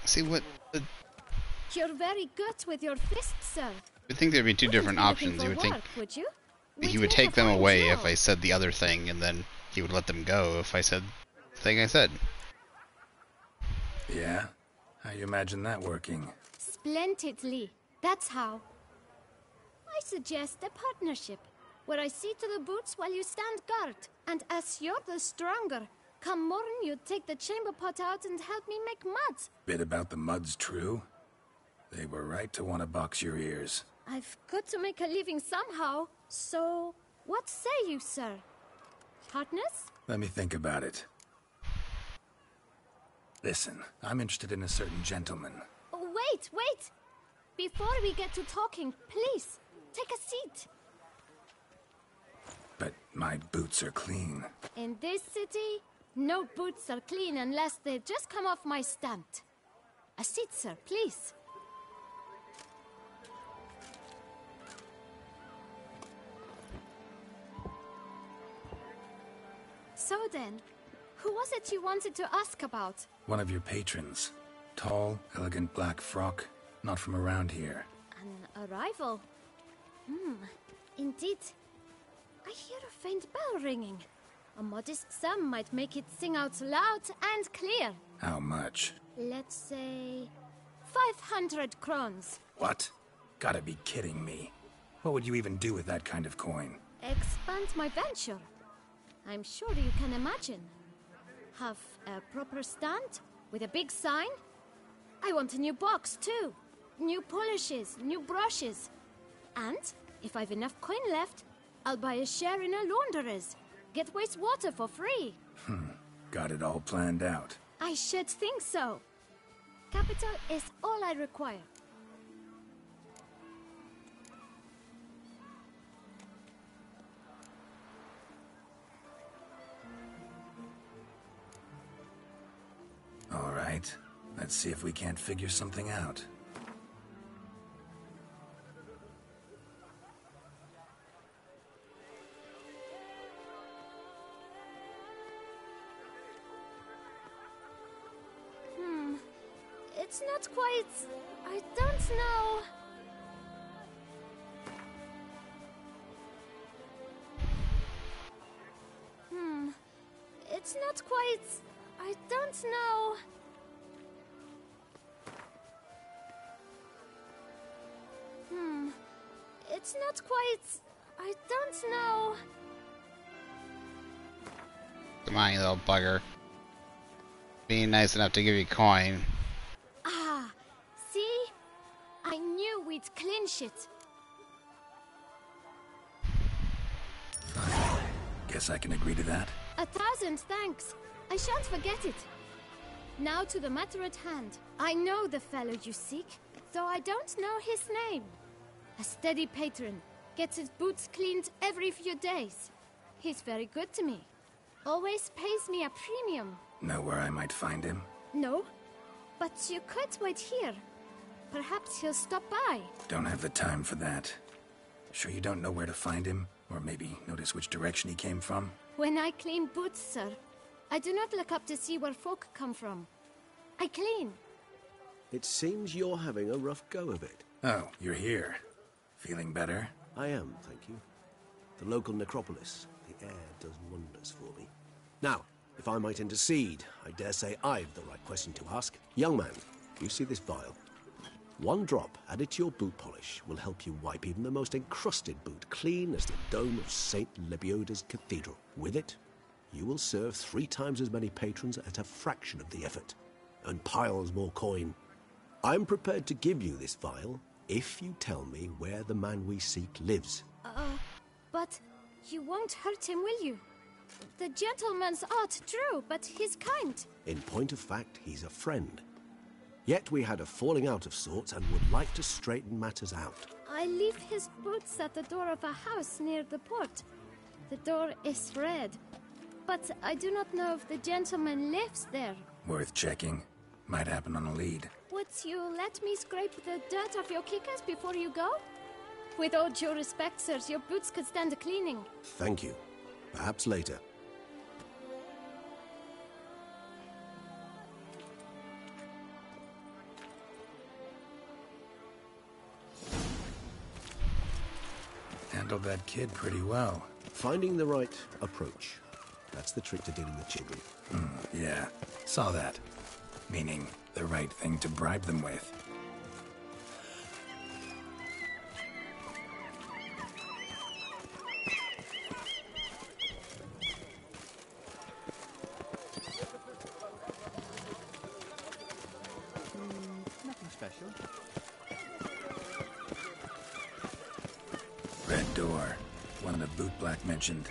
See what? You're very good with your fists, sir. You think there'd be two different options. You would think would you? he would take them away if I said the other thing, and then he would let them go if I said the thing I said. Yeah? How you imagine that working? Splendidly. That's how. I suggest a partnership, where I see to the boots while you stand guard. And as you're the stronger, come morn you take the chamber pot out and help me make mud. Bit about the mud's true? They were right to want to box your ears. I've got to make a living somehow, so what say you, sir? Partners? Let me think about it. Listen, I'm interested in a certain gentleman. Oh, wait! Before we get to talking, please, take a seat. But my boots are clean. In this city, no boots are clean unless they just come off my stand. A seat, sir, please. So then, who was it you wanted to ask about? One of your patrons. Tall, elegant black frock. Not from around here. An arrival? Indeed. I hear a faint bell ringing. A modest sum might make it sing out loud and clear. How much? Let's say 500 crowns. What? Gotta be kidding me. What would you even do with that kind of coin? Expand my venture. I'm sure you can imagine. Have a proper stand with a big sign. I want a new box too. New polishes, new brushes. And if I've enough coin left, I'll buy a share in a launderer's. Get wastewater for free. Got it all planned out. I should think so. Capital is all I require. All right. Let's see if we can't figure something out. It's not quite... I don't know... It's not quite... I don't know... It's not quite... I don't know... Come on, you little bugger. Being nice enough to give you a coin. Ah, see? I knew we'd clinch it. Fine. Guess I can agree to that. 1,000 thanks. I shan't forget it. Now to the matter at hand. I know the fellow you seek, though I don't know his name. A steady patron, gets his boots cleaned every few days. He's very good to me. Always pays me a premium. Know where I might find him? No, but you could wait here. Perhaps he'll stop by. Don't have the time for that. Sure you don't know where to find him? Or maybe notice which direction he came from? When I clean boots, sir, I do not look up to see where folk come from. I clean. It seems you're having a rough go of it. Oh, you're here. Feeling better? I am, thank you. The local necropolis. The air does wonders for me. Now, if I might intercede, I dare say I've the right question to ask. Young man, you see this vial? One drop added to your boot polish will help you wipe even the most encrusted boot clean as the dome of St. Lebioda's Cathedral. With it, you will serve 3 times as many patrons at a fraction of the effort, and piles more coin. I'm prepared to give you this vial if you tell me where the man we seek lives. But you won't hurt him, will you? The gentleman's art true, but he's kind. In point of fact, he's a friend. Yet we had a falling out of sorts and would like to straighten matters out. I leave his boots at the door of a house near the port. The door is red, but I do not know if the gentleman lives there. Worth checking. Might happen on a lead. Would you let me scrape the dirt off your kickers before you go? With all due respect, sirs, your boots could stand a cleaning. Thank you. Perhaps later. Handled that kid pretty well. Finding the right approach. That's the trick to dealing with children. Yeah, saw that. Meaning, the right thing to bribe them with. Nothing special. Red door. One the bootblack mentioned.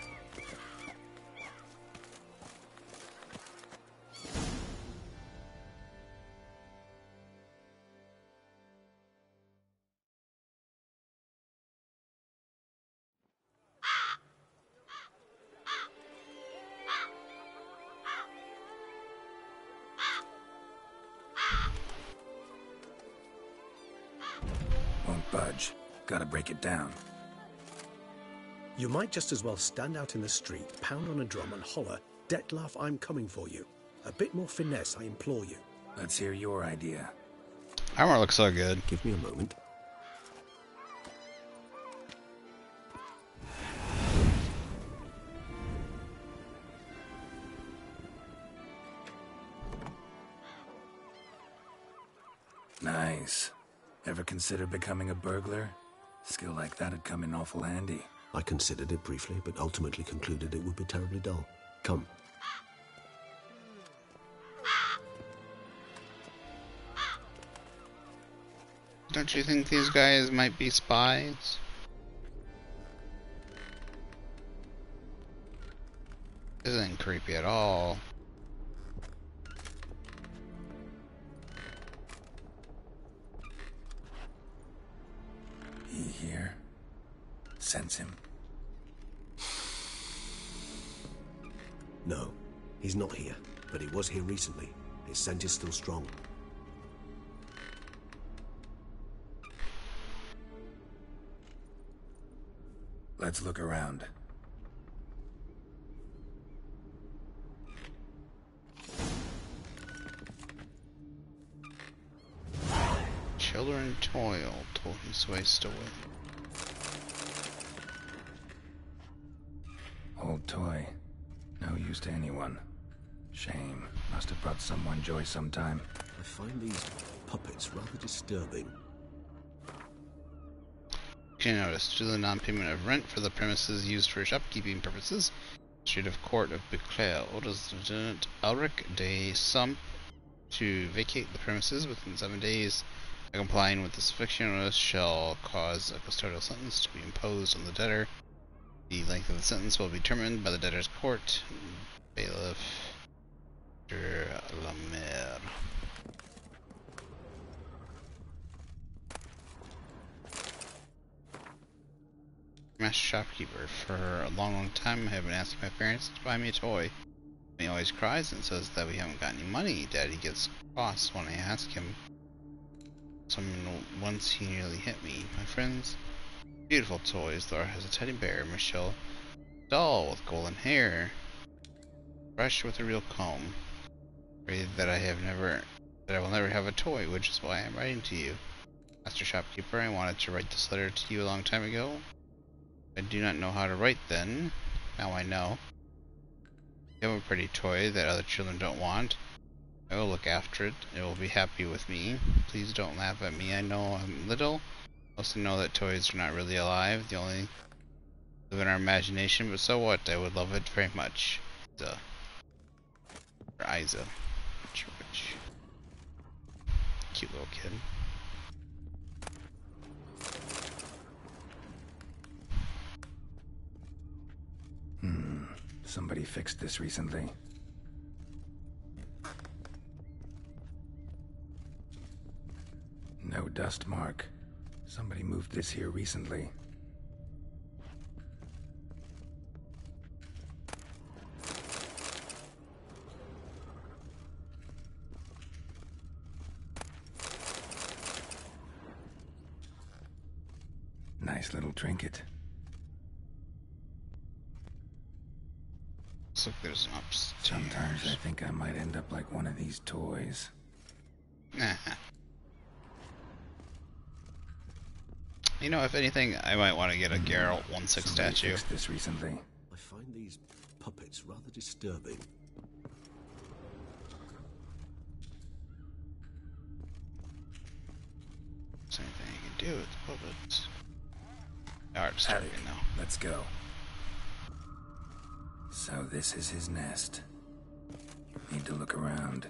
Won't budge. Gotta break it down. You might just as well stand out in the street, pound on a drum and holler, "Dettlaff, I'm coming for you." A bit more finesse, I implore you. Let's hear your idea. Armor looks so good. Give me a moment. Nice. Ever consider becoming a burglar? Skill like that'd come in awful handy. I considered it briefly, but ultimately concluded it would be terribly dull. Come. Don't you think these guys might be spies? This isn't creepy at all. He here? Sense him? No, he's not here, but he was here recently. His scent is still strong. Let's look around. Children toil, told his waste away. Old toy. No use to anyone. Shame. Must have brought someone joy sometime. I find these puppets rather disturbing. You notice, due to the non-payment of rent for the premises used for shopkeeping purposes, Street of Court of Beclair orders Lieutenant Ulrich de Sump to vacate the premises within 7 days. Complying with this eviction notice shall cause a custodial sentence to be imposed on the debtor. The length of the sentence will be determined by the debtor's court. Bailiff de la Mer. Master shopkeeper. For a long time I have been asking my parents to buy me a toy. He always cries and says that we haven't got any money. Daddy gets cross when I ask him. Once he nearly hit me. My friends, Beautiful toys. Laura has a teddy bear. Michelle, doll with golden hair. Brush with a real comb. Afraid that I will never have a toy, which is why I'm writing to you. Master Shopkeeper, I wanted to write this letter to you a long time ago. I do not know how to write then. Now I know. You have a pretty toy that other children don't want. I will look after it. It will be happy with me. Please don't laugh at me. I know I'm little. I also know that toys are not really alive. They only live in our imagination, but so what? I would love it very much. Or Isa. Which. Cute little kid. Somebody fixed this recently. No dust mark. Somebody moved this here recently. Nice little trinket. Looks like there's an upstairs. Sometimes I think I might end up like one of these toys. You know, if anything, I might want to get a Geralt 1/6 statue. Fixed this recently. I find these puppets rather disturbing. Is there anything you can do with the puppets? They are disturbing now. Let's go. So this is his nest. Need to look around.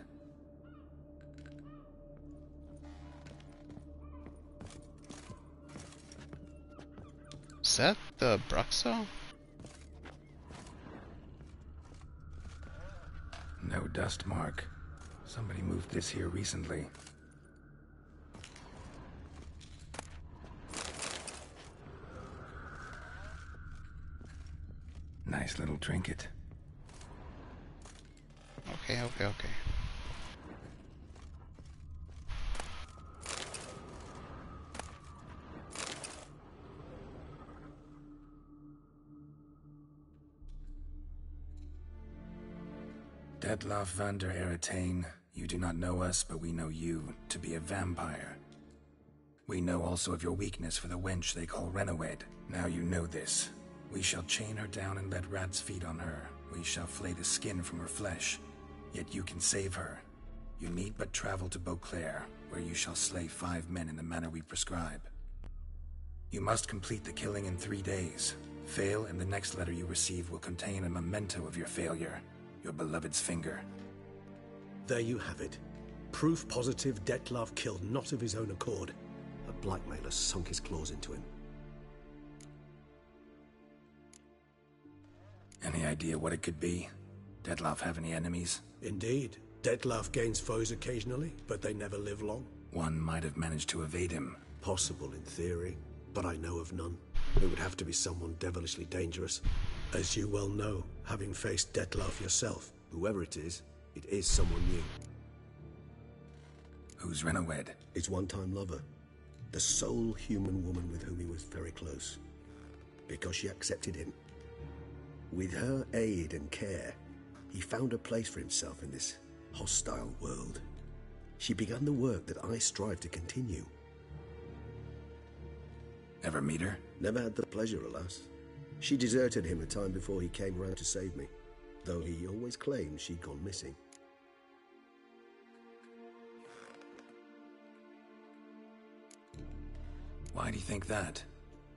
Is that the Bruxo? No dust mark. Somebody moved this here recently. Nice little trinket. Okay. Detlaff van der Eretain, you do not know us, but we know you to be a vampire. We know also of your weakness for the wench they call Renowed. Now you know this. We shall chain her down and let rats feed on her. We shall flay the skin from her flesh. Yet you can save her. You need but travel to Beauclair, where you shall slay 5 men in the manner we prescribe. You must complete the killing in 3 days. Fail, and the next letter you receive will contain a memento of your failure. Your beloved's finger. There you have it. Proof positive Detlaff killed not of his own accord. A blackmailer sunk his claws into him. Any idea what it could be? Detlaff have any enemies? Indeed. Detlaff gains foes occasionally, but they never live long. One might have managed to evade him. Possible in theory, but I know of none. It would have to be someone devilishly dangerous. As you well know, having faced Detlaff yourself. Whoever it is someone new. Who's Renowed? His one-time lover. The sole human woman with whom he was very close. Because she accepted him. With her aid and care, he found a place for himself in this hostile world. She began the work that I strive to continue. Ever meet her? Never had the pleasure, alas. She deserted him a time before he came round to save me, though he always claimed she'd gone missing. Why do you think that?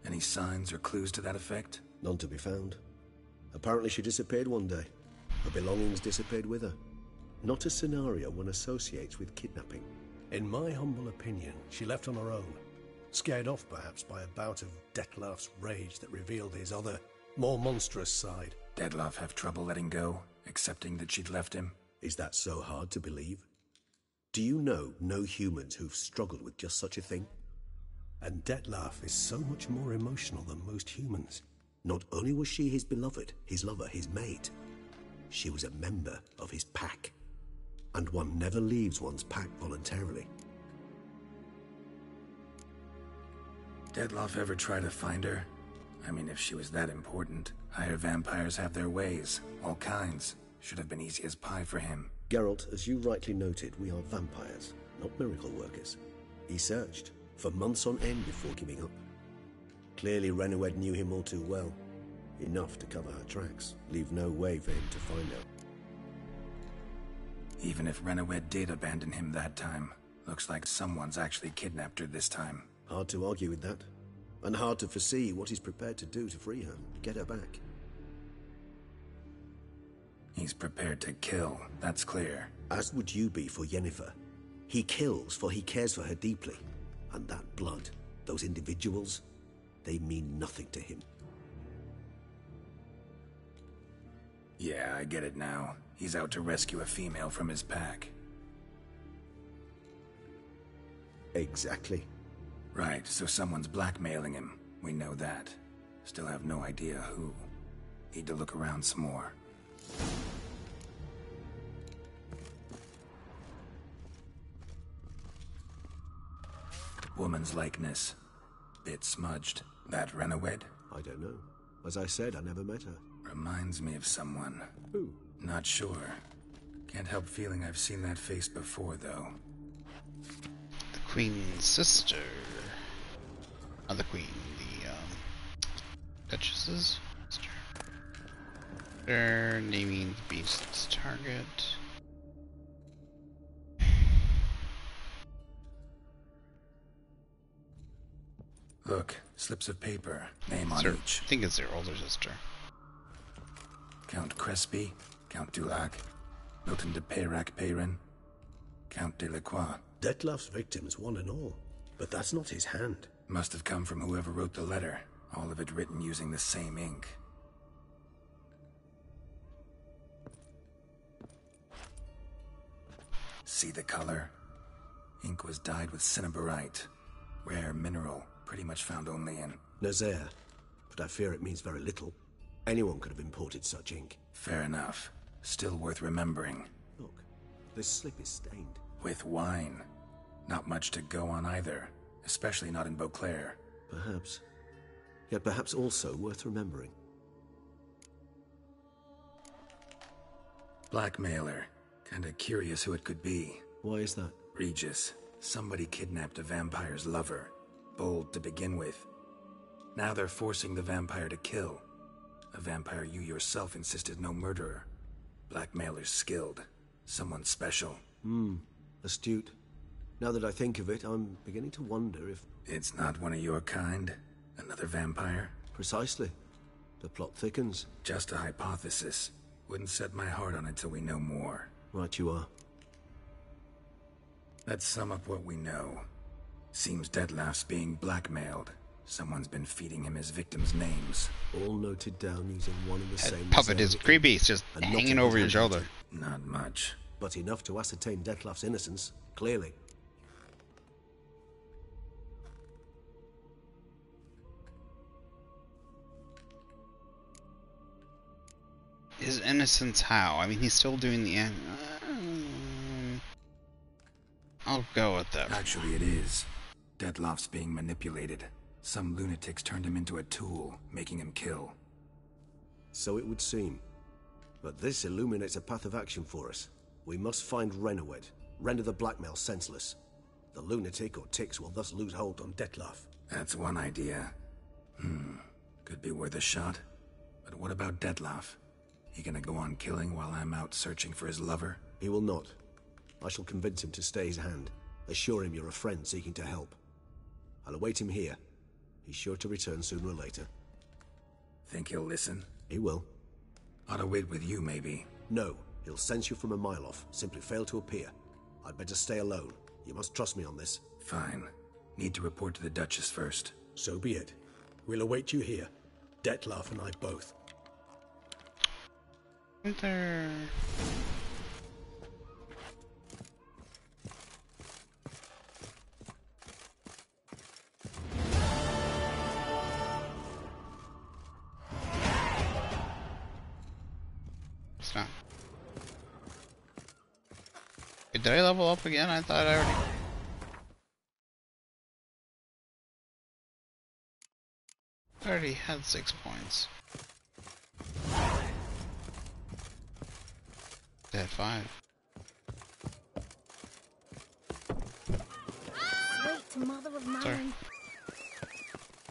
Any signs or clues to that effect? None to be found. Apparently she disappeared one day. Her belongings disappeared with her. Not a scenario one associates with kidnapping. In my humble opinion, she left on her own. Scared off, perhaps, by a bout of Detlaff's rage that revealed his other, more monstrous side. Detlaff have trouble letting go, accepting that she'd left him? Is that so hard to believe? Do you know no humans who've struggled with just such a thing? And Detlaff is so much more emotional than most humans. Not only was she his beloved, his lover, his mate, she was a member of his pack. And one never leaves one's pack voluntarily. Dettlaff ever try to find her? I mean, if she was that important. Higher vampires have their ways. All kinds. Should have been easy as pie for him. Geralt, as you rightly noted, we are vampires, not miracle workers. He searched for months on end before giving up. Clearly Renowed knew him all too well. Enough to cover her tracks, leave no way for him to find her. Even if Renowed did abandon him that time, looks like someone's actually kidnapped her this time. Hard to argue with that. And hard to foresee what he's prepared to do to free her, get her back. He's prepared to kill, that's clear. As would you be for Yennefer. He kills for he cares for her deeply. And that blood, those individuals, they mean nothing to him. Yeah, I get it now. He's out to rescue a female from his pack. Exactly. Right, so someone's blackmailing him. We know that. Still have no idea who. Need to look around some more. Woman's likeness. Bit smudged. That Renowed? I don't know. As I said, I never met her. Reminds me of someone. Who? Not sure. Can't help feeling I've seen that face before, though. The Queen's sister. Not the Queen, the, Duchess's sister. They're naming the beast's target. Look, slips of paper, name on each. I think it's their older sister. Count Crespi, Count Dulac, Milton de Peyrac-Peyrin, Count Delacroix. Dettlaff's victims, one and all. But that's not his hand. Must have come from whoever wrote the letter. All of it written using the same ink. See the color? Ink was dyed with cinnabarite. Rare mineral, pretty much found only in Nazaire, but I fear it means very little. Anyone could have imported such ink. Fair enough. Still worth remembering. Look, this slip is stained. With wine. Not much to go on either. Especially not in Beauclair. Perhaps. Yet perhaps also worth remembering. Blackmailer. Kinda curious who it could be. Why is that? Regis. Somebody kidnapped a vampire's lover. Bold to begin with. Now they're forcing the vampire to kill. A vampire you yourself insisted no murderer. Blackmailer's skilled. Someone special. Astute. Now that I think of it, I'm beginning to wonder if... It's not one of your kind? Another vampire? Precisely. The plot thickens. Just a hypothesis. Wouldn't set my heart on it till we know more. Right you are. Let's sum up what we know. Seems Dettlaff's being blackmailed. Someone's been feeding him his victims' names. All noted down using one and the That same... puppet is creepy. It's just hanging over your shoulder. Not much. But enough to ascertain Dettlaff's innocence, clearly. His innocence how? I mean, he's still doing the... I'll go with that. Actually, it is. Dettlaff's being manipulated. Some lunatics turned him into a tool, making him kill. So it would seem. But this illuminates a path of action for us. We must find Renowed, render the blackmail senseless. The lunatic or ticks will thus lose hold on Dettlaff. That's one idea. Could be worth a shot. But what about Dettlaff? He gonna go on killing while I'm out searching for his lover? He will not. I shall convince him to stay his hand. Assure him you're a friend seeking to help. I'll await him here. He's sure to return sooner or later. Think he'll listen? He will. Ought to wait with you, maybe. No. He'll sense you from a mile off. Simply fail to appear. I'd better stay alone. You must trust me on this. Fine. Need to report to the Duchess first. So be it. We'll await you here. Dettlaff and I both. There. Stop. Did I level up again? I thought I already... already had 6 points. They had 5. Sweet mother of mine.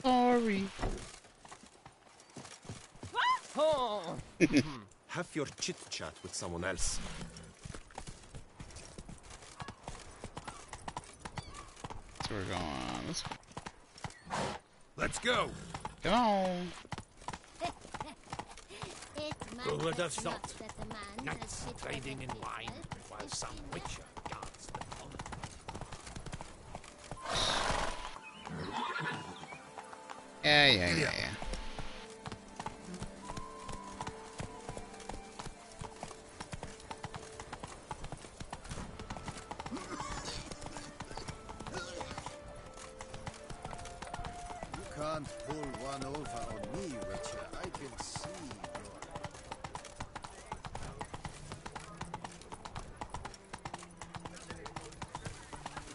Sorry. Oh. Have your chit-chat with someone else. So we're going. Let's go. Come on. Who would have thought? Knights trading in wine while some witcher guards the pond. Yeah. You can't pull one over on me, Witcher. I can see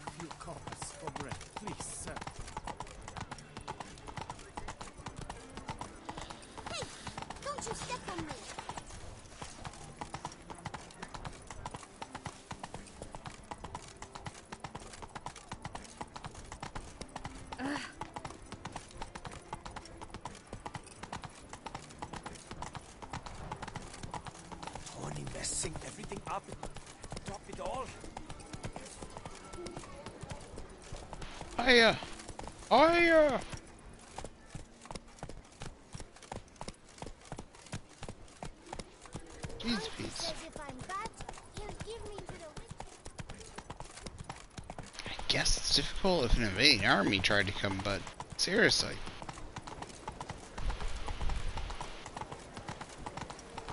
A few coppers for bread, please, sir. Hey, don't you step on me. Tony messing everything up. Drop it all. Hiya! Hiya! Jeez, Pete. I guess it's difficult if an invading army tried to come, but seriously.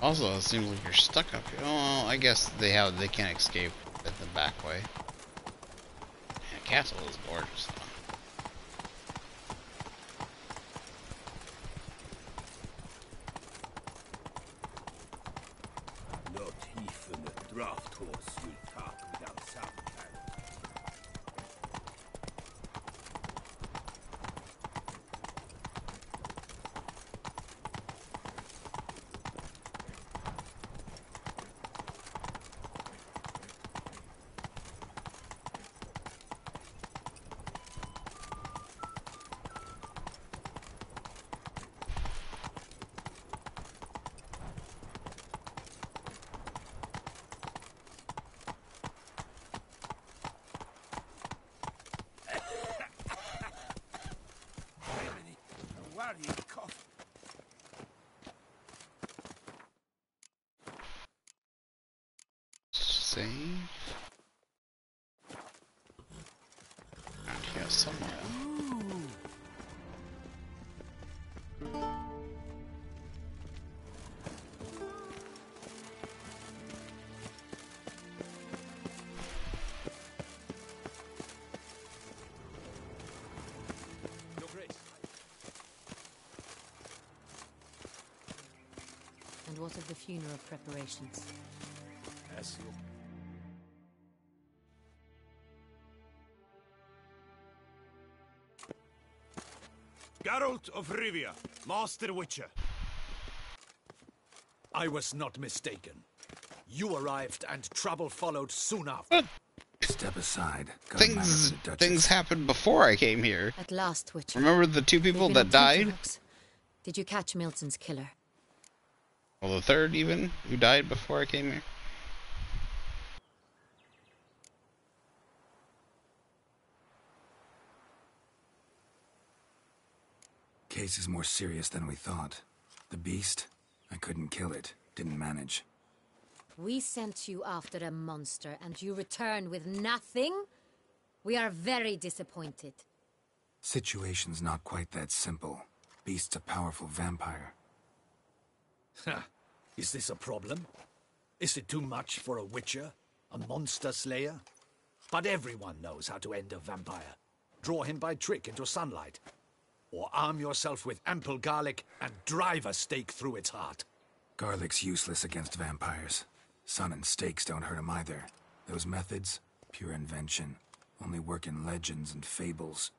Also, it seems like you're stuck up here. Well, I guess they can't escape at the back way. Yeah, castle is gorgeous though. Not even a draft horse will talk without sound. Save. Around here somewhere. Your Grace. And what of the funeral preparations? As you... Geralt of Rivia, Master Witcher. I was not mistaken. You arrived and trouble followed soon after. Step aside. Things happened before I came here. At last, Witcher. Remember the 2 people They've that been on died? tenterhooks. Did you catch Milton's killer? Well, the 3rd even, who died before I came here. Case is more serious than we thought. The beast, I couldn't kill it. Didn't manage. We sent you after a monster, and you return with nothing? We are very disappointed. Situation's not quite that simple. Beast's a powerful vampire. Is this a problem? Is it too much for a witcher? A monster slayer? But everyone knows how to end a vampire. Draw him by trick into sunlight. Or arm yourself with ample garlic and drive a stake through its heart. Garlic's useless against vampires. Sun and stakes don't hurt him either. Those methods, pure invention. Only work in legends and fables.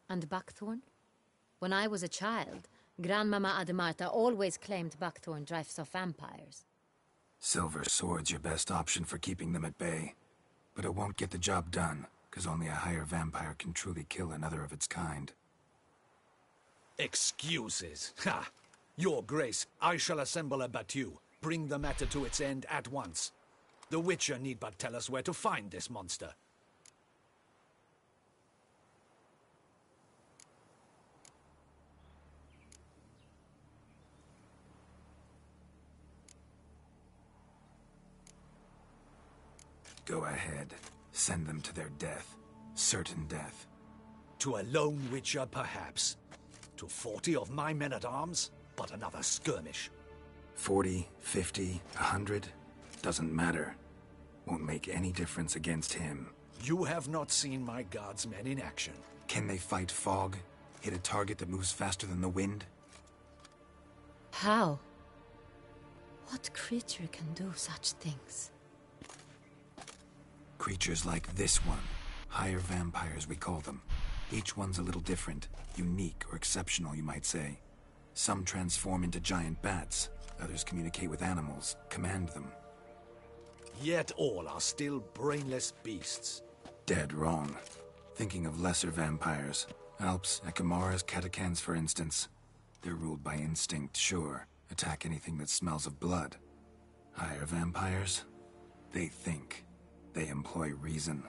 And buckthorn? When I was a child, Grandmama Adamarta always claimed buckthorn drives off vampires. Silver sword's your best option for keeping them at bay. But it won't get the job done, because only a higher vampire can truly kill another of its kind. Excuses. Ha! Your Grace, I shall assemble a battue. Bring the matter to its end at once. The Witcher need but tell us where to find this monster. Go ahead. Send them to their death. Certain death. To a lone Witcher, perhaps. To 40 of my men-at-arms, but another skirmish. 40, 50, 100, doesn't matter. Won't make any difference against him. You have not seen my guardsmen in action. Can they fight fog? Hit a target that moves faster than the wind? How? What creature can do such things? Creatures like this one. Higher vampires, we call them. Each one's a little different. Unique or exceptional, you might say. Some transform into giant bats. Others communicate with animals, command them. Yet all are still brainless beasts. Dead wrong. Thinking of lesser vampires. Alps, Ekamaras, Catacans, for instance. They're ruled by instinct, sure. Attack anything that smells of blood. Higher vampires? They think. They employ reason.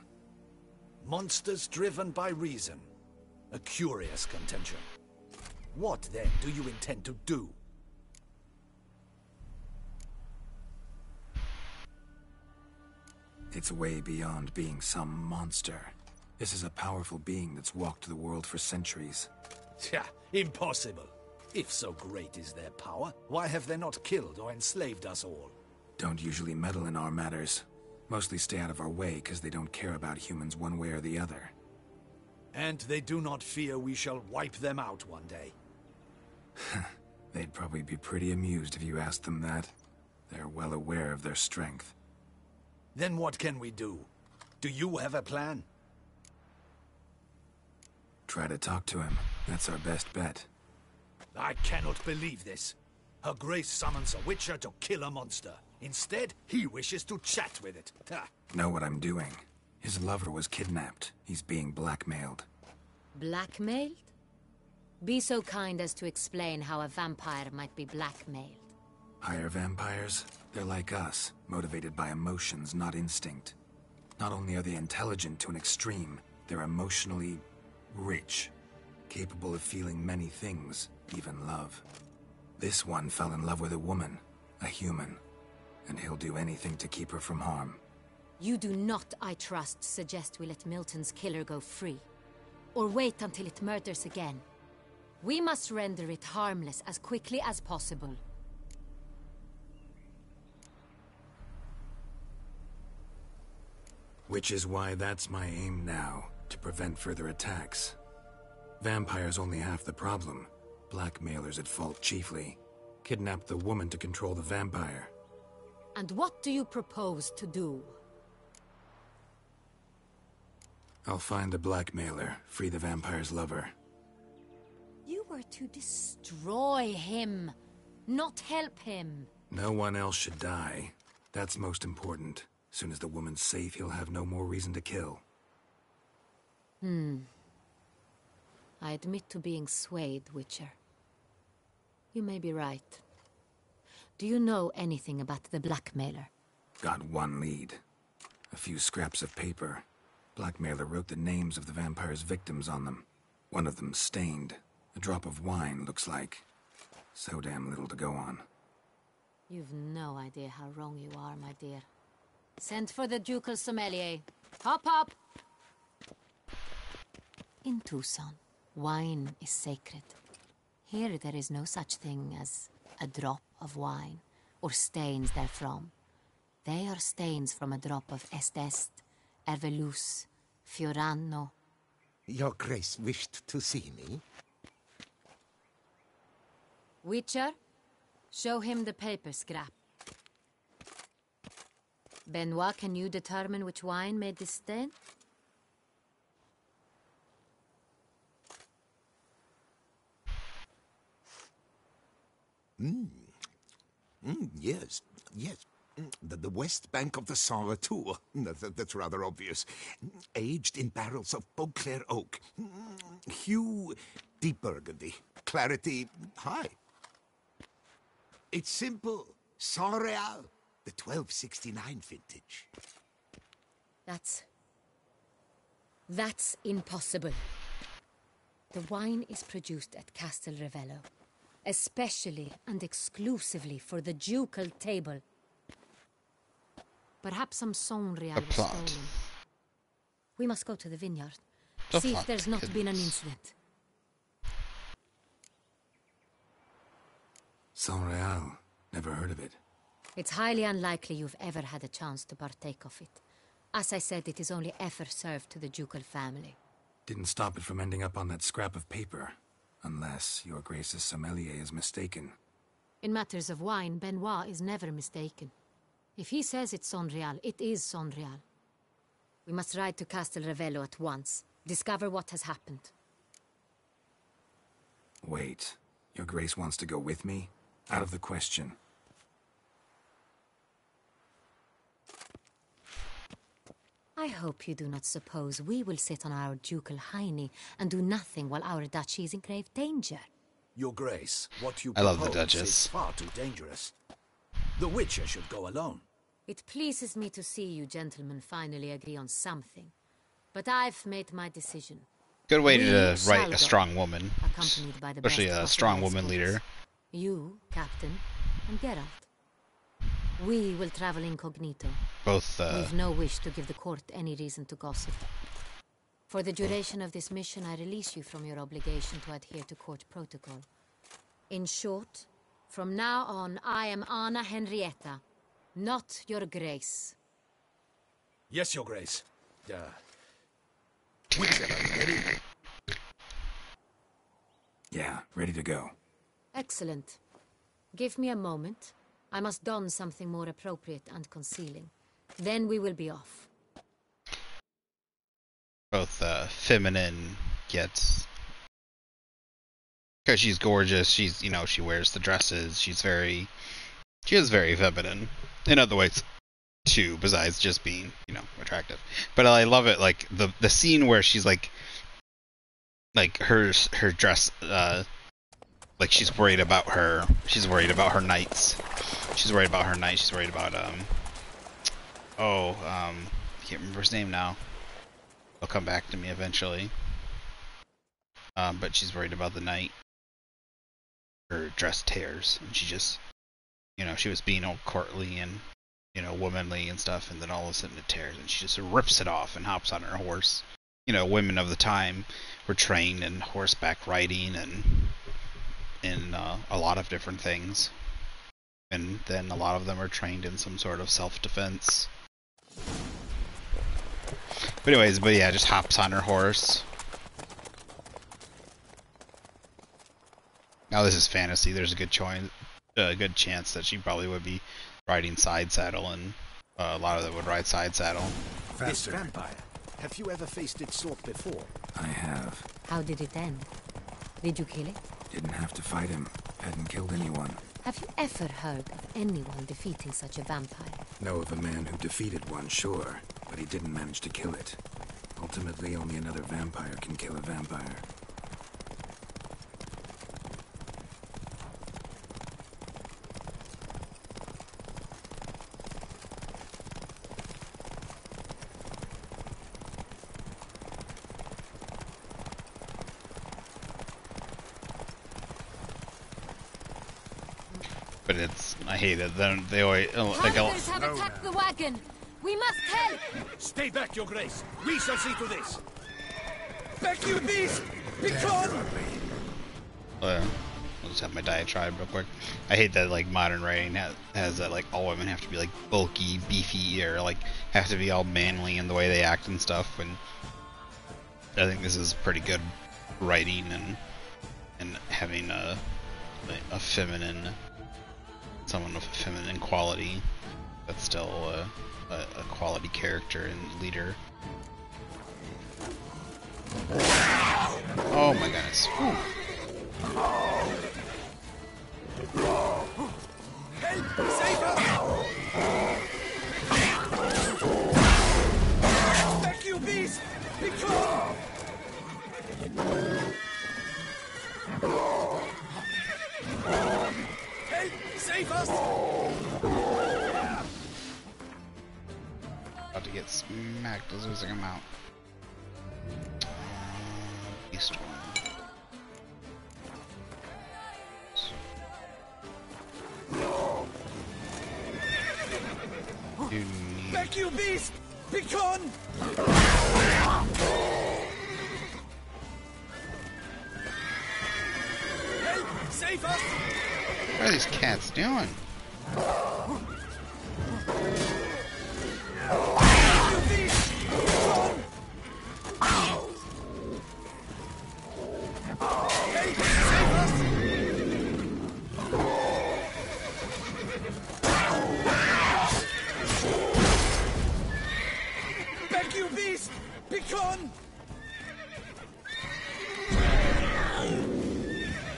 Monsters driven by reason. A curious contention. What, then, do you intend to do? It's way beyond being some monster. This is a powerful being that's walked the world for centuries. Tja, impossible. If so great is their power, why have they not killed or enslaved us all? Don't usually meddle in our matters. Mostly stay out of our way because they don't care about humans one way or the other. And they do not fear we shall wipe them out one day. They'd probably be pretty amused if you asked them that. They're well aware of their strength. Then what can we do? Do you have a plan? Try to talk to him. That's our best bet. I cannot believe this. Her Grace summons a Witcher to kill a monster. Instead, he wishes to chat with it. Ha. Know what I'm doing. His lover was kidnapped. He's being blackmailed. Blackmailed? Be so kind as to explain how a vampire might be blackmailed. Higher vampires? They're like us, motivated by emotions, not instinct. Not only are they intelligent to an extreme, they're emotionally rich. Capable of feeling many things, even love. This one fell in love with a woman, a human. And he'll do anything to keep her from harm. You do not, I trust, suggest we let Milton's killer go free. Or wait until it murders again. We must render it harmless as quickly as possible. Which is why that's my aim now, to prevent further attacks. Vampires only half the problem. Blackmailers at fault chiefly. Kidnapped the woman to control the vampire. And what do you propose to do? I'll find the blackmailer, free the vampire's lover. You were to destroy him, not help him. No one else should die. That's most important. Soon as the woman's safe, he'll have no more reason to kill. I admit to being swayed, Witcher. You may be right. Do you know anything about the blackmailer? Got one lead. A few scraps of paper. Blackmailer wrote the names of the vampire's victims on them. One of them stained. A drop of wine, looks like. So damn little to go on. You've no idea how wrong you are, my dear. Send for the ducal sommelier. Hop, hop! In Tucson, wine is sacred. Here there is no such thing as a drop of wine, or stains therefrom. They are stains from a drop of Est, Ervelus, Fiorano. Your Grace wished to see me? Witcher, show him the paper scrap. Benoit, can you determine which wine made this stain? Yes, yes. The west bank of the Sarre too. That's rather obvious. Aged in barrels of Beauclair oak. Hue, deep burgundy. Clarity, high. It's simple. Saint-Réal, the 1269 vintage. That's impossible. The wine is produced at Castel Ravello, especially and exclusively for the ducal table. Perhaps some Saint-Réal was stolen. We must go to the vineyard. See if there's not been an incident. Saint-Réal. Never heard of it. It's highly unlikely you've ever had a chance to partake of it. As I said, it is only ever served to the ducal family. Didn't stop it from ending up on that scrap of paper. Unless your Grace's sommelier is mistaken. In matters of wine, Benoit is never mistaken. If he says it's Saint-Réal, it is Saint-Réal. We must ride to Castel Ravello at once. Discover what has happened. Wait. Your Grace wants to go with me? Out of the question. I hope you do not suppose we will sit on our ducal hiney and do nothing while our duchy is in grave danger. Your Grace, what you I love the propose Duchess. is far too dangerous. The Witcher should go alone. It pleases me to see you gentlemen finally agree on something. But I've made my decision. Good way We to shall write go, a strong woman. accompanied by the Especially best a possible strong woman escorts. leader. You, Captain, and Geralt. We will travel incognito. Both, We've no wish to give the court any reason to gossip. For the duration of this mission, I release you from your obligation to adhere to court protocol. In short, from now on, I am Anna Henrietta, not your Grace. Yes, Your Grace. Witcher, are you ready? Yeah, ready to go. Excellent. Give me a moment. I must don something more appropriate and concealing. Then we will be off. Both feminine yet, because she's gorgeous. She's, you know, she wears the dresses. She is very feminine in other ways too, besides just being, you know, attractive. But I love it, like the scene where she's like her dress, like she's worried about her knights. She's worried about her knight. She's worried about I can't remember his name now. It'll come back to me eventually. But she's worried about the knight. Her dress tears, and she just, you know, she was being all courtly and, you know, womanly and stuff, and then all of a sudden it tears, and she just rips it off and hops on her horse. You know, women of the time were trained in horseback riding and in a lot of different things. And then a lot of them are trained in some sort of self-defense. But anyways, yeah, just hops on her horse. Now this is fantasy. There's a good chance that she probably would be riding side saddle, and a lot of them would ride side saddle. This vampire. Have you ever faced its sort before? I have. How did it end? Did you kill it? Didn't have to fight him. Hadn't killed anyone. Have you ever heard of anyone defeating such a vampire? Know of a man who defeated one, sure, but he didn't manage to kill it. Ultimately, only another vampire can kill a vampire. But I hate it. Then they always Hunters have attacked the wagon. We must help. Stay back, Your Grace. We shall see to this. Back, you beast! Be gone! I'll just have my diatribe real quick. I hate that like modern writing has that like all women have to be like bulky, beefy, or like have to be all manly in the way they act and stuff. And I think this is pretty good writing and having a feminine, someone with a feminine quality that's still a quality character and leader. Oh my goodness. Help! Save us! Back, you beast! Be gone! Help! Save us! About to get smacked as soon as I come out. Beast one. Back, you beast! Be gone! Help! Save us! What are these cats doing? You beast! Be gone! Help! Save us! Back, you beast! Be gone!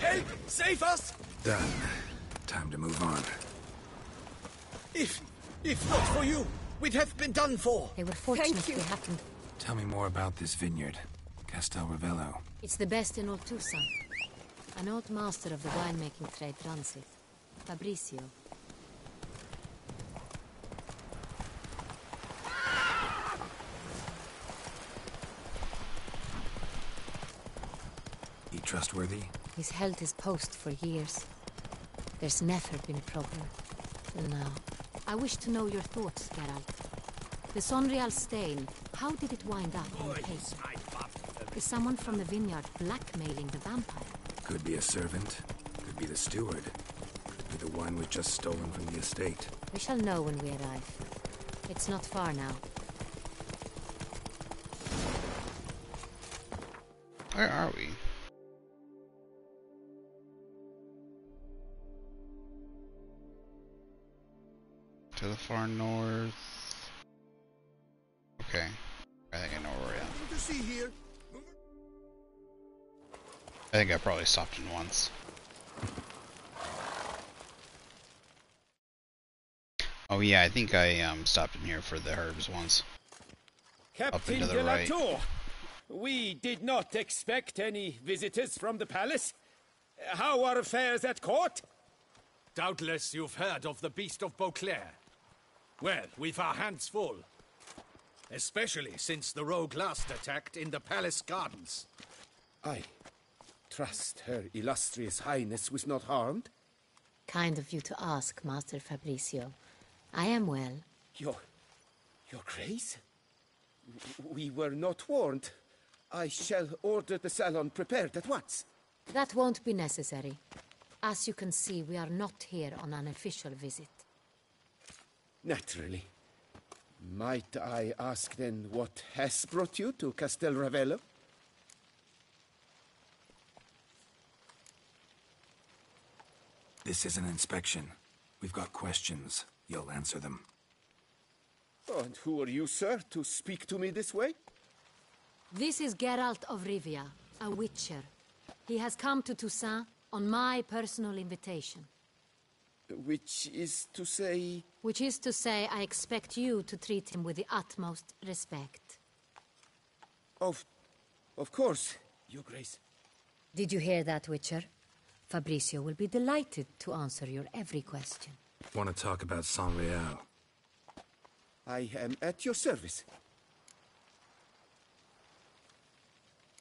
Help! Save us! Done. Time to move on. If not for you, we'd have been done for. They were fortunate they happened. Tell me more about this vineyard. Castel Ravello. It's the best in all Tucson. An old master of the winemaking trade runs it. Fabricio. He trustworthy? He's held his post for years. There's never been a problem. Till now. I wish to know your thoughts, Geralt. The Sonreal stain, how did it wind up on the case? Is someone from the vineyard blackmailing the vampire? Could be a servant. Could be the steward. Could be the wine was just stolen from the estate. We shall know when we arrive. It's not far now. Where are we? To the far north. Okay. I think I know where we're at. Nothing to see here. I think I probably stopped in once. Oh yeah, I think I stopped in here for the herbs once. Captain the right. Latour, we did not expect any visitors from the palace. How are affairs at court? Doubtless you've heard of the Beast of Beauclair. Well, we've our hands full. Especially since the rogue last attacked in the palace gardens. I trust Her Illustrious Highness was not harmed? Kind of you to ask, Master Fabricio. I am well. Your Grace? We were not warned. I shall order the salon prepared at once. That won't be necessary. As you can see, we are not here on an official visit. Naturally. Might I ask then what has brought you to Castel Ravello? This is an inspection. We've got questions. You'll answer them. Oh, and who are you, sir, to speak to me this way? This is Geralt of Rivia, a witcher. He has come to Toussaint on my personal invitation. Which is to say... Which is to say, I expect you to treat him with the utmost respect. Of course, Your Grace. Did you hear that, Witcher? Fabricio will be delighted to answer your every question. Want to talk about Sonreal? I am at your service.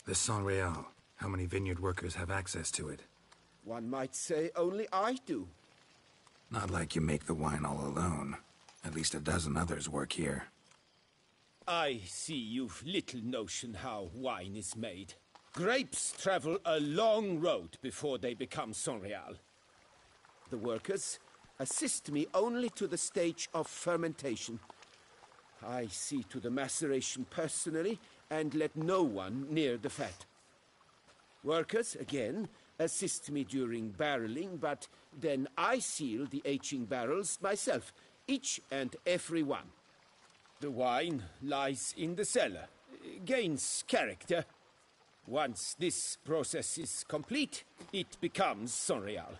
The Sonreal. How many vineyard workers have access to it? One might say only I do. Not like you make the wine all alone. At least a dozen others work here. I see you've little notion how wine is made. Grapes travel a long road before they become Sonreal. The workers assist me only to the stage of fermentation. I see to the maceration personally and let no one near the fat. Workers, again, assist me during barreling, but then I seal the aging barrels myself, each and every one. The wine lies in the cellar, gains character. Once this process is complete, it becomes Sonreal.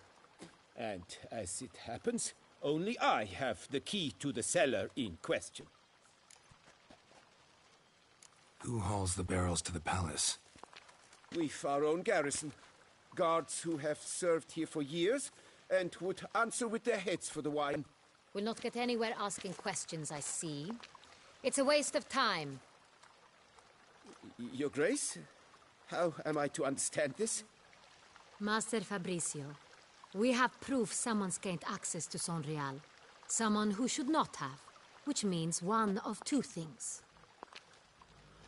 And as it happens, only I have the key to the cellar in question. Who hauls the barrels to the palace? We've our own garrison. Guards who have served here for years and would answer with their heads for the wine. We'll not get anywhere asking questions, I see. It's a waste of time. Your Grace? How am I to understand this? Master Fabricio, we have proof someone's gained access to Sonreal. Someone who should not have, which means one of two things.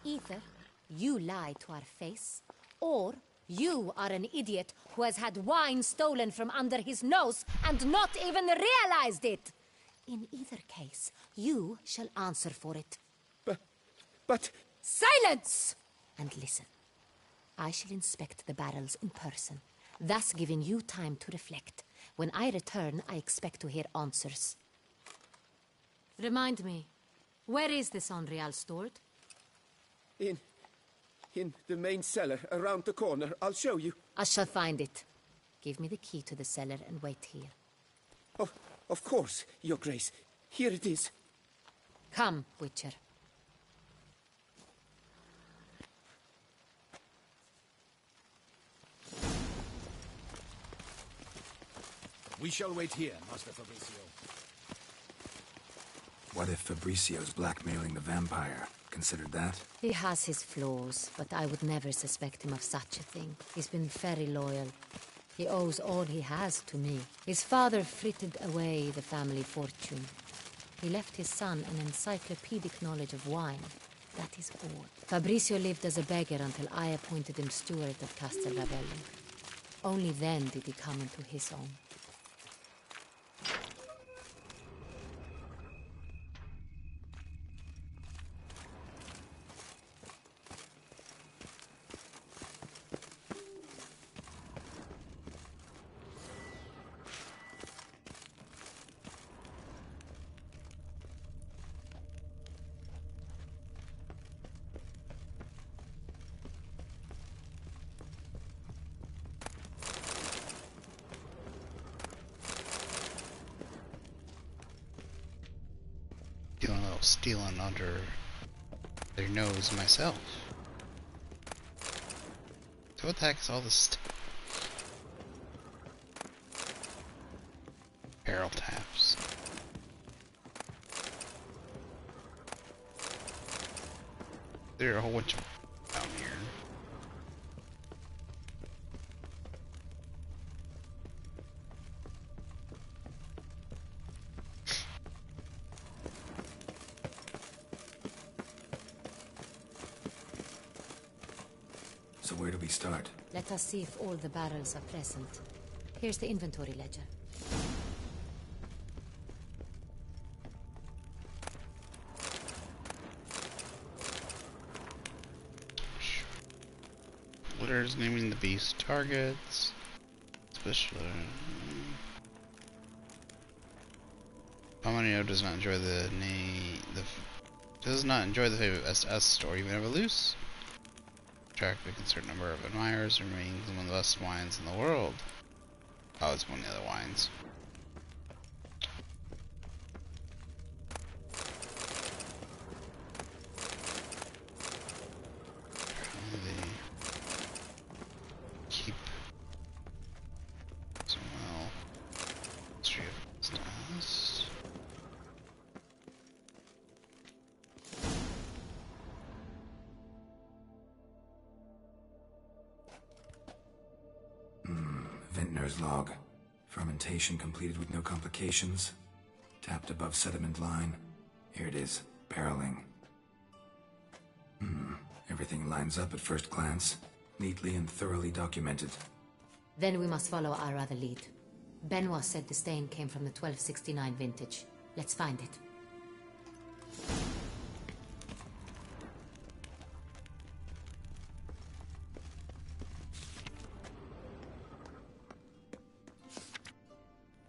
Either you lie to our face, or you are an idiot who has had wine stolen from under his nose and not even realized it. In either case, you shall answer for it. But... Silence! And listen. I shall inspect the barrels in person, thus giving you time to reflect. When I return, I expect to hear answers. Remind me, where is this Sonreal stored? In the main cellar, around the corner. I'll show you. I shall find it. Give me the key to the cellar and wait here. Of course, Your Grace. Here it is. Come, Witcher. We shall wait here, Master Fabricio. What if Fabricio's blackmailing the vampire? Considered that? He has his flaws, but I would never suspect him of such a thing. He's been very loyal. He owes all he has to me. His father frittered away the family fortune. He left his son an encyclopedic knowledge of wine. That is all. Fabricio lived as a beggar until I appointed him steward of Castel Ravelli. Only then did he come into his own. Doing a little stealing under their nose myself. So what the heck is all this stuff? Barrel taps. There are a whole bunch of down here. So where do we start? Let us see if all the barrels are present. Here's the inventory ledger. Letters naming the beast targets. Special. Pomonio does not enjoy the favorite SS store even if loose. Track a certain number of admirers remains one of the best wines in the world. Oh, it's one of the other wines. Keep so well. History of styles. Vintner's log. Fermentation completed with no complications. Tapped above sediment line. Here it is. Barreling. Everything lines up at first glance. Neatly and thoroughly documented. Then we must follow our other lead. Benoit said the stain came from the 1269 vintage. Let's find it.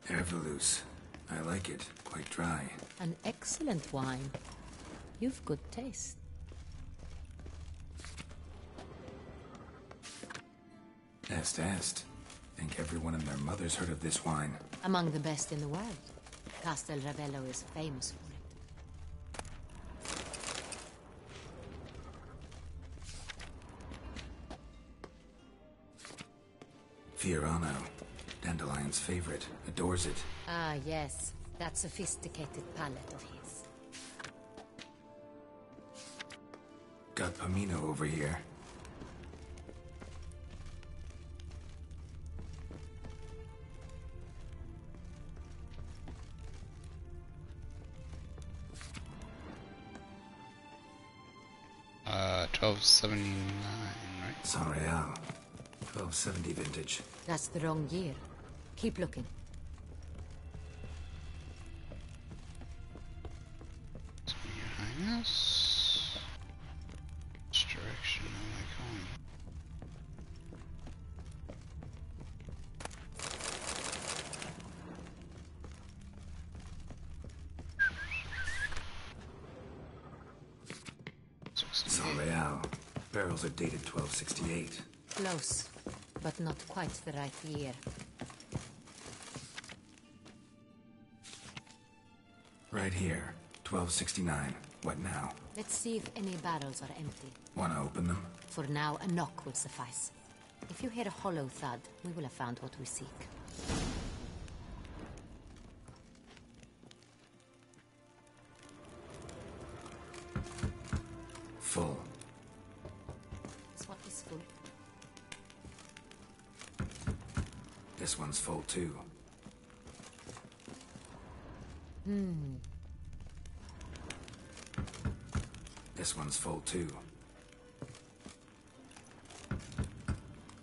Herveloos. I like it. Quite dry. An excellent wine. You've good taste. Est. Think everyone and their mother's heard of this wine. Among the best in the world. Castel Ravello is famous for it. Fiorano, Dandelion's favorite, adores it. Ah, yes. That sophisticated palate of his. Got Pomino over here. $12.79, right? San Real. 1270 vintage. That's the wrong year. Keep looking. Behind us. Which direction am I going? San Real. Barrels are dated 1268. Close, but not quite the right year. Right here. 1269. What now? Let's see if any barrels are empty. Wanna open them? For now, a knock will suffice. If you hear a hollow thud, we will have found what we seek. Full. This one is full. This one's full too. This one's full too.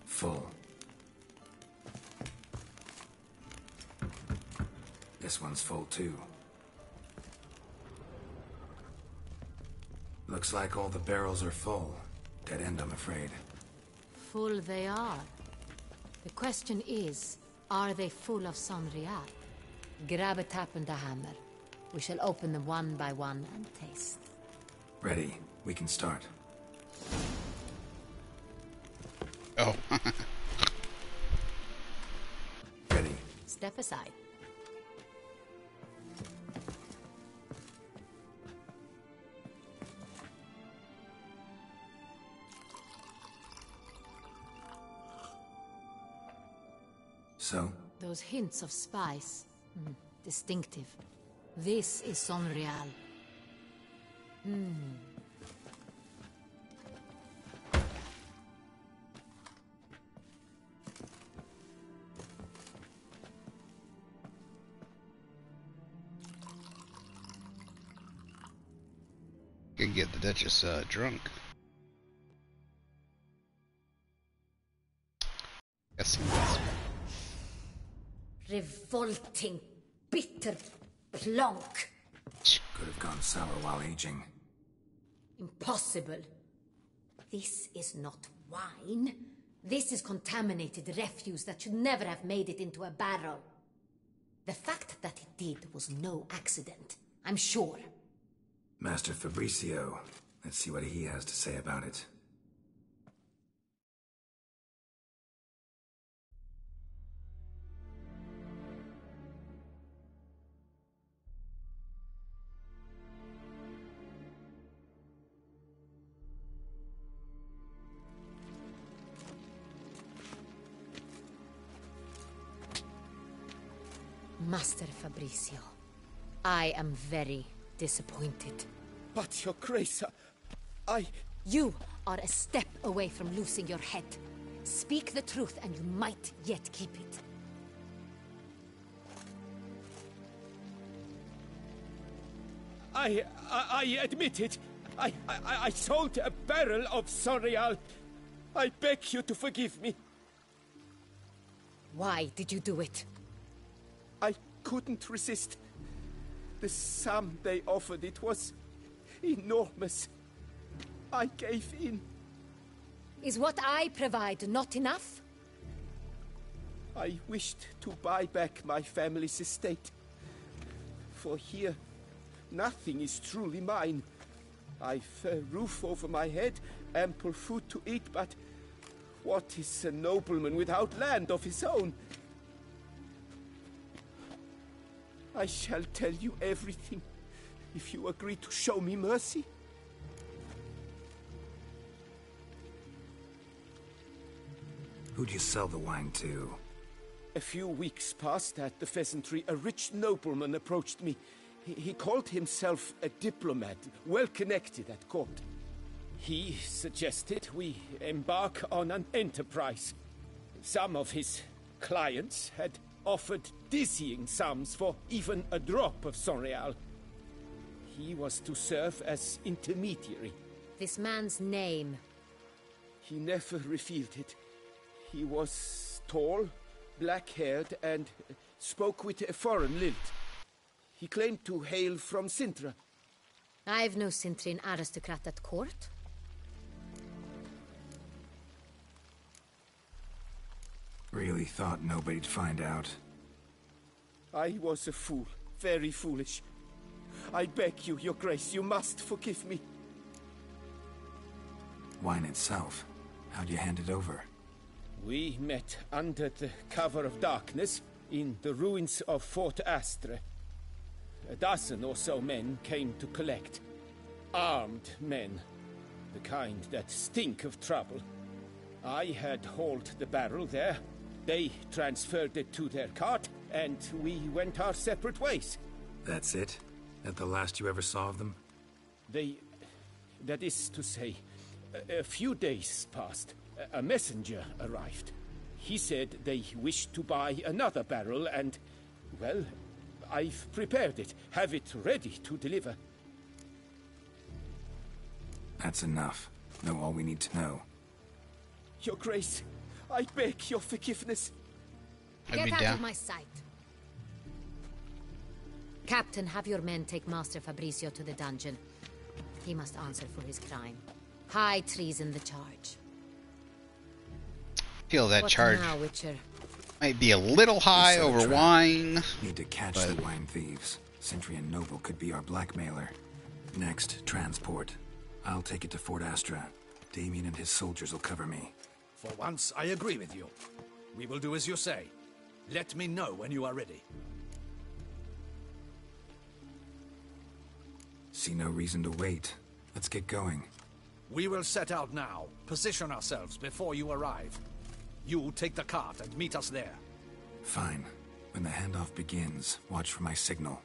Full. This one's full too. Looks like all the barrels are full. Dead end, I'm afraid. Full they are. The question is, are they full of San Real? Grab a tap and a hammer. We shall open them one by one and taste. Ready. We can start. Oh. Ready. Step aside. So? Those hints of spice. Distinctive. This is San Real. Can get the Duchess drunk. Yes. Revolting, bitter plonk. Could have gone sour while aging. Impossible. This is not wine. This is contaminated refuse that should never have made it into a barrel. The fact that it did was no accident, I'm sure. Master Fabricio. Let's see what he has to say about it. Master Fabricio, I am very disappointed. But, Your Grace, You are a step away from losing your head. Speak the truth and you might yet keep it. I admit it. I sold a barrel of San Real. I beg you to forgive me. Why did you do it? I couldn't resist. The sum they offered, it was enormous. I gave in. Is what I provide not enough? I wished to buy back my family's estate. For here, nothing is truly mine. I've a roof over my head, ample food to eat, but what is a nobleman without land of his own? I shall tell you everything if you agree to show me mercy. Who'd you sell the wine to? A few weeks past at the pheasantry, a rich nobleman approached me. He called himself a diplomat, well connected at court. He suggested we embark on an enterprise. Some of his clients had offered dizzying sums for even a drop of Sonreal. He was to serve as intermediary. This man's name? He never revealed it. He was tall, black-haired, and spoke with a foreign lilt. He claimed to hail from Sintra. I've no Sintrian aristocrat at court. Really thought nobody'd find out. I was a fool, very foolish. I beg you, Your Grace, you must forgive me. Wine itself, how'd you hand it over? We met under the cover of darkness in the ruins of Fort Astre. A dozen or so men came to collect. Armed men. The kind that stink of trouble. I had hauled the barrel there. They transferred it to their cart, and we went our separate ways. That's it? That the last you ever saw of them? That is to say, a few days passed. A messenger arrived. He said they wished to buy another barrel and, well, I've prepared it. Have it ready to deliver. That's enough. Know all we need to know. Your Grace, I beg your forgiveness. Get out of my sight. Captain, have your men take Master Fabrizio to the dungeon. He must answer for his crime. High treason the charge. Feel that What charge now, Witcher? might be a little high over wine. Need to catch the wine thieves. Centrian Noble could be our blackmailer. Next, transport. I'll take it to Fort Astra. Damien and his soldiers will cover me. For once, I agree with you. We will do as you say. Let me know when you are ready. See no reason to wait. Let's get going. We will set out now. Position ourselves before you arrive. You take the cart and meet us there. Fine. When the handoff begins, watch for my signal.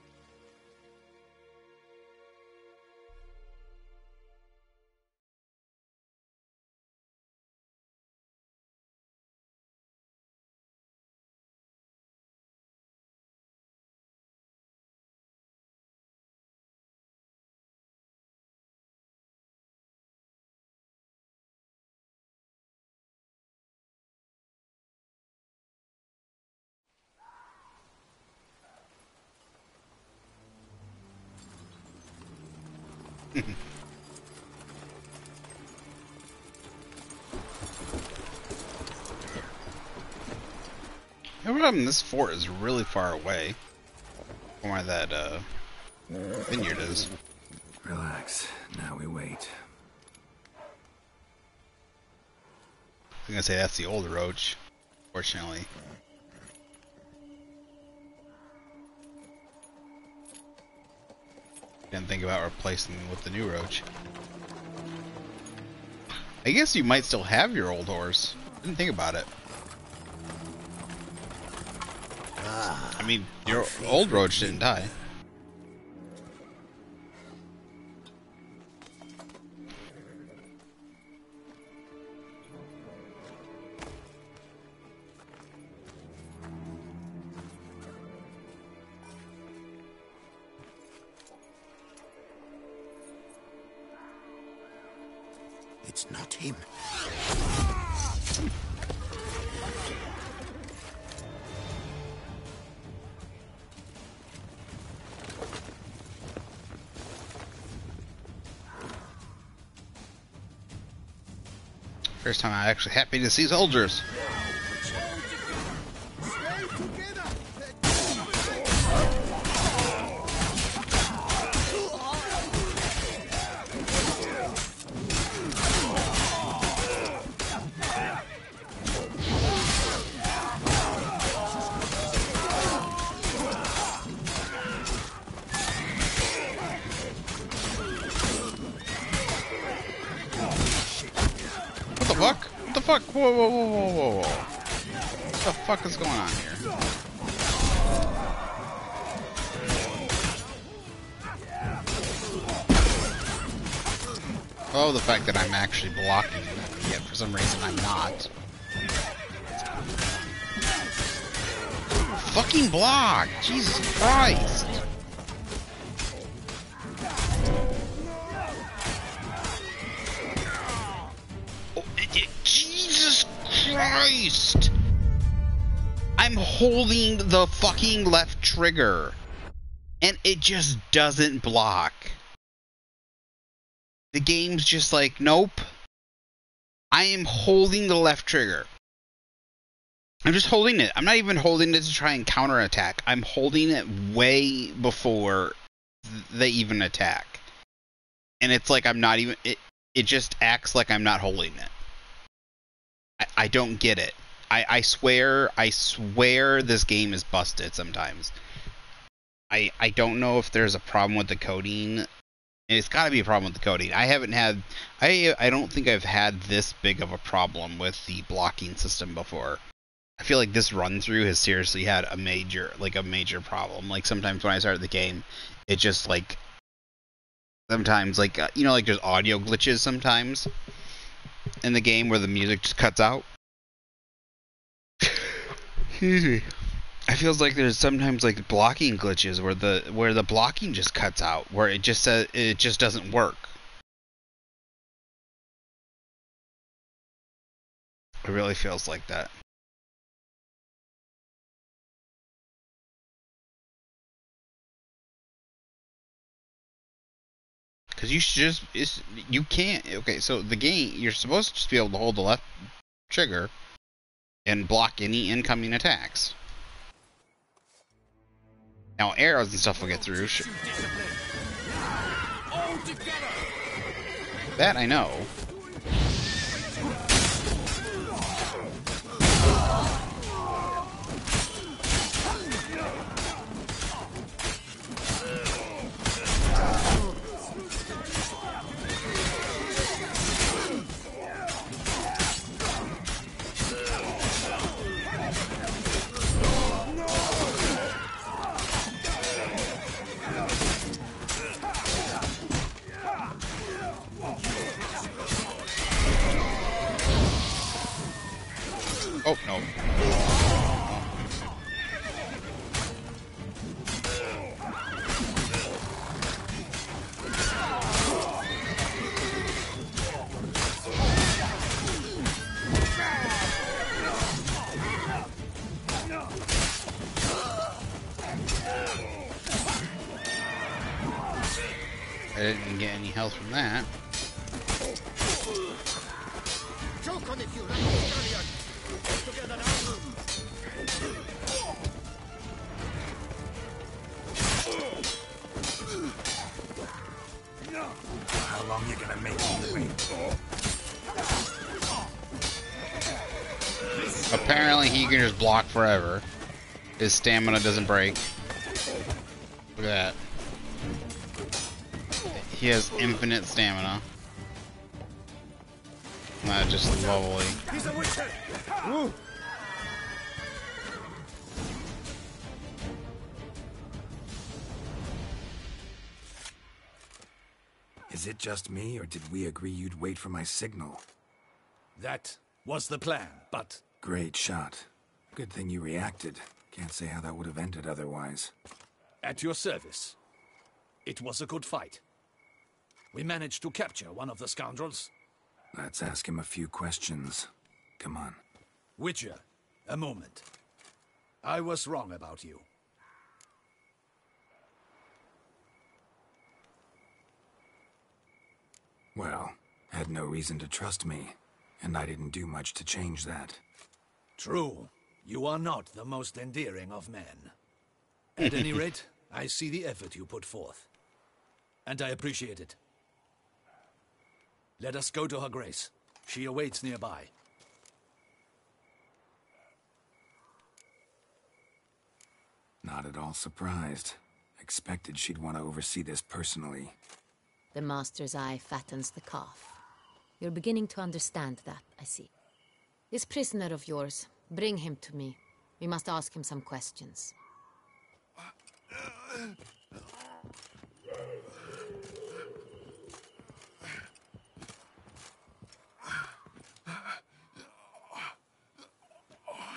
This fort is really far away from where that vineyard is. Relax. Now we wait. I was gonna say that's the old roach, fortunately. Didn't think about replacing them with the new roach. I guess you might still have your old horse. Didn't think about it. I mean, your old roach didn't die. It's not him. First time I'm actually happy to see soldiers. fuck? What the fuck? Whoa, whoa, whoa, whoa, whoa, whoa. What the fuck is going on here? Oh, the fact that I'm actually blocking, yet for some reason I'm not. Fucking block! Jesus Christ! Oh, Jesus Christ! I'm holding the fucking left trigger, and it just doesn't block. The game's just like, nope. I am holding the left trigger. I'm just holding it. I'm not even holding it to try and counterattack. I'm holding it way before they even attack. And it's like I'm not even... It just acts like I'm not holding it. I don't get it. I swear this game is busted sometimes. I don't know if there's a problem with the coding. It's got to be a problem with the coding. I don't think I've had this big of a problem with the blocking system before. I feel like this run through has seriously had a major problem. Like sometimes when I start the game, it just like sometimes like like there's audio glitches sometimes in the game where the music just cuts out. Excuse me. I feels like there's sometimes like blocking glitches where the blocking just cuts out, where it just says it just doesn't work. It really feels like that. Because you can't. Okay, so the game, you're supposed to just be able to hold the left trigger and block any incoming attacks. Now arrows and stuff will get through. That I know. Oh, no. I didn't get any health from that. Choke on it, you Raptarian! Together now! How long you gonna make me wait? Apparently he can just block forever. His stamina doesn't break. Look at that. He has infinite stamina. Not just lovely. He's a witcher! Woo. Is it just me, or did we agree you'd wait for my signal? That was the plan, but... Great shot. Good thing you reacted. Can't say how that would have ended otherwise. At your service. It was a good fight. We managed to capture one of the scoundrels. Let's ask him a few questions. Come on. Witcher, a moment. I was wrong about you. Well, had no reason to trust me, and I didn't do much to change that. True. You are not the most endearing of men. At any rate, I see the effort you put forth. And I appreciate it. Let us go to her grace. She awaits nearby. Not at all surprised. Expected she'd want to oversee this personally. The master's eye fattens the calf. You're beginning to understand that, I see. This prisoner of yours, bring him to me. We must ask him some questions.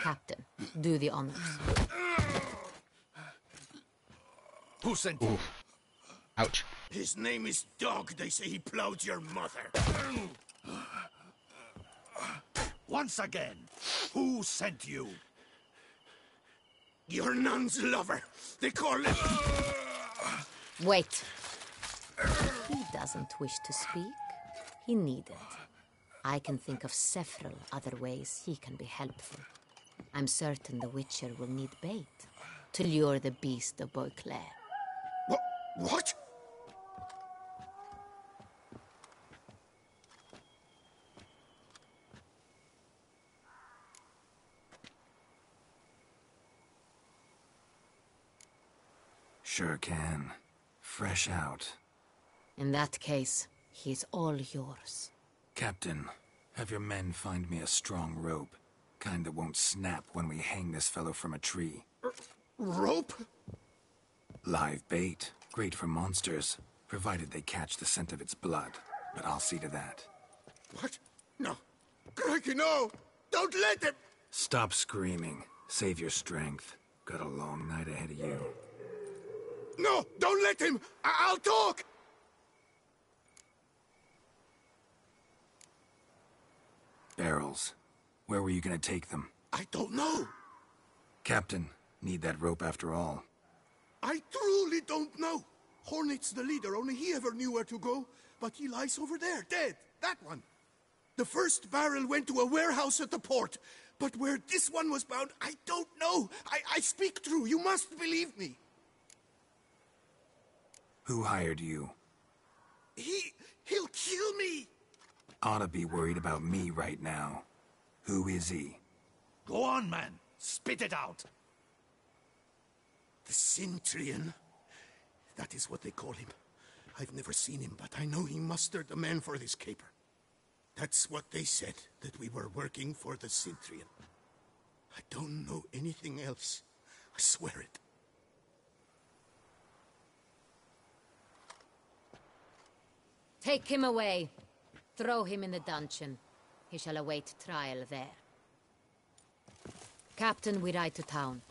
Captain, do the honors. Who sent you? Ouch. His name is Dog. They say he plowed your mother. Once again, who sent you? Your nun's lover. They call him... Wait. He doesn't wish to speak. He needn't. I can think of several other ways he can be helpful. I'm certain the Witcher will need bait to lure the beast of Beauclair. What? Sure can. Fresh out. In that case, he's all yours. Captain, have your men find me a strong rope. Kind that won't snap when we hang this fellow from a tree. Rope? Live bait. Great for monsters, provided they catch the scent of its blood. But I'll see to that. What? No. Crikey, no! Don't let him! Stop screaming. Save your strength. Got a long night ahead of you. No! Don't let him! I'll talk! Barrels. Where were you gonna take them? I don't know. Captain, need that rope after all. I truly don't know. Hornet's the leader, only he ever knew where to go. But he lies over there, dead. That one. The first barrel went to a warehouse at the port. But where this one was bound, I don't know. I speak true. You must believe me. Who hired you? He'll kill me. Oughta be worried about me right now. Who is he? Go on, man. Spit it out. The Cintrian. That is what they call him. I've never seen him, but I know he mustered the men for this caper. That's what they said, that we were working for the Cintrian. I don't know anything else. I swear it. Take him away. Throw him in the dungeon. He shall await trial there. Captain, we ride to town.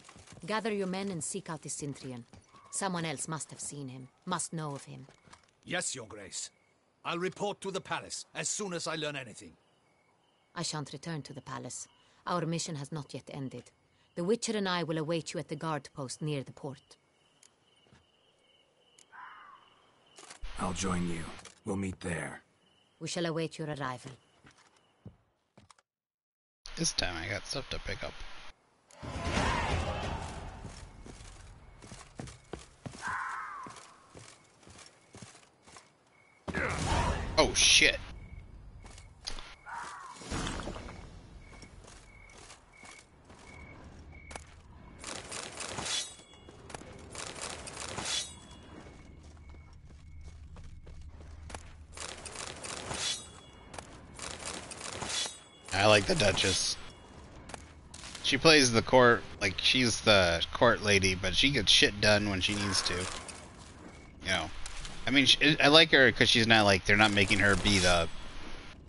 Gather your men and seek out the Cintrian. Someone else must have seen him, must know of him. Yes, Your Grace. I'll report to the palace as soon as I learn anything. I shan't return to the palace. Our mission has not yet ended. The Witcher and I will await you at the guard post near the port. I'll join you. We'll meet there. We shall await your arrival. This time I got stuff to pick up. Oh shit. I like the Duchess. She plays the court, like she's the court lady, but she gets shit done when she needs to. You know. I mean, I like her because she's not like, they're not making her be the,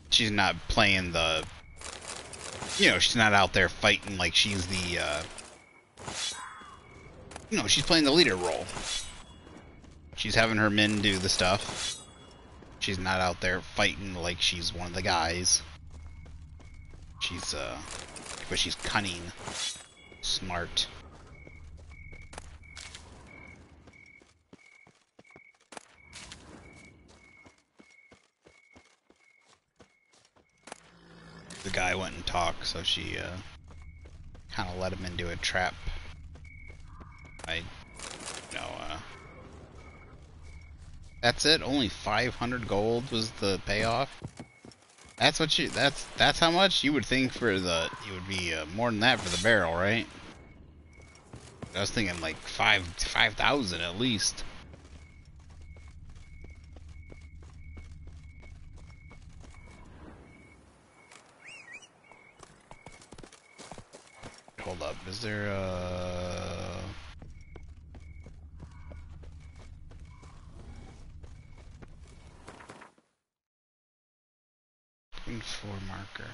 she's not playing the, you know, she's not out there fighting like she's the, you know, she's playing the leader role. She's having her men do the stuff. She's not out there fighting like she's one of the guys. She's, but she's cunning, smart. The guy went and talked, so she kind of let him into a trap. That's it. Only 500 gold was the payoff. That's what you. That's how much you would think for the. It would be more than that for the barrel, right? I was thinking like 5,000 at least. hold up. Is there a... .4 marker.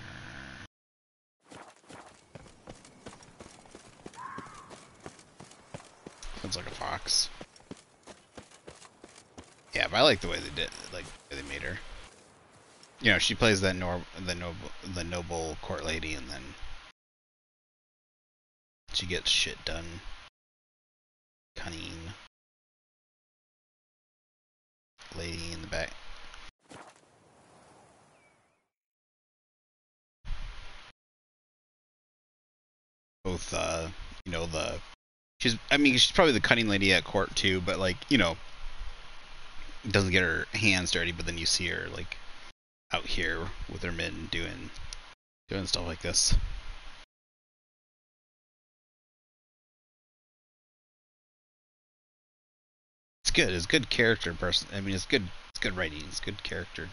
Sounds like a fox. Yeah, but I like the way they did, like the way they made her. You know, she plays that the noble court lady, and then she gets shit done. Cunning lady in the back. Both, you know, I mean, she's probably the cunning lady at court too, but like, you know, doesn't get her hands dirty, but then you see her like out here with her men doing stuff like this. It's good. It's good character person. I mean, it's good writing. It's good character.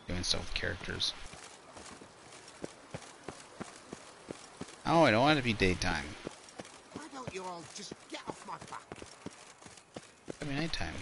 Doing stuff with characters. Oh, I don't want it to be daytime. Why don't you all just get off my back? I mean, nighttime.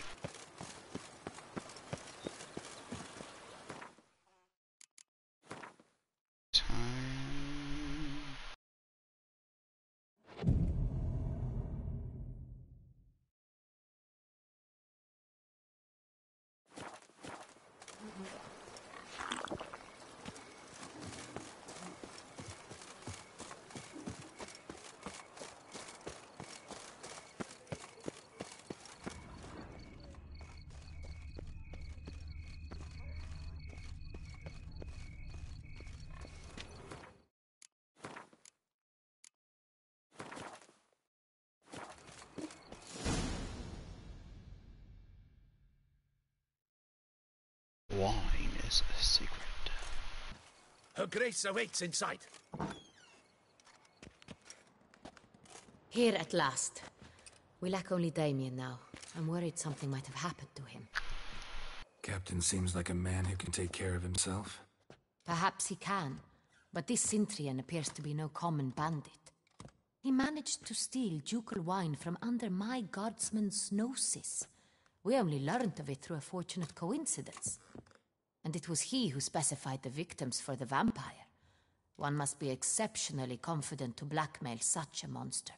Wine is a secret. Her Grace awaits inside. Here at last. We lack only Damien now. I'm worried something might have happened to him. Captain seems like a man who can take care of himself. Perhaps he can, but this Cintrian appears to be no common bandit. He managed to steal ducal wine from under my guardsman's noses. We only learned of it through a fortunate coincidence. And it was he who specified the victims for the vampire. One must be exceptionally confident to blackmail such a monster.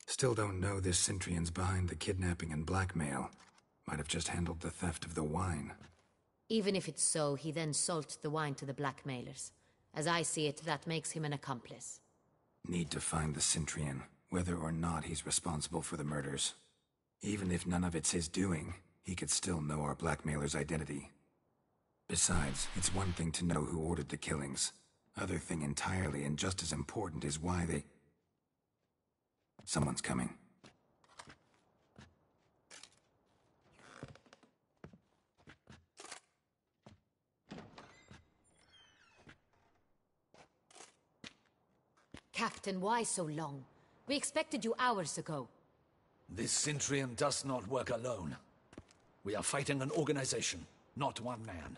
Still don't know this Cintrian's behind the kidnapping and blackmail. Might have just handled the theft of the wine. Even if it's so, he then sold the wine to the blackmailers. As I see it, that makes him an accomplice. Need to find the Cintrian, whether or not he's responsible for the murders. Even if none of it's his doing, he could still know our blackmailer's identity. Besides, it's one thing to know who ordered the killings. Other thing entirely, and just as important, is why they... Someone's coming. Captain, why so long? We expected you hours ago. This Cintrian does not work alone. We are fighting an organization, not one man.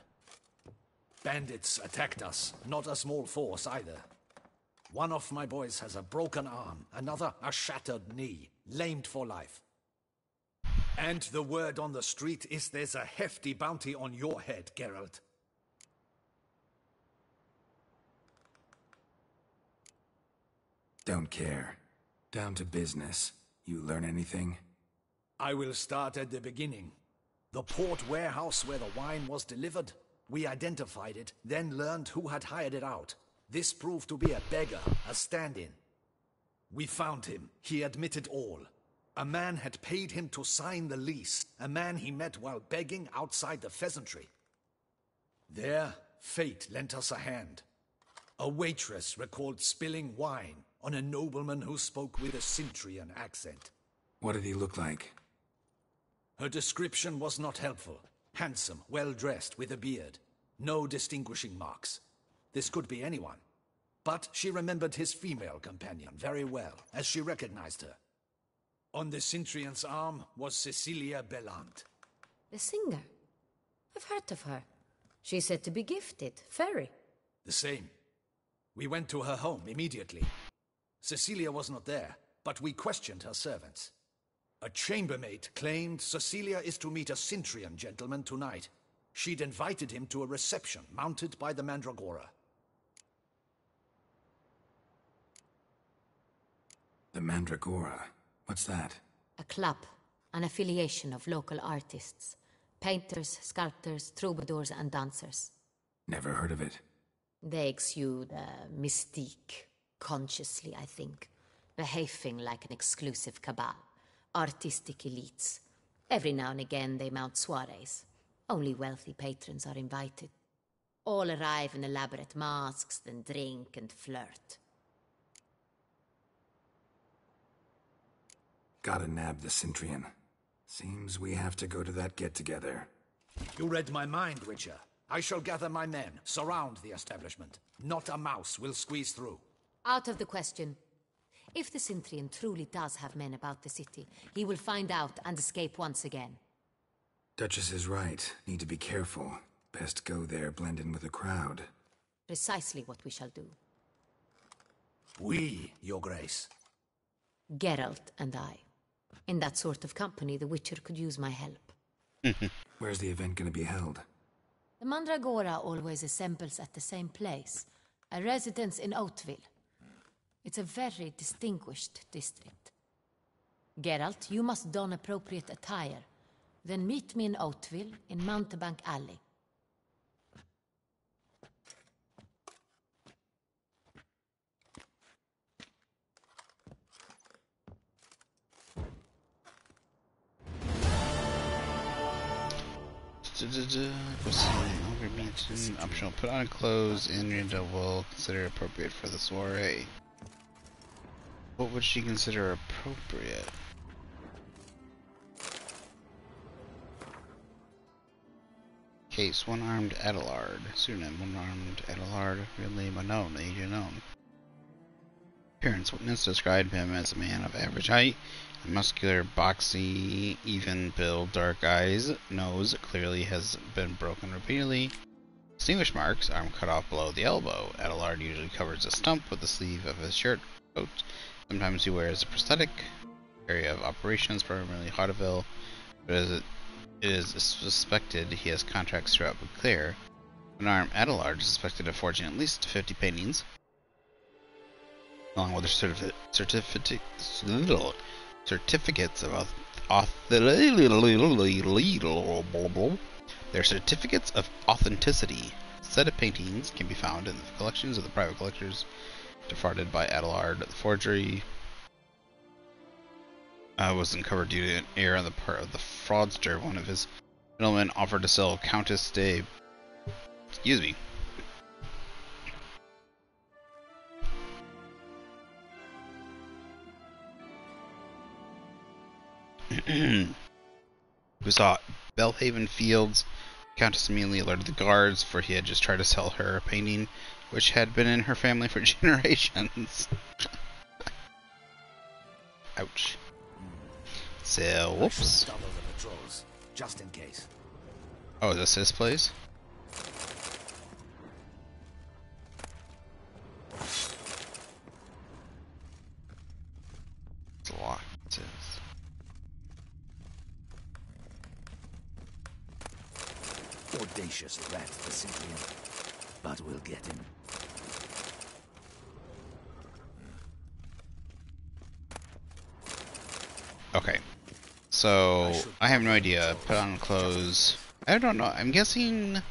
Bandits attacked us, not a small force either. One of my boys has a broken arm, another a shattered knee, lamed for life. And the word on the street is there's a hefty bounty on your head, Geralt. Don't care. Down to business. You learn anything? I will start at the beginning. The port warehouse where the wine was delivered. We identified it, then learned who had hired it out. This proved to be a beggar, a stand-in. We found him. He admitted all. A man had paid him to sign the lease. A man he met while begging outside the pheasantry. There, fate lent us a hand. A waitress recalled spilling wine on a nobleman who spoke with a Cintrian accent. What did he look like? Her description was not helpful. Handsome, well-dressed, with a beard. No distinguishing marks. This could be anyone. But she remembered his female companion very well, as she recognized her. On the Cintrian's arm was Cecilia Bellant. The singer? I've heard of her. She's said to be gifted. Fairy. The same. We went to her home immediately. Cecilia was not there, but we questioned her servants. A chambermaid claimed Cecilia is to meet a Cintrian gentleman tonight. She'd invited him to a reception mounted by the Mandragora. The Mandragora? What's that? A club, an affiliation of local artists. Painters, sculptors, troubadours, and dancers. Never heard of it. They exude mystique, consciously, I think. Behaving like an exclusive cabal. Artistic elites. Every now and again they mount soirees. Only wealthy patrons are invited. All arrive in elaborate masks, then drink and flirt. Gotta nab the Cintrian. Seems we have to go to that get-together. You read my mind, Witcher. I shall gather my men, surround the establishment. Not a mouse will squeeze through. Out of the question. If the Cintrian truly does have men about the city, he will find out and escape once again. Duchess is right. Need to be careful. Best go there, blend in with the crowd. Precisely what we shall do. We, Your Grace. Geralt and I. In that sort of company, the Witcher could use my help. Where's the event gonna be held? The Mandragora always assembles at the same place, a residence in Oatville. It's a very distinguished district. Geralt, you must don appropriate attire. Then meet me in Oatville, in Mountebank Alley. Optional. Put on clothes Inrida will consider appropriate for the soiree. What would she consider appropriate? Case: One-Armed Adelard. Pseudonym: One-Armed Adelard. Real name unknown. Age unknown. Appearance: witness described him as a man of average height, muscular, boxy, even build, dark eyes, nose clearly has been broken repeatedly. Distinguished marks: arm cut off below the elbow. Adelard usually covers a stump with the sleeve of his shirt coat. Sometimes he wears a prosthetic. Area of operations: primarily Hauteville, but as it is suspected he has contracts throughout Beauclair. One-Armed Adelard is suspected of forging at least 50 paintings, along with their certificates of authenticity. A set of paintings can be found in the collections of the private collectors defrauded by Adelard. The forgery was uncovered due to an error on the part of the fraudster. One of his middlemen offered to sell Countess de... Excuse me. We saw Belhaven Fields. Countess immediately alerted the guards, for he had just tried to sell her a painting which had been in her family for generations. Ouch. So, whoops. Double the patrols, just in case. Oh, is this his place? It's locked, it says. Audacious rat, the Cintrian. But we'll get him. Okay. So, I have no idea. Put on clothes. I don't know. I'm guessing... What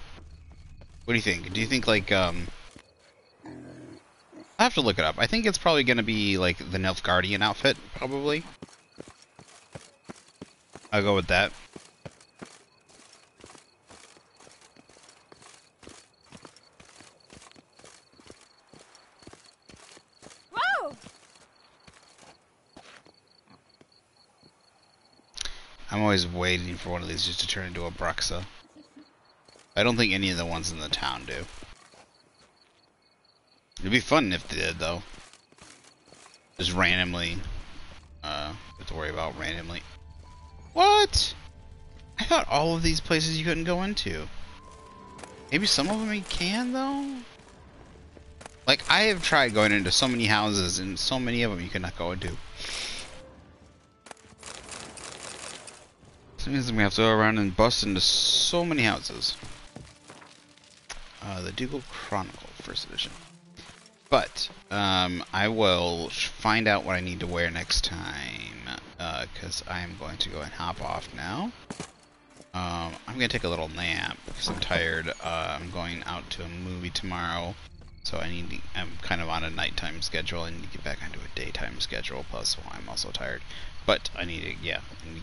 do you think? Do you think, like, I have to look it up. I think it's probably gonna be, like, the Nilfgaardian outfit, probably. I'll go with that. Whoa! I'm always waiting for one of these just to turn into a Bruxa. I don't think any of the ones in the town do. It'd be fun if they did, though. Just randomly. Have to worry about randomly. What? I thought all of these places you couldn't go into. Maybe some of them you can, though? Like, I have tried going into so many houses, and so many of them you cannot go into. So it means we have to go around and bust into so many houses. The Dougal Chronicle, first edition. But, I will find out what I need to wear next time, because I am going to go and hop off now. I'm going to take a little nap, because I'm tired. I'm going out to a movie tomorrow, so I'm kind of on a nighttime schedule. I need to get back onto a daytime schedule, plus I'm also tired. But I need to get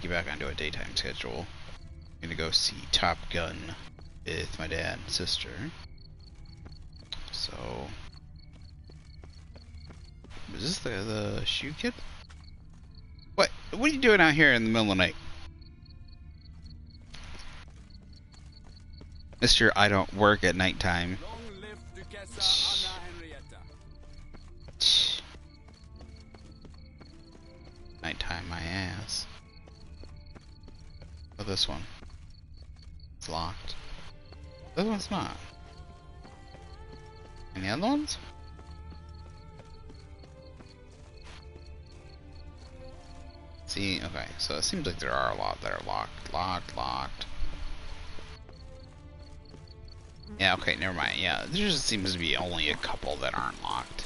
back onto a daytime schedule. I'm going to go see Top Gun with my dad and sister. So... Is this the shoe kid? What are you doing out here in the middle of the night? Mr. I don't work at nighttime. Nighttime my ass. Oh, this one. It's locked. This one's not. Any other ones? See, okay, so it seems like there are a lot that are locked. Yeah, okay, never mind. Yeah, there just seems to be only a couple that aren't locked.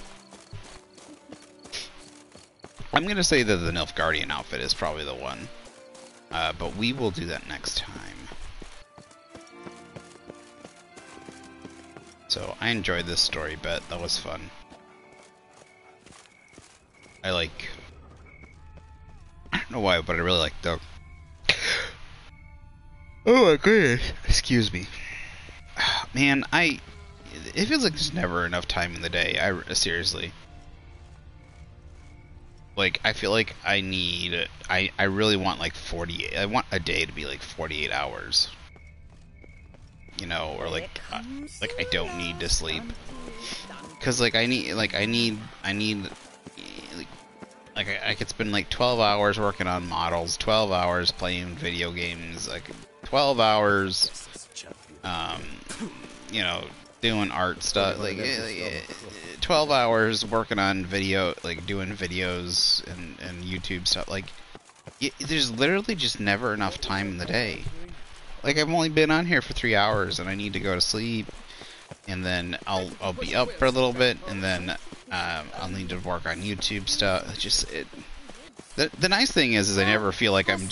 I'm gonna say that the Nilfgaardian outfit is probably the one. But we will do that next time. So, I enjoyed this story bit. That was fun. I don't know why, but I really like the... Oh my goodness. Excuse me. Man, it feels like there's never enough time in the day. Seriously. Like, I feel like I really want like 48... I want a day to be like 48 hours. You know, or like I don't need to sleep. Cause like I could spend like 12 hours working on models, 12 hours playing video games, like 12 hours, you know, doing art stuff, like 12 hours working on video, like doing videos and YouTube stuff. Like, there's literally just never enough time in the day. Like, I've only been on here for 3 hours, and I need to go to sleep, and then I'll be up for a little bit, and then I'll need to work on YouTube stuff. It's just the nice thing is I never feel like I'm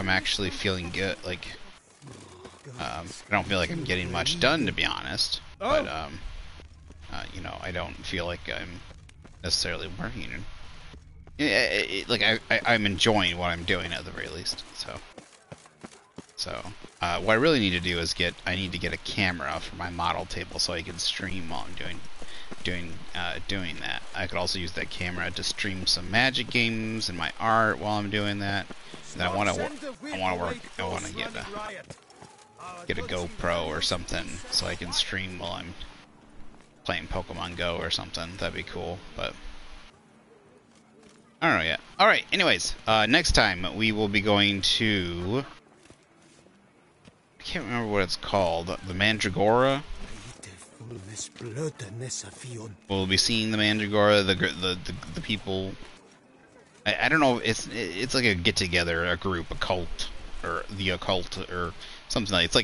actually feeling good. Like, I don't feel like I'm getting much done, to be honest. But you know, I don't feel like I'm necessarily working. Like I'm enjoying what I'm doing at the very least. So what I really need to do is I need to get a camera for my model table so I can stream while I'm doing that. I could also use that camera to stream some Magic games and my art while I'm doing that. And I want to get a GoPro or something so I can stream while I'm playing Pokemon Go or something. That'd be cool, but I don't know yet. All right. Anyways, next time we will be going to. I can't remember what it's called. The Mandragora. We'll be seeing the Mandragora, the people. I don't know. It's like a get together, a group, a cult, or the occult, or something like.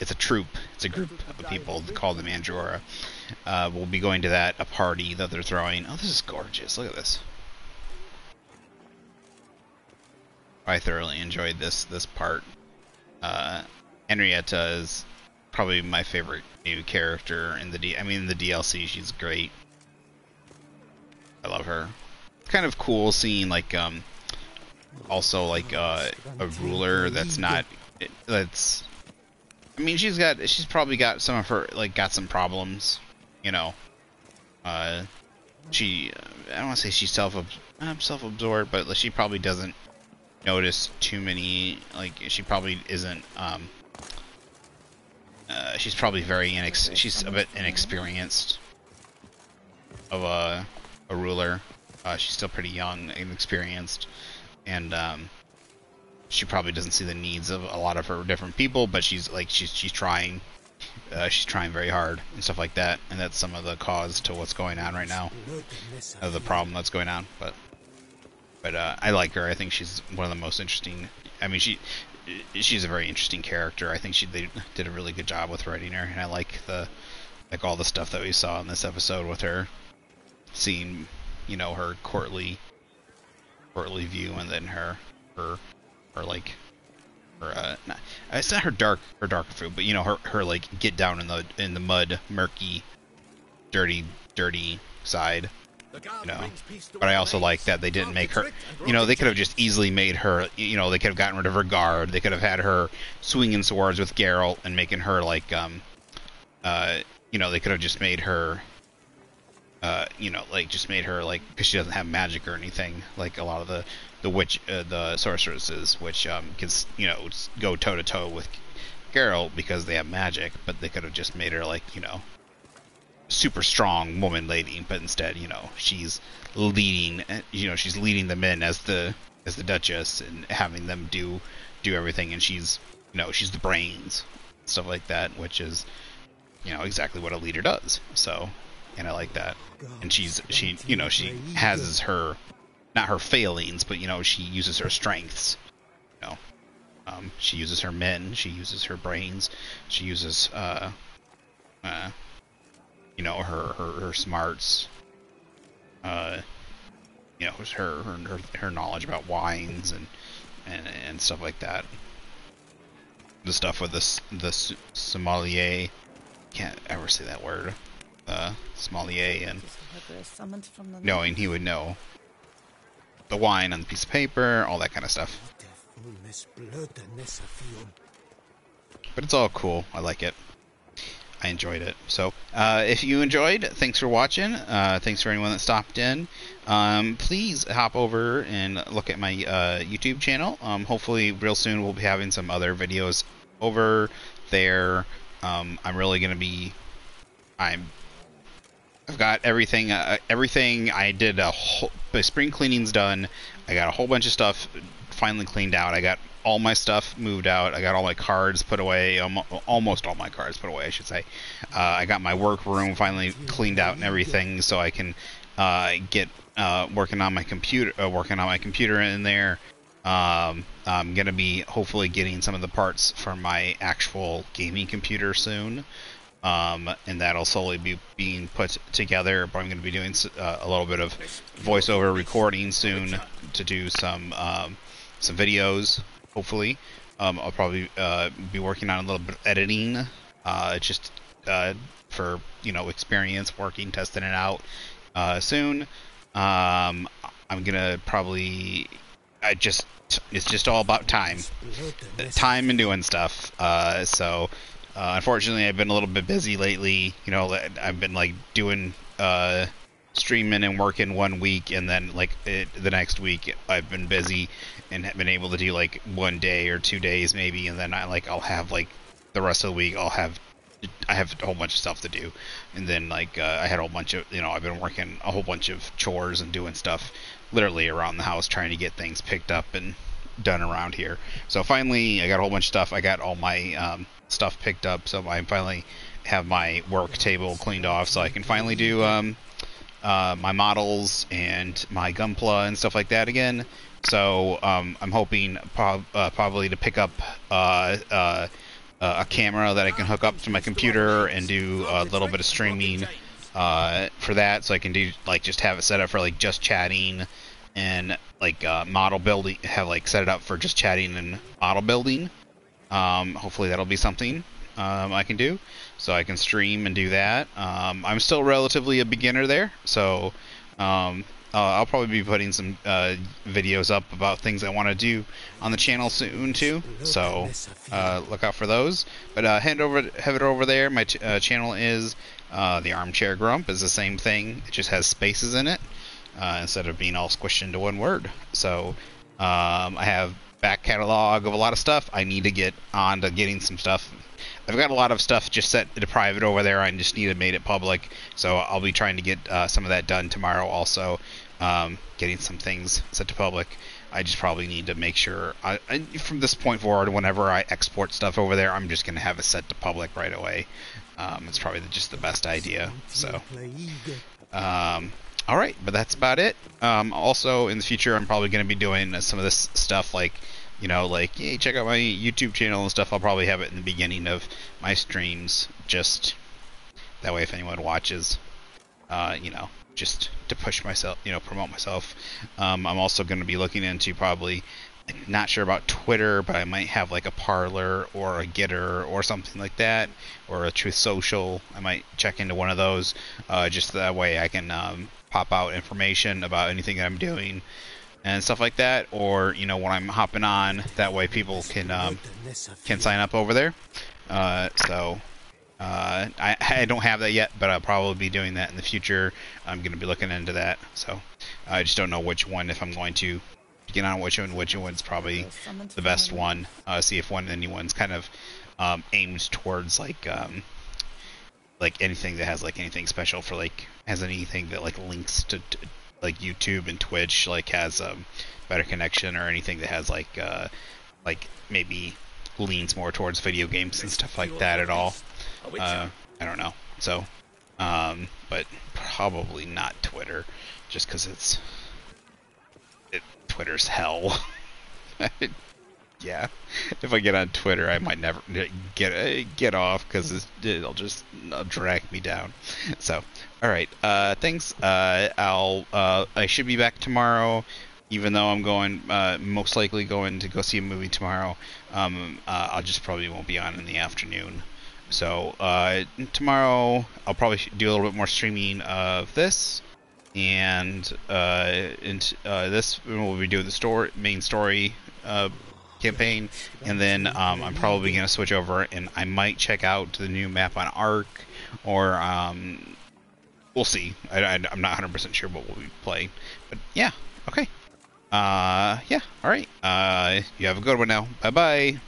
It's a troop. It's a group of people called the Mandragora. We'll be going to a party that they're throwing. Oh, this is gorgeous. Look at this. I thoroughly enjoyed this part. Henrietta is probably my favorite new character in the DLC. She's great. I love her. It's kind of cool seeing also a ruler that's not I mean, she's probably got some of her got some problems, you know. I don't want to say she's self-absorbed, but she probably doesn't notice too many, she probably isn't she's probably she's a bit inexperienced of a ruler. She's still pretty young and inexperienced, and she probably doesn't see the needs of a lot of her different people, but she's trying, she's trying very hard and stuff like that, and that's some of the cause to what's going on right now, of the problem that's going on. But I like her. I think she's one of the most interesting. I mean, she's a very interesting character. I think they did a really good job with writing her, and I like all the stuff that we saw in this episode with her, seeing, you know, her courtly view, and then her it's not her darker food, but you know, her like get down in the mud, murky, dirty side, you know. But I also like that they didn't make her, you know, they could have just easily made her, you know, they could have gotten rid of her guard, they could have had her swinging swords with Geralt and making her like you know, they could have just made her you know, like just made her like, because she doesn't have magic or anything like a lot of the sorceresses, which can, you know, go toe to toe with Geralt because they have magic. But they could have just made her like, you know, super strong woman lady, but instead, you know, she's leading, you know, she's leading them in as the Duchess and having them do everything, and she's, you know, she's the brains, stuff like that, which is, you know, exactly what a leader does. So, and I like that. And she you know, she has her, not her failings, but, you know, she uses her strengths, you know. She uses her men, she uses her brains, she uses you know, her smarts, you know, her knowledge about wines and stuff like that. The stuff with the sommelier, can't ever say that word, sommelier, and knowing he would know the wine on the piece of paper, all that kind of stuff. But it's all cool. I like it. I enjoyed it. So, if you enjoyed, thanks for watching. Thanks for anyone that stopped in. Please hop over and look at my YouTube channel. Hopefully, real soon we'll be having some other videos over there. I'm really gonna be. I've got everything. Everything I did. The spring cleaning's done. I got a whole bunch of stuff finally cleaned out. I got all my stuff moved out. I got all my cards put away. Almost all my cards put away, I should say. I got my work room finally cleaned out and everything, so I can get working on my computer in there. I'm gonna be hopefully getting some of the parts for my actual gaming computer soon. And that'll slowly be being put together. But I'm going to be doing a little bit of voiceover recording soon to do some videos. Hopefully, I'll probably be working on a little bit of editing, just for, you know, experience working, testing it out soon. I'm gonna probably it's just all about time and doing stuff. So. Unfortunately, I've been a little bit busy lately. You know, I've been like doing streaming and working one week, and then like the next week I've been busy and have been able to do like 1 day or 2 days maybe, and then I'll have like the rest of the week I have a whole bunch of stuff to do, and then like I had a whole bunch of, you know, I've been working a whole bunch of chores and doing stuff literally around the house, trying to get things picked up and done around here. So finally, I got a whole bunch of stuff. I got all my stuff picked up, so I finally have my work table cleaned off, so I can finally do my models and my gunpla and stuff like that again. So I'm hoping probably to pick up a camera that I can hook up to my computer and do a little bit of streaming for that, so I can do like just have it set up for like just chatting and like model building, have like set it up for just chatting and model building. Hopefully that'll be something I can do, so I can stream and do that. I'm still relatively a beginner there, so I'll probably be putting some videos up about things I want to do on the channel soon too, so look out for those. But head over there. My channel is the Armchair Grump. Is the same thing, it just has spaces in it instead of being all squished into one word. So I have back catalog of a lot of stuff. I need to get on to getting some stuff. I've got a lot of stuff just set to private over there. I just need to make it public, so I'll be trying to get some of that done tomorrow also, getting some things set to public. I just probably need to make sure, from this point forward, whenever I export stuff over there, I'm just going to have it set to public right away. It's probably just the best idea. So, alright, but that's about it. Also, in the future, I'm probably going to be doing some of this stuff, like, hey, check out my YouTube channel and stuff. I'll probably have it in the beginning of my streams, just that way if anyone watches, just to push myself, promote myself. I'm also going to be looking into probably, not sure about Twitter, but I might have like a Parler or a Getter or something like that, or a Truth Social. I might check into one of those, just that way I can pop out information about anything that I'm doing and stuff like that, or when I'm hopping on, that way people can sign up over there. I don't have that yet, but I'll probably be doing that in the future. I'm going to be looking into that, so I just don't know which one, if I'm going to get on which one's probably the best one. See if anyone's kind of aimed towards like anything that has like anything special for has anything that like links to like YouTube and Twitch, like has better connection, or anything that has like maybe leans more towards video games and stuff like that at all. I don't know. So, but probably not Twitter, just because Twitter's hell. Yeah, if I get on Twitter, I might never get off, because it'll just drag me down. So, all right. Thanks. I should be back tomorrow, even though I'm going most likely going to go see a movie tomorrow. I just probably won't be on in the afternoon. So tomorrow I'll probably do a little bit more streaming of this, and this we'll be doing the main story campaign, and then I'm probably going to switch over, and I might check out the new map on Ark, or we'll see. I'm not 100% sure what we'll be playing, but yeah, okay. Yeah, alright. You have a good one now. Bye-bye.